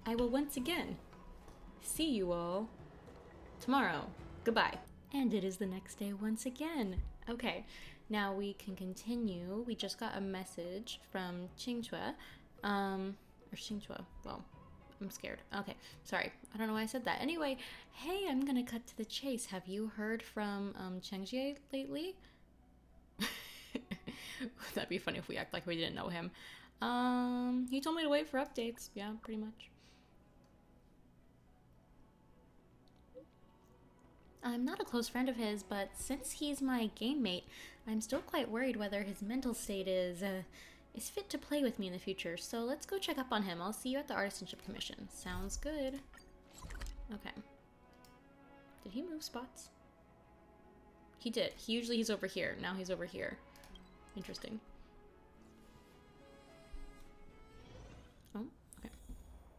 I will once again see you all tomorrow. Goodbye. And it is the next day once again. Okay, now we can continue. We just got a message from Qingque. Or Qingque. Well, I'm scared. Okay, sorry. I don't know why I said that. Anyway, hey, I'm gonna cut to the chase. Have you heard from Qingque lately? That'd be funny if we act like we didn't know him. He told me to wait for updates. Yeah, pretty much. I'm not a close friend of his, but since he's my game mate, I'm still quite worried whether his mental state is fit to play with me in the future. So let's go check up on him. I'll see you at the Artisanship Commission. Sounds good. Okay. Did he move spots? He did. He's over here. Now he's over here. Interesting. Oh, okay.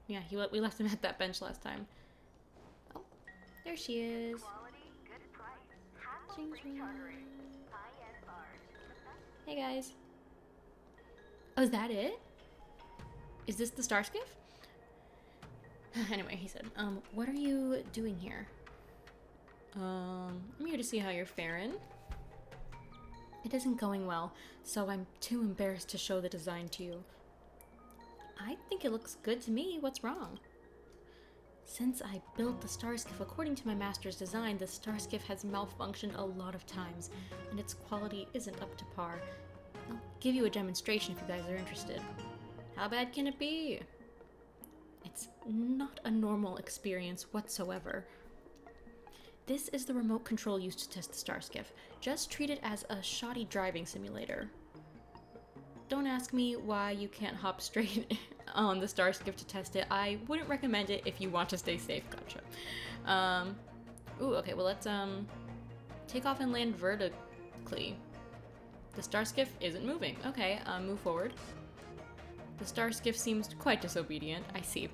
Yeah, we left him at that bench last time. Oh, there she is. Hey guys. Oh, is that it? Is this the star skiff? Anyway, he said, what are you doing here? I'm here to see how you're faring. It isn't going well, so I'm too embarrassed to show the design to you. I think it looks good to me. What's wrong? Since I built the star skiff according to my master's design, the star skiff has malfunctioned a lot of times, and its quality isn't up to par. I'll give you a demonstration if you guys are interested. How bad can it be? It's not a normal experience whatsoever. This is the remote control used to test the star skiff. Just treat it as a shoddy driving simulator. Don't ask me why you can't hop straight on the star skiff to test it. I wouldn't recommend it if you want to stay safe. Gotcha. Ooh, okay, well let's take off and land vertically. The star skiff isn't moving. Okay, move forward. The star skiff seems quite disobedient. I see.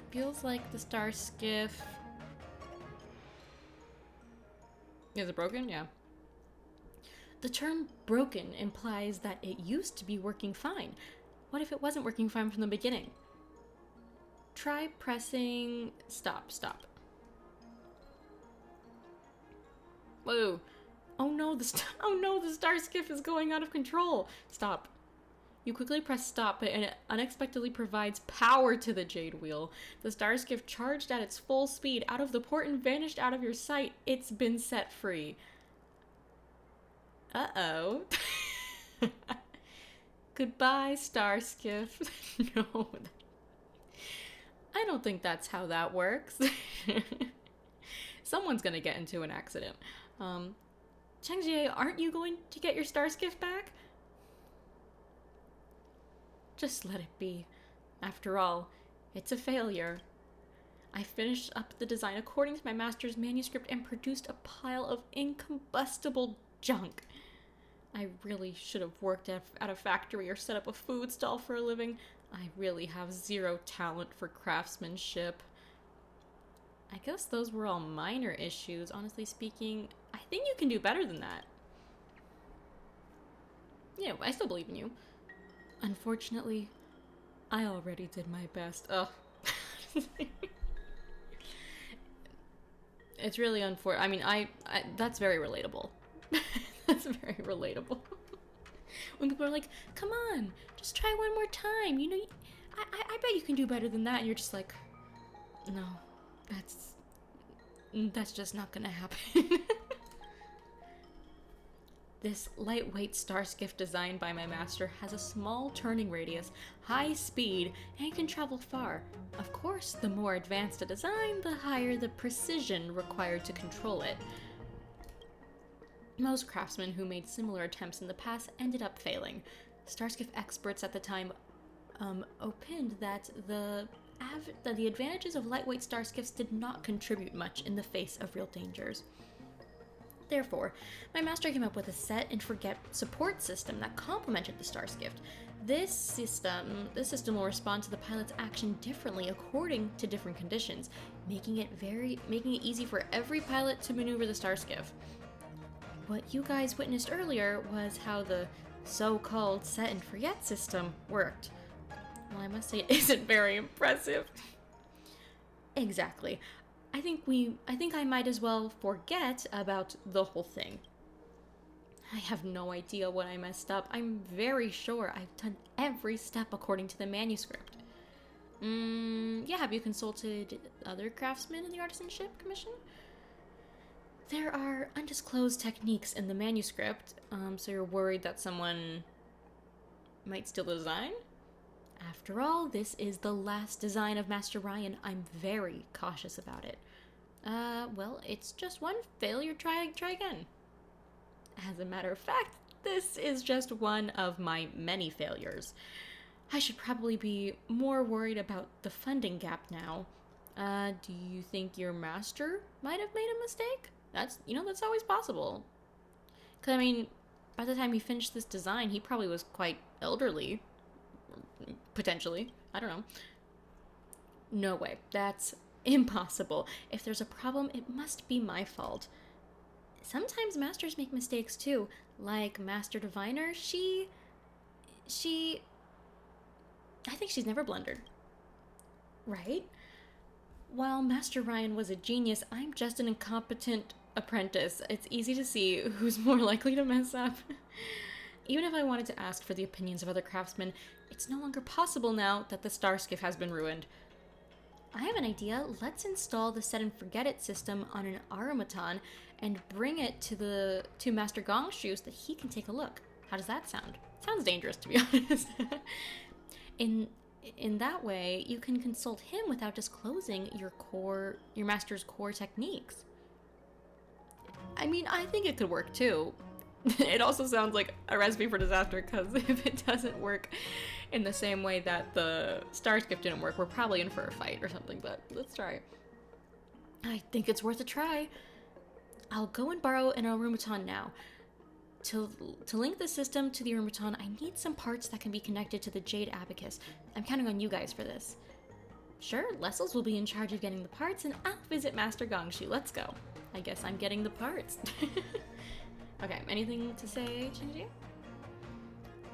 Feels like the star skiff... Is it broken? Yeah. The term broken implies that it used to be working fine. What if it wasn't working fine from the beginning? Try pressing... Stop. Whoa. Oh no, the star skiff is going out of control. Stop. You quickly press stop, and it unexpectedly provides power to the jade wheel. The star skiff charged at its full speed out of the port and vanished out of your sight. It's been set free. Uh-oh. Goodbye, star skiff. No. I don't think that's how that works. Someone's gonna get into an accident. Qingque, aren't you going to get your star skiff back? Just let it be. After all, it's a failure. I finished up the design according to my master's manuscript and produced a pile of incombustible junk. I really should have worked at a factory or set up a food stall for a living. I really have zero talent for craftsmanship. I guess those were all minor issues. Honestly speaking, I think you can do better than that. Yeah, I still believe in you. Unfortunately, I already did my best. Ugh. It's really unfortunate. I mean, that's very relatable. That's very relatable. When people are like, come on, just try one more time. You know, I bet you can do better than that. And you're just like, no, that's just not gonna happen. This lightweight star skiff designed by my master has a small turning radius, high speed, and can travel far. Of course, the more advanced a design, the higher the precision required to control it. Most craftsmen who made similar attempts in the past ended up failing. Starskiff experts at the time opined that the advantages of lightweight starskiffs did not contribute much in the face of real dangers. Therefore, my master came up with a set and forget support system that complemented the starskiff. This system will respond to the pilot's action differently according to different conditions, making it easy for every pilot to maneuver the starskiff. What you guys witnessed earlier was how the so-called set and forget system worked. Well, I must say it isn't very impressive. Exactly. I think I might as well forget about the whole thing. I have no idea what I messed up. I'm very sure I've done every step according to the manuscript. Yeah, have you consulted other craftsmen in the Artisanship Commission? There are undisclosed techniques in the manuscript, so you're worried that someone might steal the design? After all, this is the last design of Master Ryan. I'm very cautious about it. Well, it's just one failure, try again. As a matter of fact, this is just one of my many failures. I should probably be more worried about the funding gap now. Do you think your master might have made a mistake? That's always possible. 'Cause, I mean, by the time he finished this design, he probably was quite elderly. Potentially. I don't know. No way. That's impossible. If there's a problem, it must be my fault. Sometimes masters make mistakes too. Like Master Diviner, I think she's never blundered. Right? While Master Ryan was a genius, I'm just an incompetent apprentice. It's easy to see who's more likely to mess up. Even if I wanted to ask for the opinions of other craftsmen, it's no longer possible now that the starskiff has been ruined. I have an idea. Let's install the set and forget it system on an automaton and bring it to Master Gongshu so that he can take a look. How does that sound? Sounds dangerous, to be honest. In that way, you can consult him without disclosing your master's core techniques. I mean, I think it could work too. It also sounds like a recipe for disaster, because if it doesn't work in the same way that the starskiff didn't work, we're probably in for a fight or something, but let's try. I think it's worth a try. I'll go and borrow an automaton now. To link the system to the automaton, I need some parts that can be connected to the Jade Abacus. I'm counting on you guys for this. Sure, Lessels will be in charge of getting the parts, and I'll visit Master Gongshu. Let's go. I guess I'm getting the parts. Okay, anything to say, Qingque?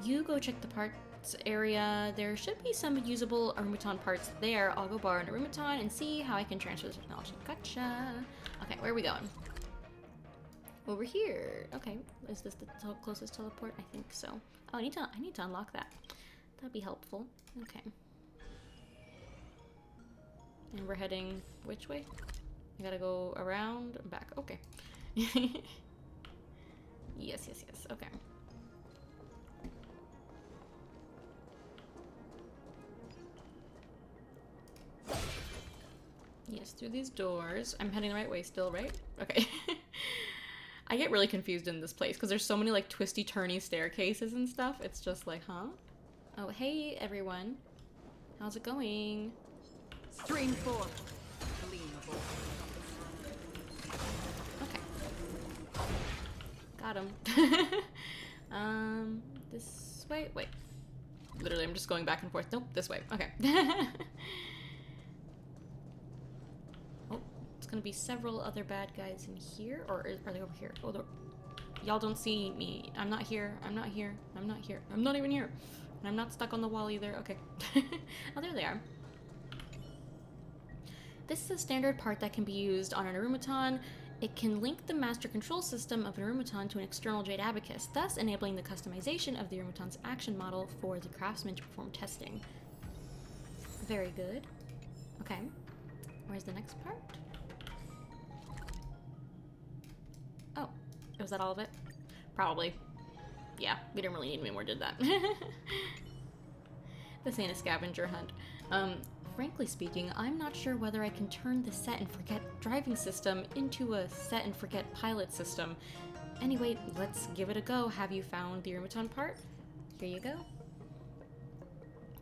You go check the parts area. There should be some usable automaton parts there. I'll go borrow an automaton and see how I can transfer the technology. Gotcha. Okay, where are we going? Over here. Okay, is this the closest teleport? I think so. Oh, I need to unlock that. That'd be helpful. Okay. And we're heading which way? I gotta go around and back. Okay. Yes. Okay. Yes, through these doors. I'm heading the right way still, right? Okay. I get really confused in this place because there's so many like twisty turny staircases and stuff. It's just like, huh? Oh, hey everyone. How's it going? Stream 4. Gleamable. Okay. Got him. This way? Wait. Literally, I'm just going back and forth. Nope, this way. Okay. Oh, it's gonna be several other bad guys in here, or are they over here? Oh, y'all don't see me. I'm not here. I'm not here. I'm not here. I'm not even here. And I'm not stuck on the wall either. Okay. Oh, there they are. This is a standard part that can be used on an Arumaton. It can link the master control system of an Arumaton to an external Jade Abacus, thus enabling the customization of the Arumaton's action model for the craftsman to perform testing. Very good. Okay. Where's the next part? Oh, was that all of it? Probably. Yeah, we didn't really need any more, did that? This ain't a scavenger hunt. Frankly speaking, I'm not sure whether I can turn the set and forget driving system into a set and forget pilot system. Anyway, let's give it a go. Have you found the Arumaton part? Here you go.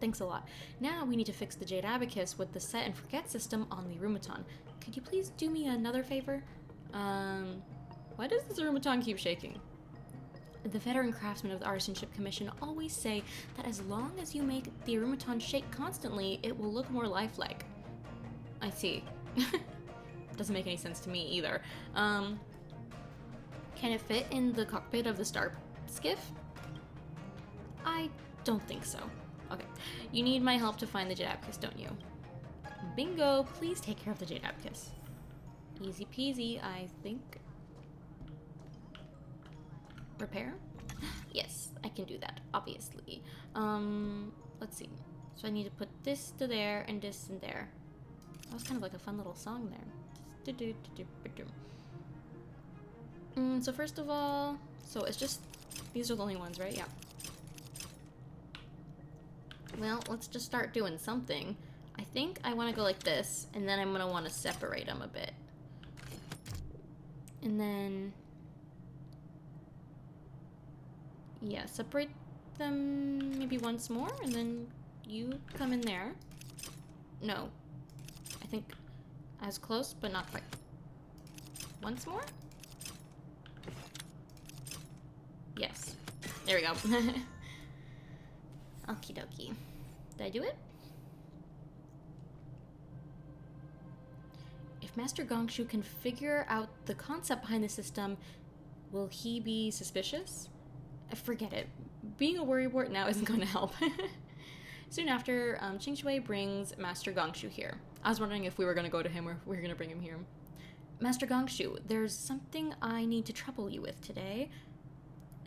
Thanks a lot. Now we need to fix the Jade Abacus with the set and forget system on the Arumaton. Could you please do me another favor? Why does this Arumaton keep shaking? The veteran craftsmen of the Artisanship Commission always say that as long as you make the Arumaton shake constantly, it will look more lifelike. I see. Doesn't make any sense to me either. Can it fit in the cockpit of the star skiff? I don't think so. Okay. You need my help to find the Jade Abacus, don't you? Bingo! Please take care of the Jade Abacus. Easy peasy, I think. Repair? Yes, I can do that, obviously. Let's see. So I need to put this to there and this in there. That was kind of like a fun little song there. So first of all, so it's just, these are the only ones, right? Yeah. Well, let's just start doing something. I think I want to go like this, and then I'm going to want to separate them a bit. And then... yeah, separate them maybe once more, and then you come in there. No. I think as close, but not quite. Once more? Yes. There we go. Okie dokie. Did I do it? If Master Gongshu can figure out the concept behind the system, will he be suspicious? Forget it. Being a worrywart now isn't going to help. Soon after, Qingque brings Master Gongshu here. I was wondering if we were going to go to him or if we were going to bring him here. Master Gongshu, there's something I need to trouble you with today.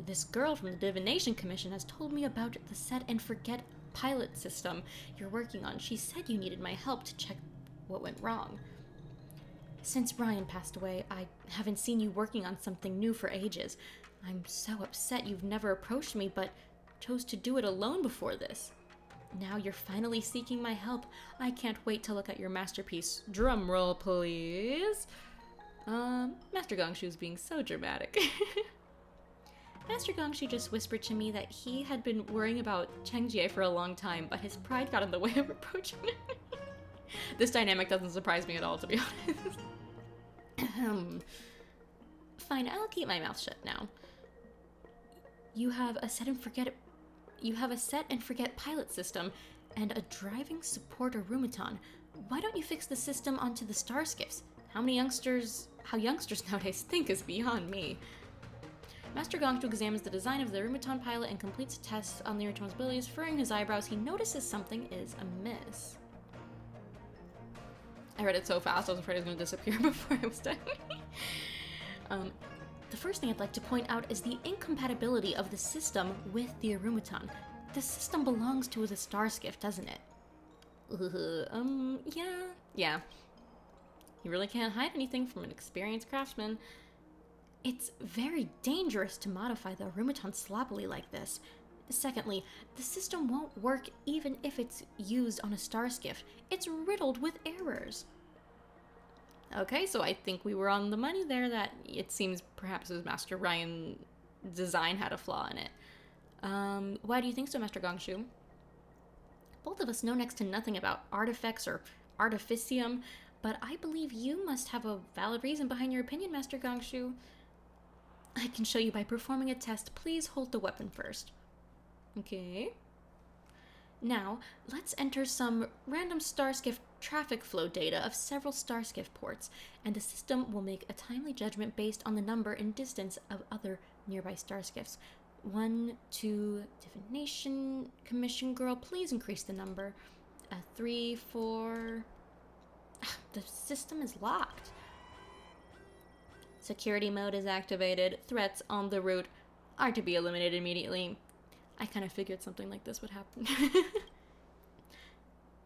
This girl from the Divination Commission has told me about the set and forget pilot system you're working on. She said you needed my help to check what went wrong. Since Brian passed away, I haven't seen you working on something new for ages. I'm so upset you've never approached me, but chose to do it alone before this. Now you're finally seeking my help. I can't wait to look at your masterpiece. Drum roll, please. Master Gongshu's being so dramatic. Master Gongshu just whispered to me that he had been worrying about Qingque for a long time, but his pride got in the way of approaching him. This dynamic doesn't surprise me at all, to be honest. Fine, I'll keep my mouth shut now. You have a set and forget pilot system and a driving support Arumaton. Why don't you fix the system onto the star skiffs? How youngsters nowadays think is beyond me. Master Gongshu examines the design of the Arumaton pilot and completes tests on the Arumaton's abilities. Furrowing his eyebrows, he notices something is amiss. I read it so fast, I was afraid it was going to disappear before I was done. The first thing I'd like to point out is the incompatibility of the system with the Arumaton. The system belongs to the star skiff, doesn't it? Yeah. You really can't hide anything from an experienced craftsman. It's very dangerous to modify the Arumaton sloppily like this. Secondly, the system won't work even if it's used on a star skiff. It's riddled with errors. Okay, so I think we were on the money there that it seems perhaps his Master Ryan design had a flaw in it. Why do you think so, Master Gongshu? Both of us know next to nothing about artifacts or artificium, but I believe you must have a valid reason behind your opinion, Master Gongshu. I can show you by performing a test. Please hold the weapon first. Okay. Now, let's enter some random star skiff traffic flow data of several Starskiff ports, and the system will make a timely judgment based on the number and distance of other nearby Starskiffs. 1, 2, Divination Commission Girl, please increase the number. 3, 4... The system is locked. Security mode is activated. Threats on the route are to be eliminated immediately. I kind of figured something like this would happen.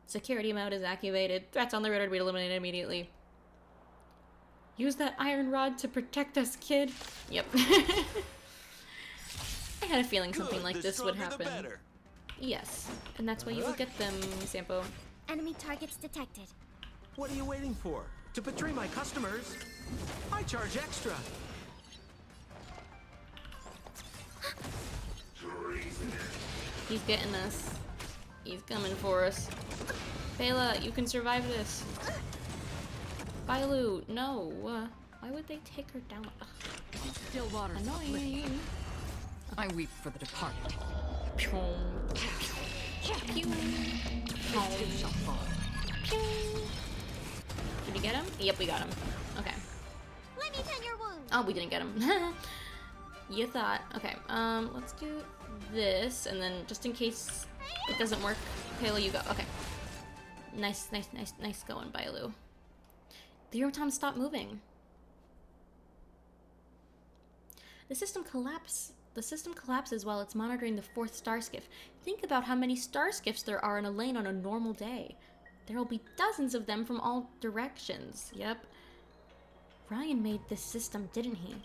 Security mode is activated. Threats on the route are to be eliminated immediately. Use that iron rod to protect us, kid. Yep. I had a feeling something like this would happen. Yes, and that's why you will get them, Sampo. Enemy targets detected. What are you waiting for? To betray my customers? I charge extra. He's getting us. He's coming for us. Bela, you can survive this. Bailu, no. Why would they take her down? Ugh. Still waters. Annoying. I weep for the departed. Pew. Pew. It shall fall. Pew. Did we get him? Yep, we got him. Okay. Let me tend your wound. Oh, we didn't get him. You thought. Okay, let's do this, and then just in case it doesn't work, Palo, you go. Okay. Nice going, Bailu. The Eurotom stopped moving. The system collapses while it's monitoring the 4th Starskiff. Think about how many Starskiffs there are in a lane on a normal day. There will be dozens of them from all directions. Yep. Ryan made this system, didn't he?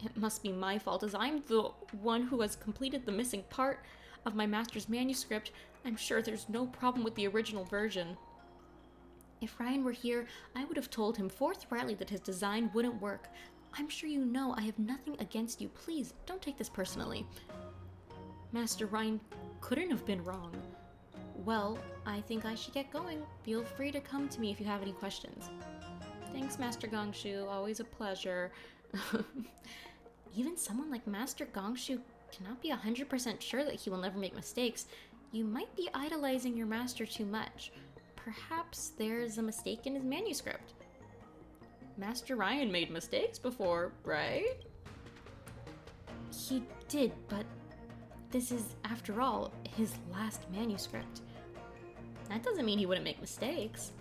It must be my fault, as I'm the one who has completed the missing part of my master's manuscript. I'm sure there's no problem with the original version. If Ryan were here, I would have told him forthrightly that his design wouldn't work. I'm sure you know I have nothing against you. Please, don't take this personally. Master Ryan couldn't have been wrong. Well, I think I should get going. Feel free to come to me if you have any questions. Thanks, Master Gongshu. Always a pleasure. Even someone like Master Gongshu cannot be 100% sure that he will never make mistakes. You might be idolizing your master too much. Perhaps there's a mistake in his manuscript. Master Ryan made mistakes before, right? He did, but this is, after all, his last manuscript. That doesn't mean he wouldn't make mistakes.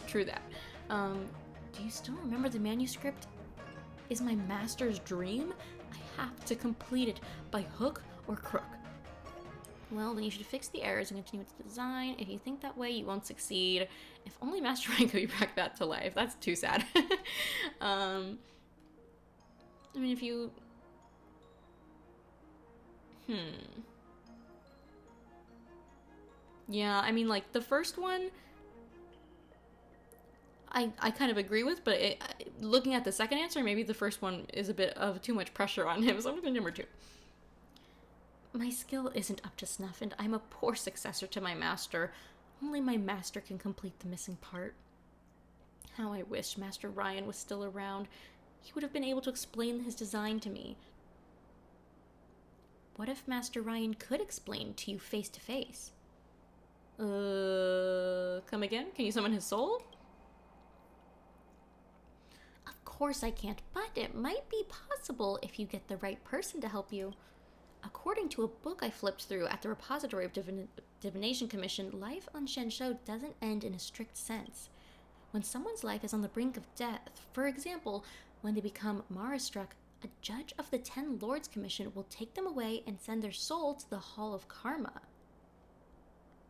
True that. Do you still remember the manuscript? Is my master's dream? I have to complete it by hook or crook. Well, then you should fix the errors and continue with the design. If you think that way, you won't succeed. If only Master Ryan could be brought back to life. That's too sad. I mean, if you... Yeah, I mean, like, the first one, I kind of agree with, but looking at the second answer, maybe the first one is a bit of too much pressure on him, so I'm going to number 2. My skill isn't up to snuff, and I'm a poor successor to my master. Only my master can complete the missing part. How I wish Master Ryan was still around. He would have been able to explain his design to me. What if Master Ryan could explain to you face to face? Come again? Can you summon his soul? Of course I can't, but it might be possible if you get the right person to help you. According to a book I flipped through at the repository of Divination Commission, life on Shenzhou doesn't end in a strict sense. When someone's life is on the brink of death, for example, when they become Mara-struck, a judge of the 10 Lords Commission will take them away and send their soul to the Hall of Karma.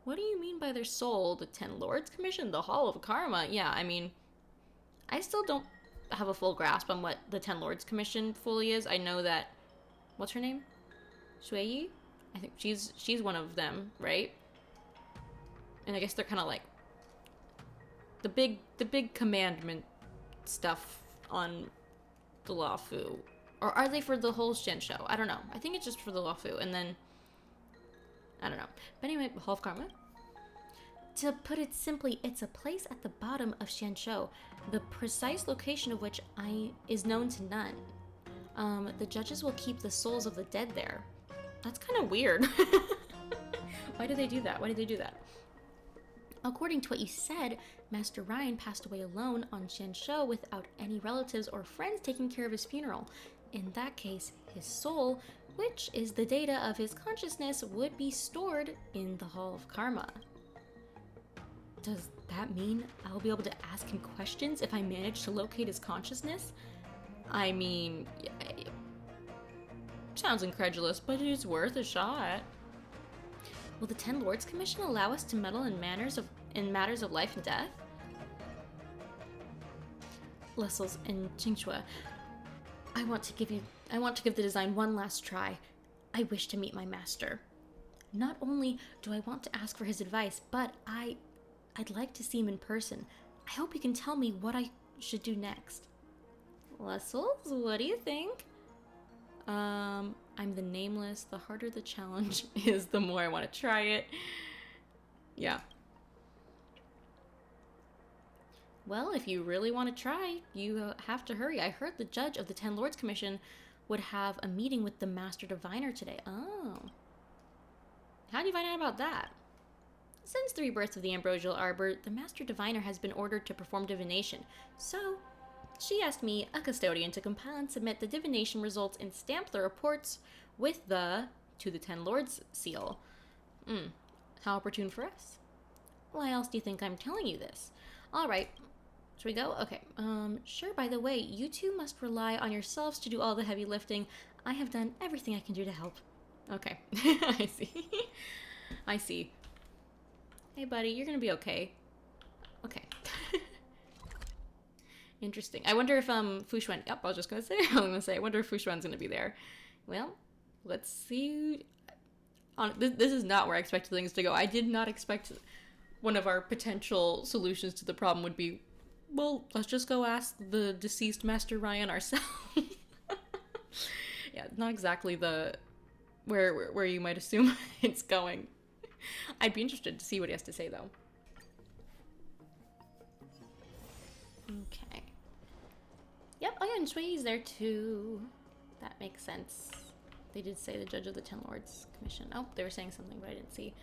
What do you mean by their soul? The 10 Lords Commission? The Hall of Karma? Yeah, I mean, I still don't have a full grasp on what the 10 Lords Commission fully is. I know that... What's her name? Shuiyi? I think she's one of them, right? And I guess they're kind of like the big commandment stuff on the Luofu. Or are they for the whole Shenzhou? I don't know. I think it's just for the Luofu, and then I don't know. But anyway, Hall of Karma. To put it simply, it's a place at the bottom of Shenzhou, the precise location of which is known to none. The judges will keep the souls of the dead there. That's kind of weird. Why do they do that? Why do they do that? According to what you said, Master Ryan passed away alone on Qianzhou without any relatives or friends taking care of his funeral. In that case, his soul, which is the data of his consciousness, would be stored in the Hall of Karma. Does that mean I'll be able to ask him questions if I manage to locate his consciousness? I mean, sounds incredulous, but it is worth a shot. Will the Ten Lords Commission allow us to meddle in matters of life and death? Lessels and Qingque, I want to give the design one last try. I wish to meet my master. Not only do I want to ask for his advice, but I'd like to see him in person. I hope you can tell me what I should do next. Lessels, what do you think? I'm the nameless. The harder the challenge is, the more I want to try it. Yeah. Well, if you really want to try, you have to hurry. I heard the judge of the Ten Lords Commission would have a meeting with the Master Diviner today. Oh. How do you find out about that? Since the rebirth of the Ambrosial Arbor, the Master Diviner has been ordered to perform divination. So, she asked me, a custodian, to compile and submit the divination results and stamp the reports with the To the Ten Lords seal. How opportune for us. Why else do you think I'm telling you this? Alright, should we go? Okay, sure, by the way, you two must rely on yourselves to do all the heavy lifting. I have done everything I can do to help. Okay, I see. I see. Hey buddy, you're gonna be okay. Okay. Interesting. I wonder if Fu Xuan. Yep, I was just gonna say. I wonder if Fu Xuan's gonna be there. Well, let's see. This is not where I expected things to go. I did not expect one of our potential solutions to the problem would be, well, let's just go ask the deceased Master Ryan ourselves. Yeah, not exactly the where you might assume it's going. I'd be interested to see what he has to say, though. Okay. Yep, oh yeah, and Shui's there too. That makes sense. They did say the Judge of the Ten Lords Commission. Oh, they were saying something, but I didn't see.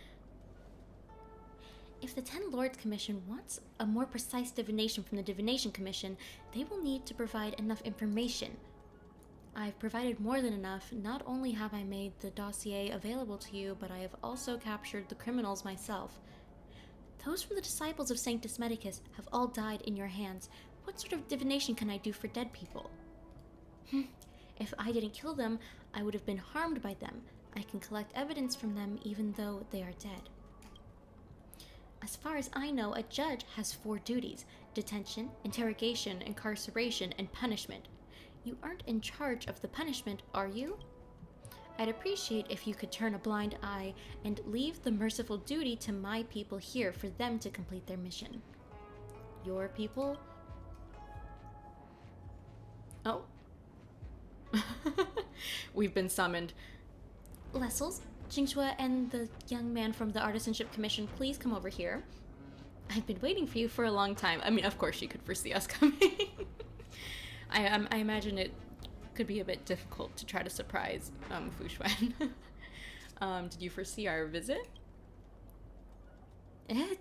If the Ten Lords Commission wants a more precise divination from the Divination Commission, they will need to provide enough information. I've provided more than enough. Not only have I made the dossier available to you, but I have also captured the criminals myself. Those from the disciples of Sanctus Medicus have all died in your hands. What sort of divination can I do for dead people? If I didn't kill them, I would have been harmed by them. I can collect evidence from them even though they are dead. As far as I know, a judge has 4 duties: detention, interrogation, incarceration, and punishment. You aren't in charge of the punishment, are you? I'd appreciate if you could turn a blind eye and leave the merciful duty to my people here for them to complete their mission. Your people? Oh. We've been summoned. Lessels, Qingque, and the young man from the Artisanship Commission, please come over here. I've been waiting for you for a long time. I mean, of course she could foresee us coming. I imagine it could be a bit difficult to try to surprise Fu Xuan. Did you foresee our visit?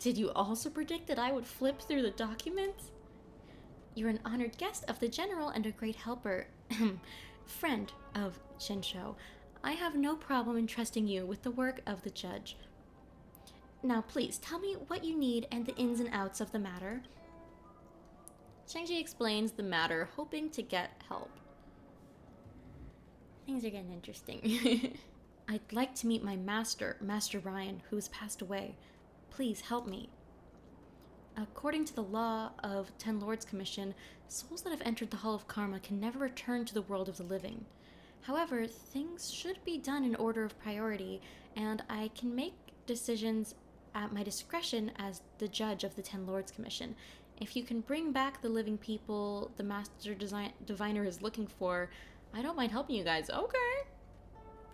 Did you also predict that I would flip through the documents? You're an honored guest of the General and a great helper, friend of Qianzhou. I have no problem entrusting you with the work of the judge. Now please, tell me what you need and the ins and outs of the matter. Qingque explains the matter, hoping to get help. Things are getting interesting. I'd like to meet my master, Master Ryan, who has passed away. Please help me. According to the law of Ten Lords Commission, souls that have entered the Hall of Karma can never return to the world of the living. However, things should be done in order of priority, and I can make decisions at my discretion as the judge of the Ten Lords Commission. If you can bring back the living people the Master Diviner is looking for, I don't mind helping you guys. Okay.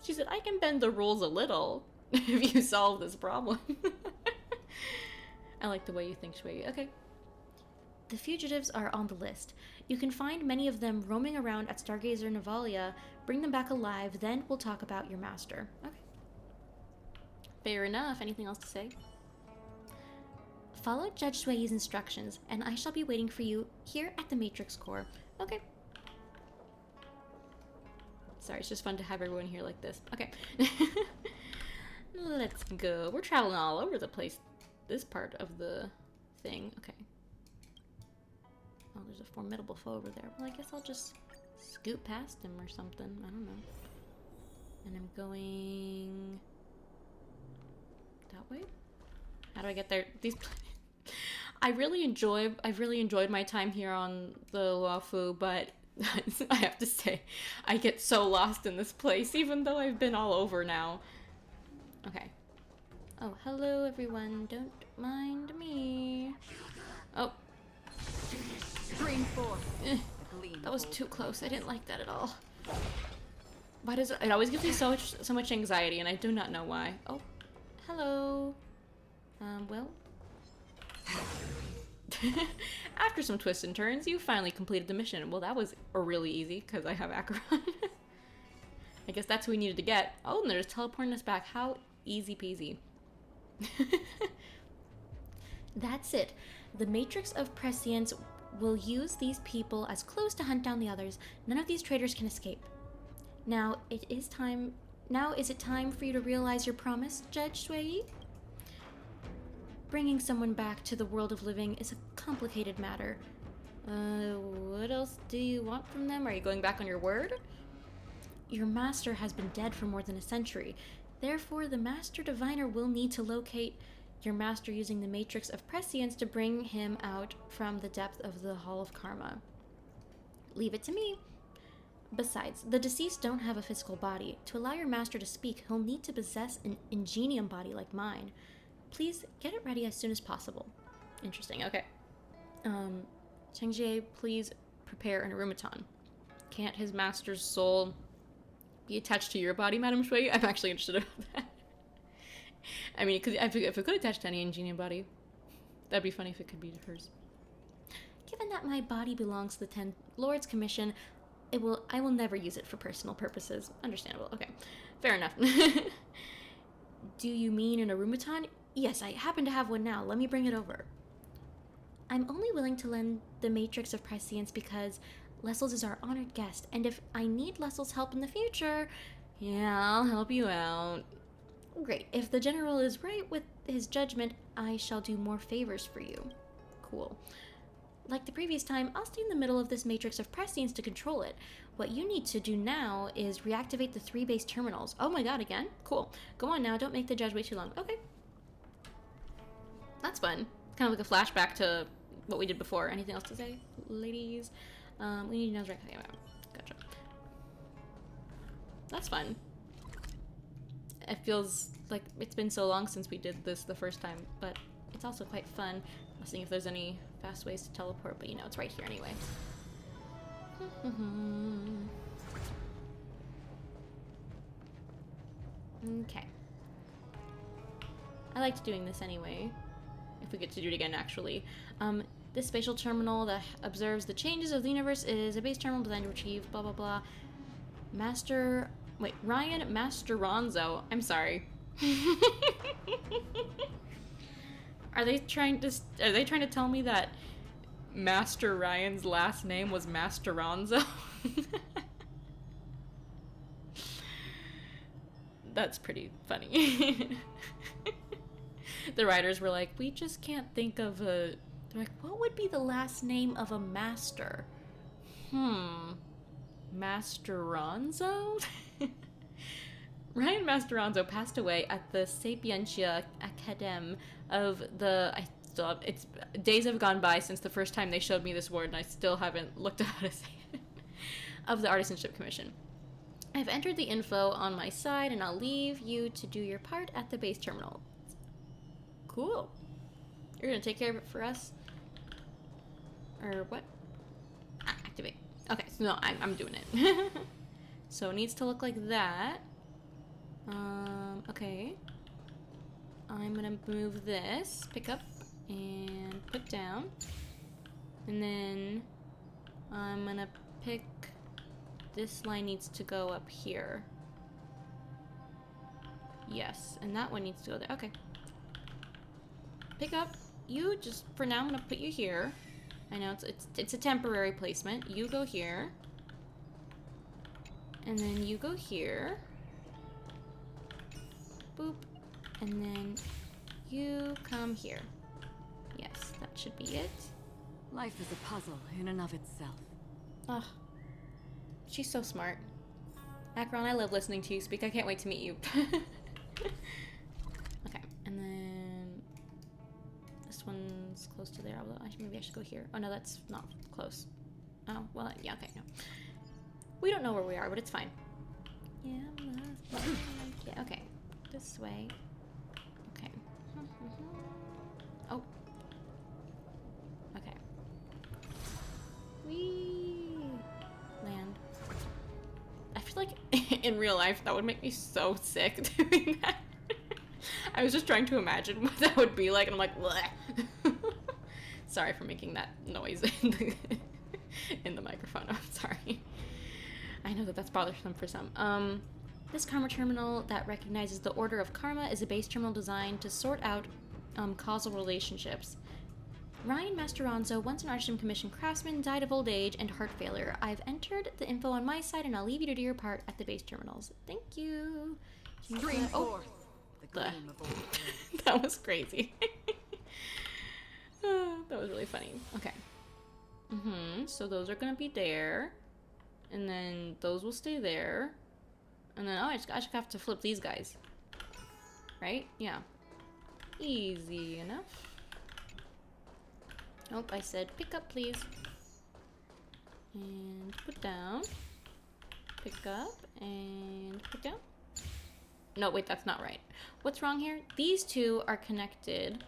She said, I can bend the rules a little if you solve this problem. I like the way you think, Shui. Okay. The fugitives are on the list. You can find many of them roaming around at Stargazer Navalia. Bring them back alive, then we'll talk about your master. Okay. Fair enough. Anything else to say? Follow Judge Sui's instructions, and I shall be waiting for you here at the Matrix Core. Okay. Sorry, it's just fun to have everyone here like this. Okay. Let's go. We're traveling all over the place. This part of the thing. Okay. Oh, there's a formidable foe over there. Well, I guess I'll just scoot past him or something. I don't know. And I'm going that way. How do I get there? I've really enjoyed my time here on the Luofu, but I have to say, I get so lost in this place, even though I've been all over now. Okay. Oh, hello everyone. Don't mind me. Oh. Dream forth. That was too close. I didn't like that at all. Why does it always gives me so much anxiety, and I do not know why. Oh, hello. Well. After some twists and turns, you finally completed the mission. Well, that was really easy, because I have Acheron. I guess that's who we needed to get. Oh, and they're just teleporting us back. How easy peasy. That's it. The Matrix of Prescience will use these people as clues to hunt down the others. None of these traitors can escape. Now is it time for you to realize your promise, Judge Sui? Bringing someone back to the world of living is a complicated matter. What else do you want from them? Are you going back on your word? Your master has been dead for more than a century. Therefore, the Master Diviner will need to locate your master using the Matrix of Prescience to bring him out from the depth of the Hall of Karma. Leave it to me. Besides, the deceased don't have a physical body. To allow your master to speak, he'll need to possess an ingenium body like mine. Please get it ready as soon as possible. Interesting, okay. Qingque, please prepare an arumaton. Can't his master's soul be attached to your body, Madame Shui? I'm actually interested about that. I mean, if it could attach to any ingenium body, that'd be funny if it could be hers. Given that my body belongs to the Ten Lords Commission, I will never use it for personal purposes. Understandable. Okay, fair enough. Do you mean an arumaton? Yes, I happen to have one now. Let me bring it over. I'm only willing to lend the Matrix of Prescience because Lessels is our honored guest, and if I need Lessel's help in the future, yeah, I'll help you out. Great. If the general is right with his judgment, I shall do more favors for you. Cool. Like the previous time, I'll stay in the middle of this Matrix of Prescience to control it. What you need to do now is reactivate the 3 base terminals. Oh my god, again? Cool. Go on now, don't make the judge wait too long. Okay. That's fun. Kind of like a flashback to what we did before. Anything else to say, ladies? We need to know right. Okay, gotcha. That's fun. It feels like it's been so long since we did this the first time, but it's also quite fun. I'll see if there's any fast ways to teleport, but you know, it's right here anyway. Okay. I liked doing this anyway. If we get to do it again, actually. This spatial terminal that observes the changes of the universe is a base terminal designed to retrieve blah blah blah. Ryan Masteronzo. I'm sorry. Are they trying to tell me that Master Ryan's last name was Masteronzo? That's pretty funny. The writers were like, we just can't think of a... They're like, what would be the last name of a master? Masteronzo? Ryan Masteronzo passed away at the Sapientia Academe of the... It's days have gone by since the first time they showed me this word, and I still haven't looked at how to say it. Of the Artisanship Commission. I've entered the info on my side, and I'll leave you to do your part at the base terminal. Cool. You're gonna take care of it for us? Or what? Activate. Okay, so no, I'm doing it. So it needs to look like that. Okay. I'm gonna move this, pick up, and put down. And then I'm gonna pick, this line needs to go up here. Yes, and that one needs to go there. Okay. Pick up, you just, for now, I'm gonna put you here. I know it's a temporary placement. You go here. And then you go here. Boop. And then you come here. Yes, that should be it. Life is a puzzle in and of itself. Ugh. She's so smart. Akron, I love listening to you speak. I can't wait to meet you. Okay, and then this one's close to there. Although maybe I should go here. Oh no, that's not close. Oh, well, yeah, okay, no. We don't know where we are, but it's fine. Yeah, yeah, okay. This way. Okay. Oh. Okay. Whee! Land. I feel like in real life that would make me so sick doing that. I was just trying to imagine what that would be like, and I'm like, bleh. Sorry for making that noise in the microphone. I'm sorry. I know that that's bothersome for some. This karma terminal that recognizes the order of karma is a base terminal designed to sort out causal relationships. Ryan Masteranzo, once an Artisan Commission craftsman, died of old age and heart failure. I've entered the info on my side, and I'll leave you to do your part at the base terminals. Thank you. Stream Oh, forth. The gleam of old. that was crazy. That was really funny. Okay. So those are gonna be there, and then those will stay there, and then I just have to flip these guys, right? Yeah. Easy enough. Oh, I said pick up, please. And put down. Pick up and put down. No, wait, that's not right. What's wrong here? These two are connected,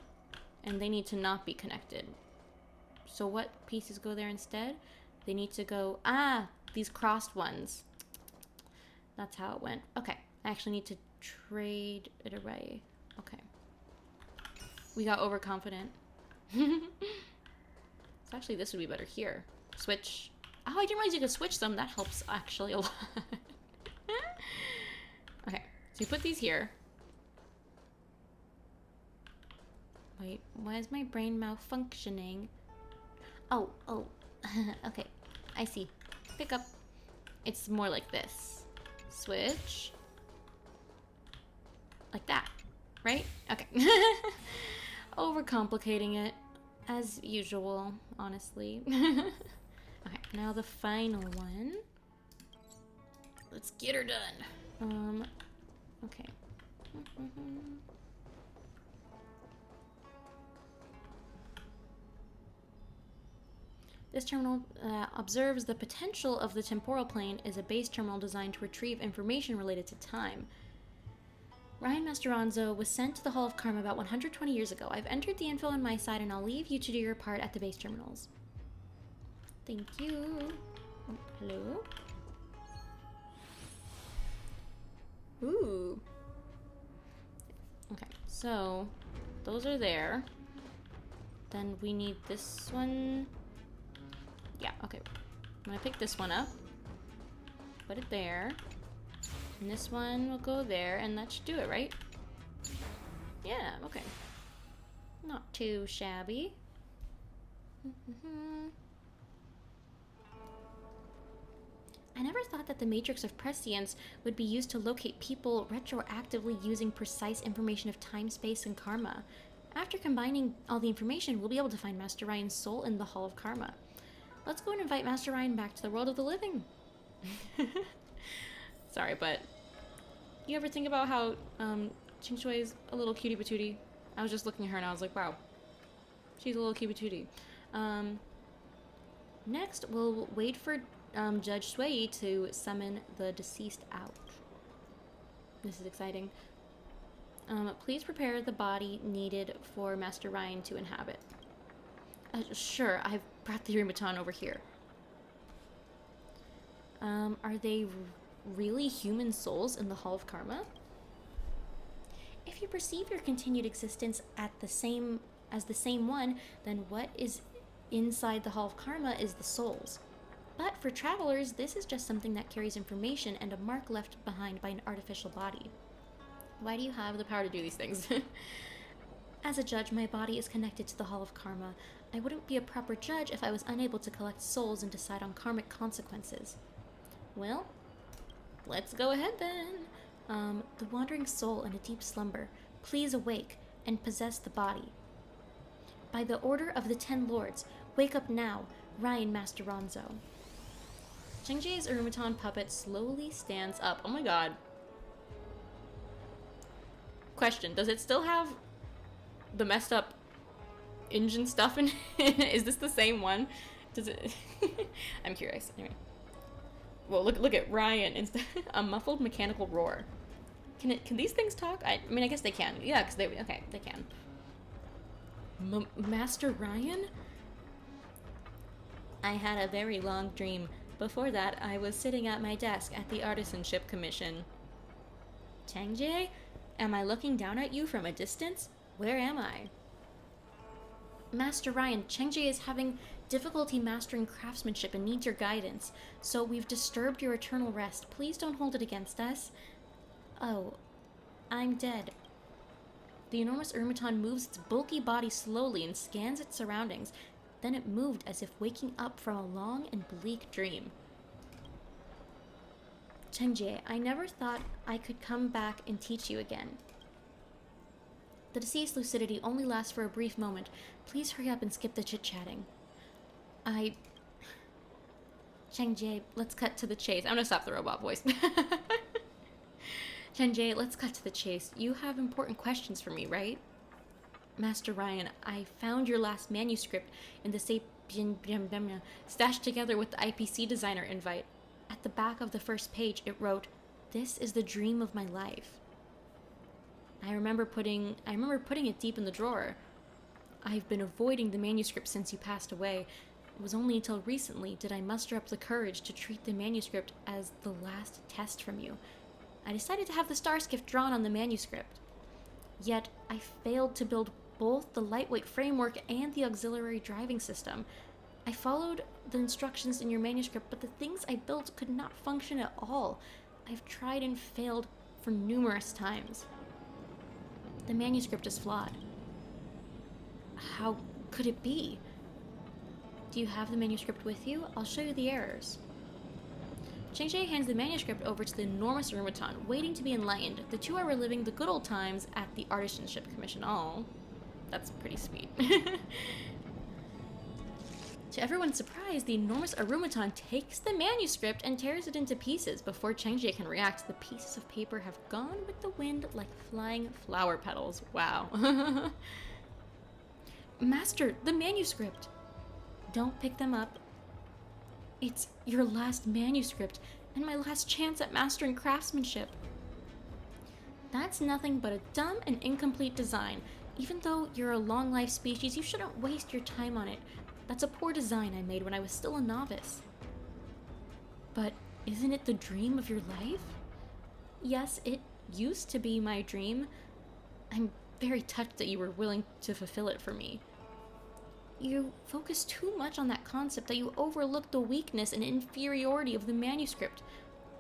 and they need to not be connected. So what pieces go there instead? They need to go... Ah! These crossed ones. That's how it went. Okay. I actually need to trade it away. Okay. We got overconfident. So actually, this would be better here. Switch. Oh, I didn't realize you could switch them. That helps actually a lot. Okay. So you put these here. Wait, why is my brain malfunctioning? Oh. Okay. I see. Pick up. It's more like this. Switch. Like that. Right? Okay. Overcomplicating it. As usual, honestly. Okay, now the final one. Let's get her done. Okay. This terminal observes the potential of the temporal plane is a base terminal designed to retrieve information related to time. Ryan Masteranzo was sent to the Hall of Karma about 120 years ago. I've entered the info on my side, and I'll leave you to do your part at the base terminals. Thank you. Oh, hello? Ooh. Okay, so those are there. Then we need this one. Yeah, okay. I'm gonna pick this one up. Put it there. And this one will go there, and that should do it, right? Yeah, okay. Not too shabby. I never thought that the matrix of prescience would be used to locate people retroactively using precise information of time, space, and karma. After combining all the information, we'll be able to find Master Ryan's soul in the Hall of Karma. Let's go and invite Master Ryan back to the world of the living. Sorry, but you ever think about how Qingque is a little cutie patootie? I was just looking at her and I was like, wow, she's a little cutie patootie. Next, we'll wait for Judge Sui to summon the deceased out. This is exciting. Please prepare the body needed for Master Ryan to inhabit. Sure, I've brought the Rematon over here. Are they really human souls in the Hall of Karma? If you perceive your continued existence as the same one, then what is inside the Hall of Karma is the souls. But for travelers, this is just something that carries information and a mark left behind by an artificial body. Why do you have the power to do these things? As a judge, my body is connected to the Hall of Karma. I wouldn't be a proper judge if I was unable to collect souls and decide on karmic consequences. Well, let's go ahead then. The wandering soul in a deep slumber, please awake and possess the body. By the order of the 10 lords, wake up now, Ryan Master Ronzo. Qingque's Urumaton puppet slowly stands up. Oh my god. Question, does it still have the messed up engine stuff in it? Is this the same one? Does it... I'm curious. Anyway. Well, look at Ryan. Instead, a muffled mechanical roar. Can these things talk? I mean, I guess they can. Yeah, because they can. Master Ryan? I had a very long dream. Before that, I was sitting at my desk at the Artisanship Commission. Qingque? Am I looking down at you from a distance? Where am I? Master Ryan, Qingque is having difficulty mastering craftsmanship and needs your guidance, so we've disturbed your eternal rest. Please don't hold it against us. Oh, I'm dead. The enormous Urumaton moves its bulky body slowly and scans its surroundings. Then it moved as if waking up from a long and bleak dream. Qingque, I never thought I could come back and teach you again. The deceased lucidity only lasts for a brief moment. Please hurry up and skip the chit-chatting. Qingque, let's cut to the chase. I'm gonna stop the robot voice. Qingque, let's cut to the chase. You have important questions for me, right? Master Ryan, I found your last manuscript in the stashed together with the IPC designer invite. At the back of the first page, it wrote, "This is the dream of my life." I remember putting it deep in the drawer. I've been avoiding the manuscript since you passed away. It was only until recently did I muster up the courage to treat the manuscript as the last test from you. I decided to have the star skiff drawn on the manuscript. Yet, I failed to build both the lightweight framework and the auxiliary driving system. I followed the instructions in your manuscript, but the things I built could not function at all. I've tried and failed for numerous times. The manuscript is flawed. How could it be? Do you have the manuscript with you? I'll show you the errors. Qingque hands the manuscript over to the enormous Urumaton, waiting to be enlightened. The two are reliving the good old times at the Artisanship Commission. Oh, that's pretty sweet. To everyone's surprise, the enormous Urumaton takes the manuscript and tears it into pieces. Before Qingque can react, the pieces of paper have gone with the wind like flying flower petals. Wow. Master, the manuscript! Don't pick them up. It's your last manuscript and my last chance at mastering craftsmanship. That's nothing but a dumb and incomplete design. Even though you're a long-life species, you shouldn't waste your time on it. That's a poor design I made when I was still a novice. But isn't it the dream of your life? Yes, it used to be my dream. I'm very touched that you were willing to fulfill it for me. You focus too much on that concept that you overlook the weakness and inferiority of the manuscript.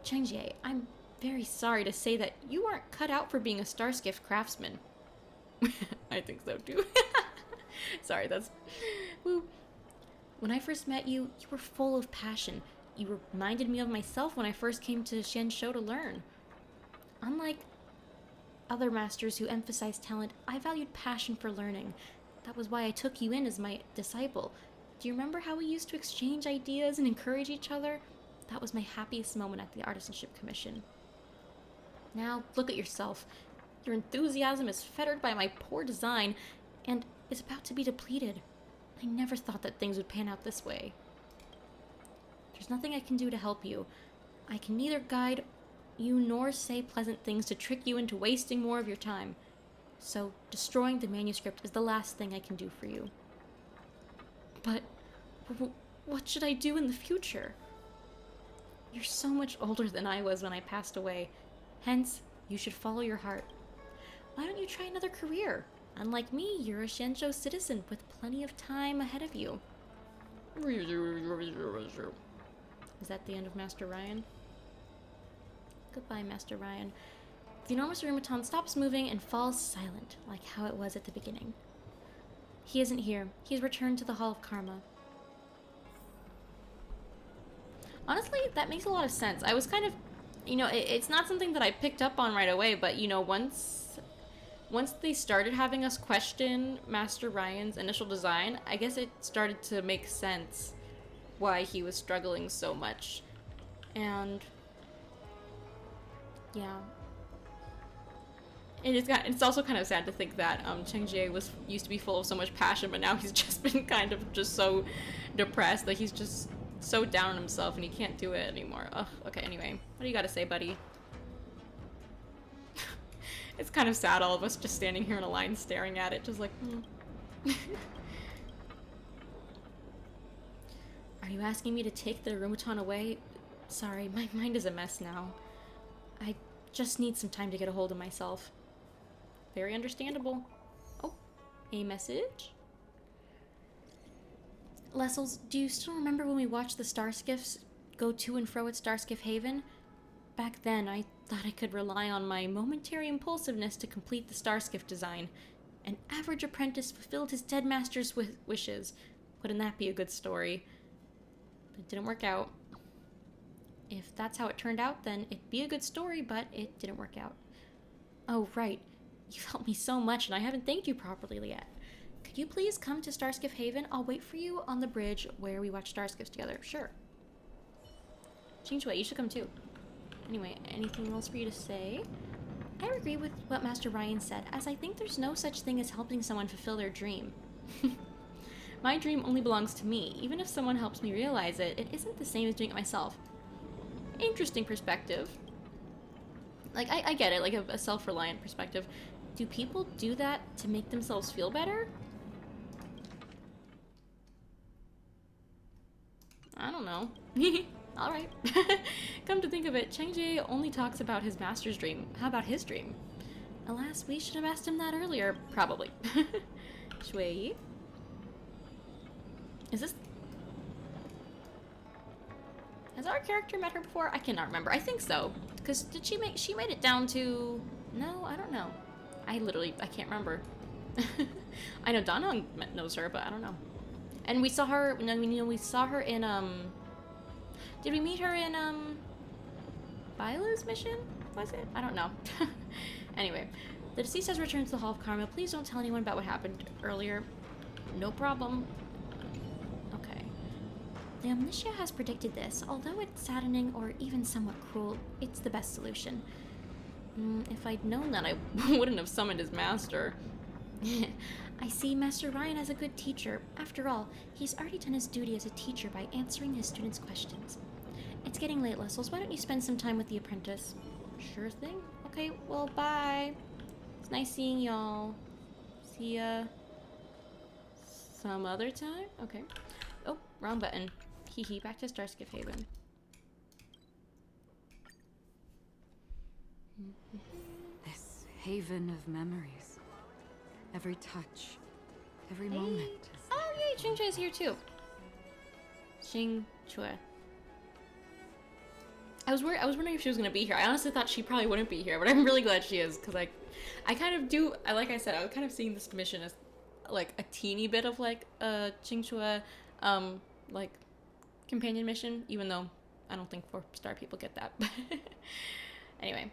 Qingque, I'm very sorry to say that you aren't cut out for being a Starskiff craftsman. I think so too. Sorry, that's... Woo. When I first met you, you were full of passion. You reminded me of myself when I first came to Xianzhou to learn. Unlike other masters who emphasize talent, I valued passion for learning. That was why I took you in as my disciple. Do you remember how we used to exchange ideas and encourage each other? That was my happiest moment at the Artisanship Commission. Now, look at yourself. Your enthusiasm is fettered by my poor design, and is about to be depleted. I never thought that things would pan out this way. There's nothing I can do to help you. I can neither guide you nor say pleasant things to trick you into wasting more of your time. So, destroying the manuscript is the last thing I can do for you. But, what should I do in the future? You're so much older than I was when I passed away. Hence, you should follow your heart. Why don't you try another career? Unlike me, you're a Xianzhou citizen with plenty of time ahead of you. Is that the end of Master Ryan? Goodbye, Master Ryan. The enormous Rumaton stops moving and falls silent, like how it was at the beginning. He isn't here. He's returned to the Hall of Karma. Honestly, that makes a lot of sense. I was kind of, it's not something that I picked up on right away, but, once they started having us question Master Ryan's initial design, I guess it started to make sense why he was struggling so much. And yeah. And it's also kind of sad to think that Qingque used to be full of so much passion, but now he's just been kind of just so depressed that he's just so down on himself and he can't do it anymore. Ugh, okay, anyway. What do you gotta say, buddy? It's kind of sad, all of us just standing here in a line staring at it, just like, Are you asking me to take the Rumaton away? Sorry, my mind is a mess now. I just need some time to get a hold of myself. Very understandable. Oh, a message? Lessels, do you still remember when we watched the Starskiffs go to and fro at Starskiff Haven? Back then, I thought I could rely on my momentary impulsiveness to complete the Starskiff design. An average apprentice fulfilled his dead master's wishes. Wouldn't that be a good story? But it didn't work out. If that's how it turned out, then it'd be a good story, but it didn't work out. Oh, right. You've helped me so much, and I haven't thanked you properly yet. Could you please come to Starskiff Haven? I'll wait for you on the bridge where we watch Starskiffs together. Sure. Qingque, you should come too. Anyway, anything else for you to say? I agree with what Master Ryan said, as I think there's no such thing as helping someone fulfill their dream. My dream only belongs to me. Even if someone helps me realize it, it isn't the same as doing it myself. Interesting perspective. Like, I get it, like a self-reliant perspective. Do people do that to make themselves feel better? I don't know. Alright. Come to think of it, Qingque only talks about his master's dream. How about his dream? Alas, we should have asked him that earlier. Probably. Shui? Is this... Has our character met her before? I cannot remember. I think so. Because did she made it down to... No, I don't know. I can't remember. I know Danhong knows her, but I don't know. And we saw her, we saw her in, did we meet her in, Viola's mission? Was it? I don't know. Anyway, the deceased has returned to the Hall of Karma. Please don't tell anyone about what happened earlier. No problem. Okay. The Omniscia has predicted this. Although it's saddening or even somewhat cruel, it's the best solution. If I'd known that, I wouldn't have summoned his master. I see Master Ryan as a good teacher. After all, he's already done his duty as a teacher by answering his students' questions. It's getting late, Lessels. Why don't you spend some time with the apprentice? Sure thing. Okay, well, bye. It's nice seeing y'all. See ya some other time? Okay. Oh, wrong button. Hee back to Starskiff Haven. This haven of memories. Every touch, every moment. Oh, yay, Qingque is here too. Qingque. I was wondering if she was gonna be here. I honestly thought she probably wouldn't be here, but I'm really glad she is, because I kind of do, like I said, I was kind of seeing this mission as like a teeny bit of like a Qingque like companion mission, even though I don't think 4-star people get that. Anyway.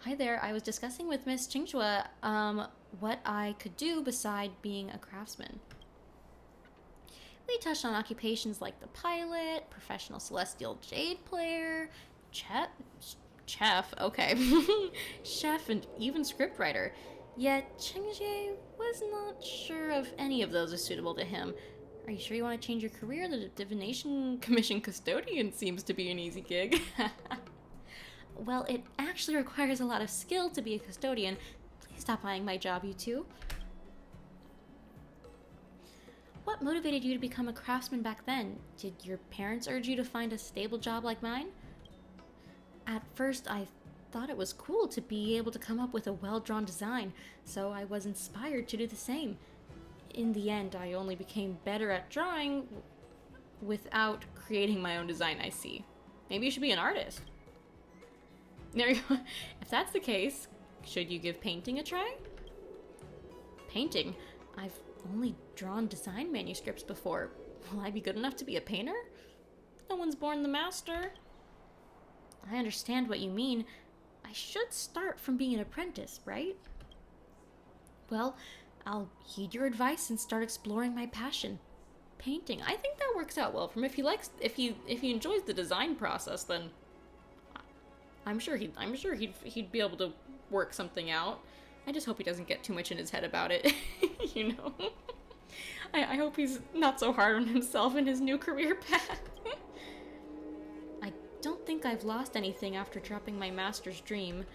Hi there, I was discussing with Miss Qingque what I could do beside being a craftsman. We touched on occupations like the pilot, professional celestial jade player, chef, okay, chef, and even scriptwriter. Yet Qingque was not sure if any of those are suitable to him. Are you sure you want to change your career? The Divination Commission Custodian seems to be an easy gig. Well, it actually requires a lot of skill to be a custodian. Please stop eyeing my job, you two. What motivated you to become a craftsman back then? Did your parents urge you to find a stable job like mine? At first, I thought it was cool to be able to come up with a well-drawn design, so I was inspired to do the same. In the end, I only became better at drawing without creating my own design, I see. Maybe you should be an artist. There you go. If that's the case, should you give painting a try? Painting? I've only drawn design manuscripts before. Will I be good enough to be a painter? No one's born the master. I understand what you mean. I should start from being an apprentice, right? Well, I'll heed your advice and start exploring my passion. Painting. I think that works out well for him. If he enjoys the design process, then I'm sure he'd be able to work something out. I just hope he doesn't get too much in his head about it. You know? I hope he's not so hard on himself in his new career path. I don't think I've lost anything after dropping my master's dream.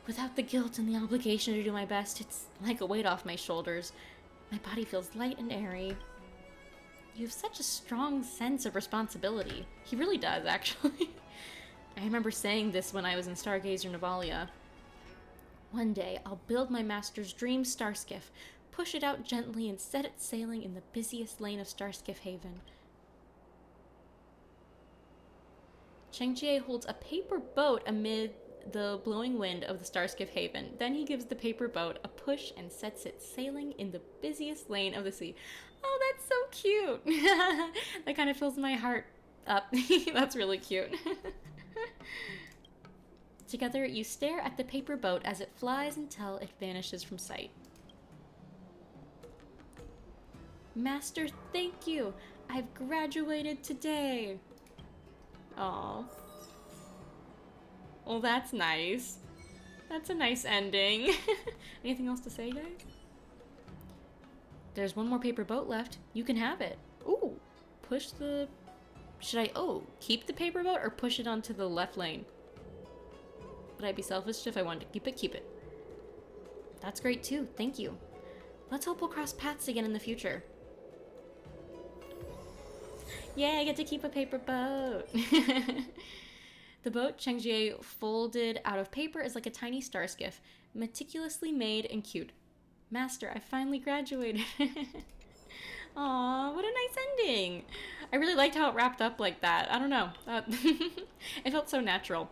Without the guilt and the obligation to do my best, it's like a weight off my shoulders. My body feels light and airy. You have such a strong sense of responsibility. He really does, actually. I remember saying this when I was in Stargazer Navalia. One day, I'll build my master's dream starskiff, push it out gently, and set it sailing in the busiest lane of Starskiff Haven. Qingque holds a paper boat amid the blowing wind of the Starskiff Haven. Then he gives the paper boat a push and sets it sailing in the busiest lane of the sea. Oh, that's so cute. That kind of fills my heart up. That's really cute. Together, you stare at the paper boat as it flies until it vanishes from sight. Master, thank you. I've graduated today. Aw. Well, that's nice. That's a nice ending. Anything else to say, guys? There's one more paper boat left. You can have it. Ooh. Push the... Should I... Oh, keep the paper boat or push it onto the left lane? Would I be selfish if I wanted to keep it? Keep it. That's great too. Thank you. Let's hope we'll cross paths again in the future. Yay, I get to keep a paper boat. The boat Qingque folded out of paper is like a tiny star skiff, meticulously made and cute. Master, I finally graduated. Aw, what a nice ending. I really liked how it wrapped up like that. I don't know. It felt so natural.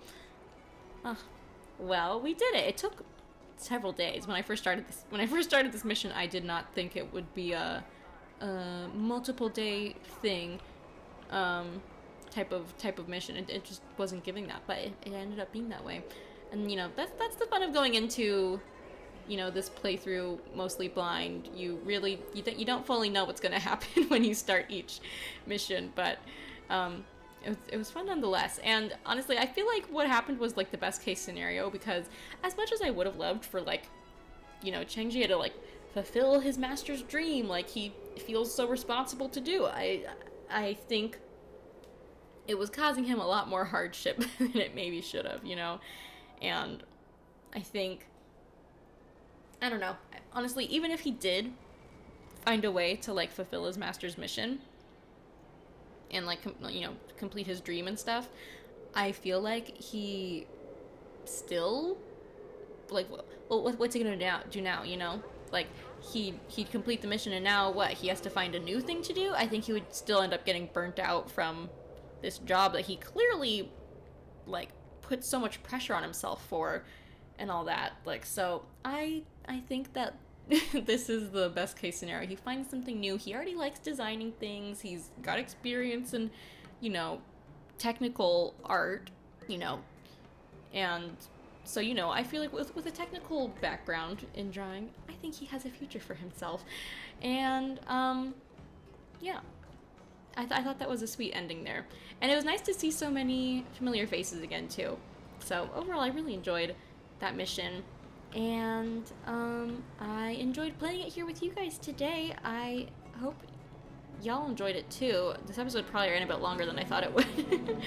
Well, we did it. It took several days. When I first started this mission, I did not think it would be a multiple day thing. Type of mission. It just wasn't giving that, but it ended up being that way. And you know, that's the fun of going into, you know, this playthrough mostly blind. You don't fully know what's going to happen when you start each mission, but it was fun nonetheless. And honestly, I feel like what happened was like the best case scenario, because as much as I would have loved for, like, you know, Qingque to like fulfill his master's dream, like he feels so responsible to do, I think it was causing him a lot more hardship than it maybe should have, you know? And I think, I don't know, honestly, even if he did find a way to, like, fulfill his master's mission and, like, you know, complete his dream and stuff, I feel like he still, like, well, what's he gonna do now, you know? Like, he'd complete the mission, and now what? He has to find a new thing to do? I think he would still end up getting burnt out from this job that he clearly, like, put so much pressure on himself for and all that. Like, so I think that this is the best case scenario. He finds something new. He already likes designing things. He's got experience in, you know, technical art, you know, and so, you know, I feel like with a technical background in drawing, I think he has a future for himself. And, yeah. I thought that was a sweet ending there. And it was nice to see so many familiar faces again, too. So, overall, I really enjoyed that mission. And, I enjoyed playing it here with you guys today. I hope y'all enjoyed it, too. This episode probably ran a bit longer than I thought it would.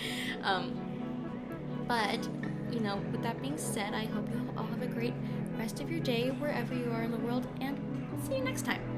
But, you know, with that being said, I hope you all have a great rest of your day wherever you are in the world, and I'll see you next time.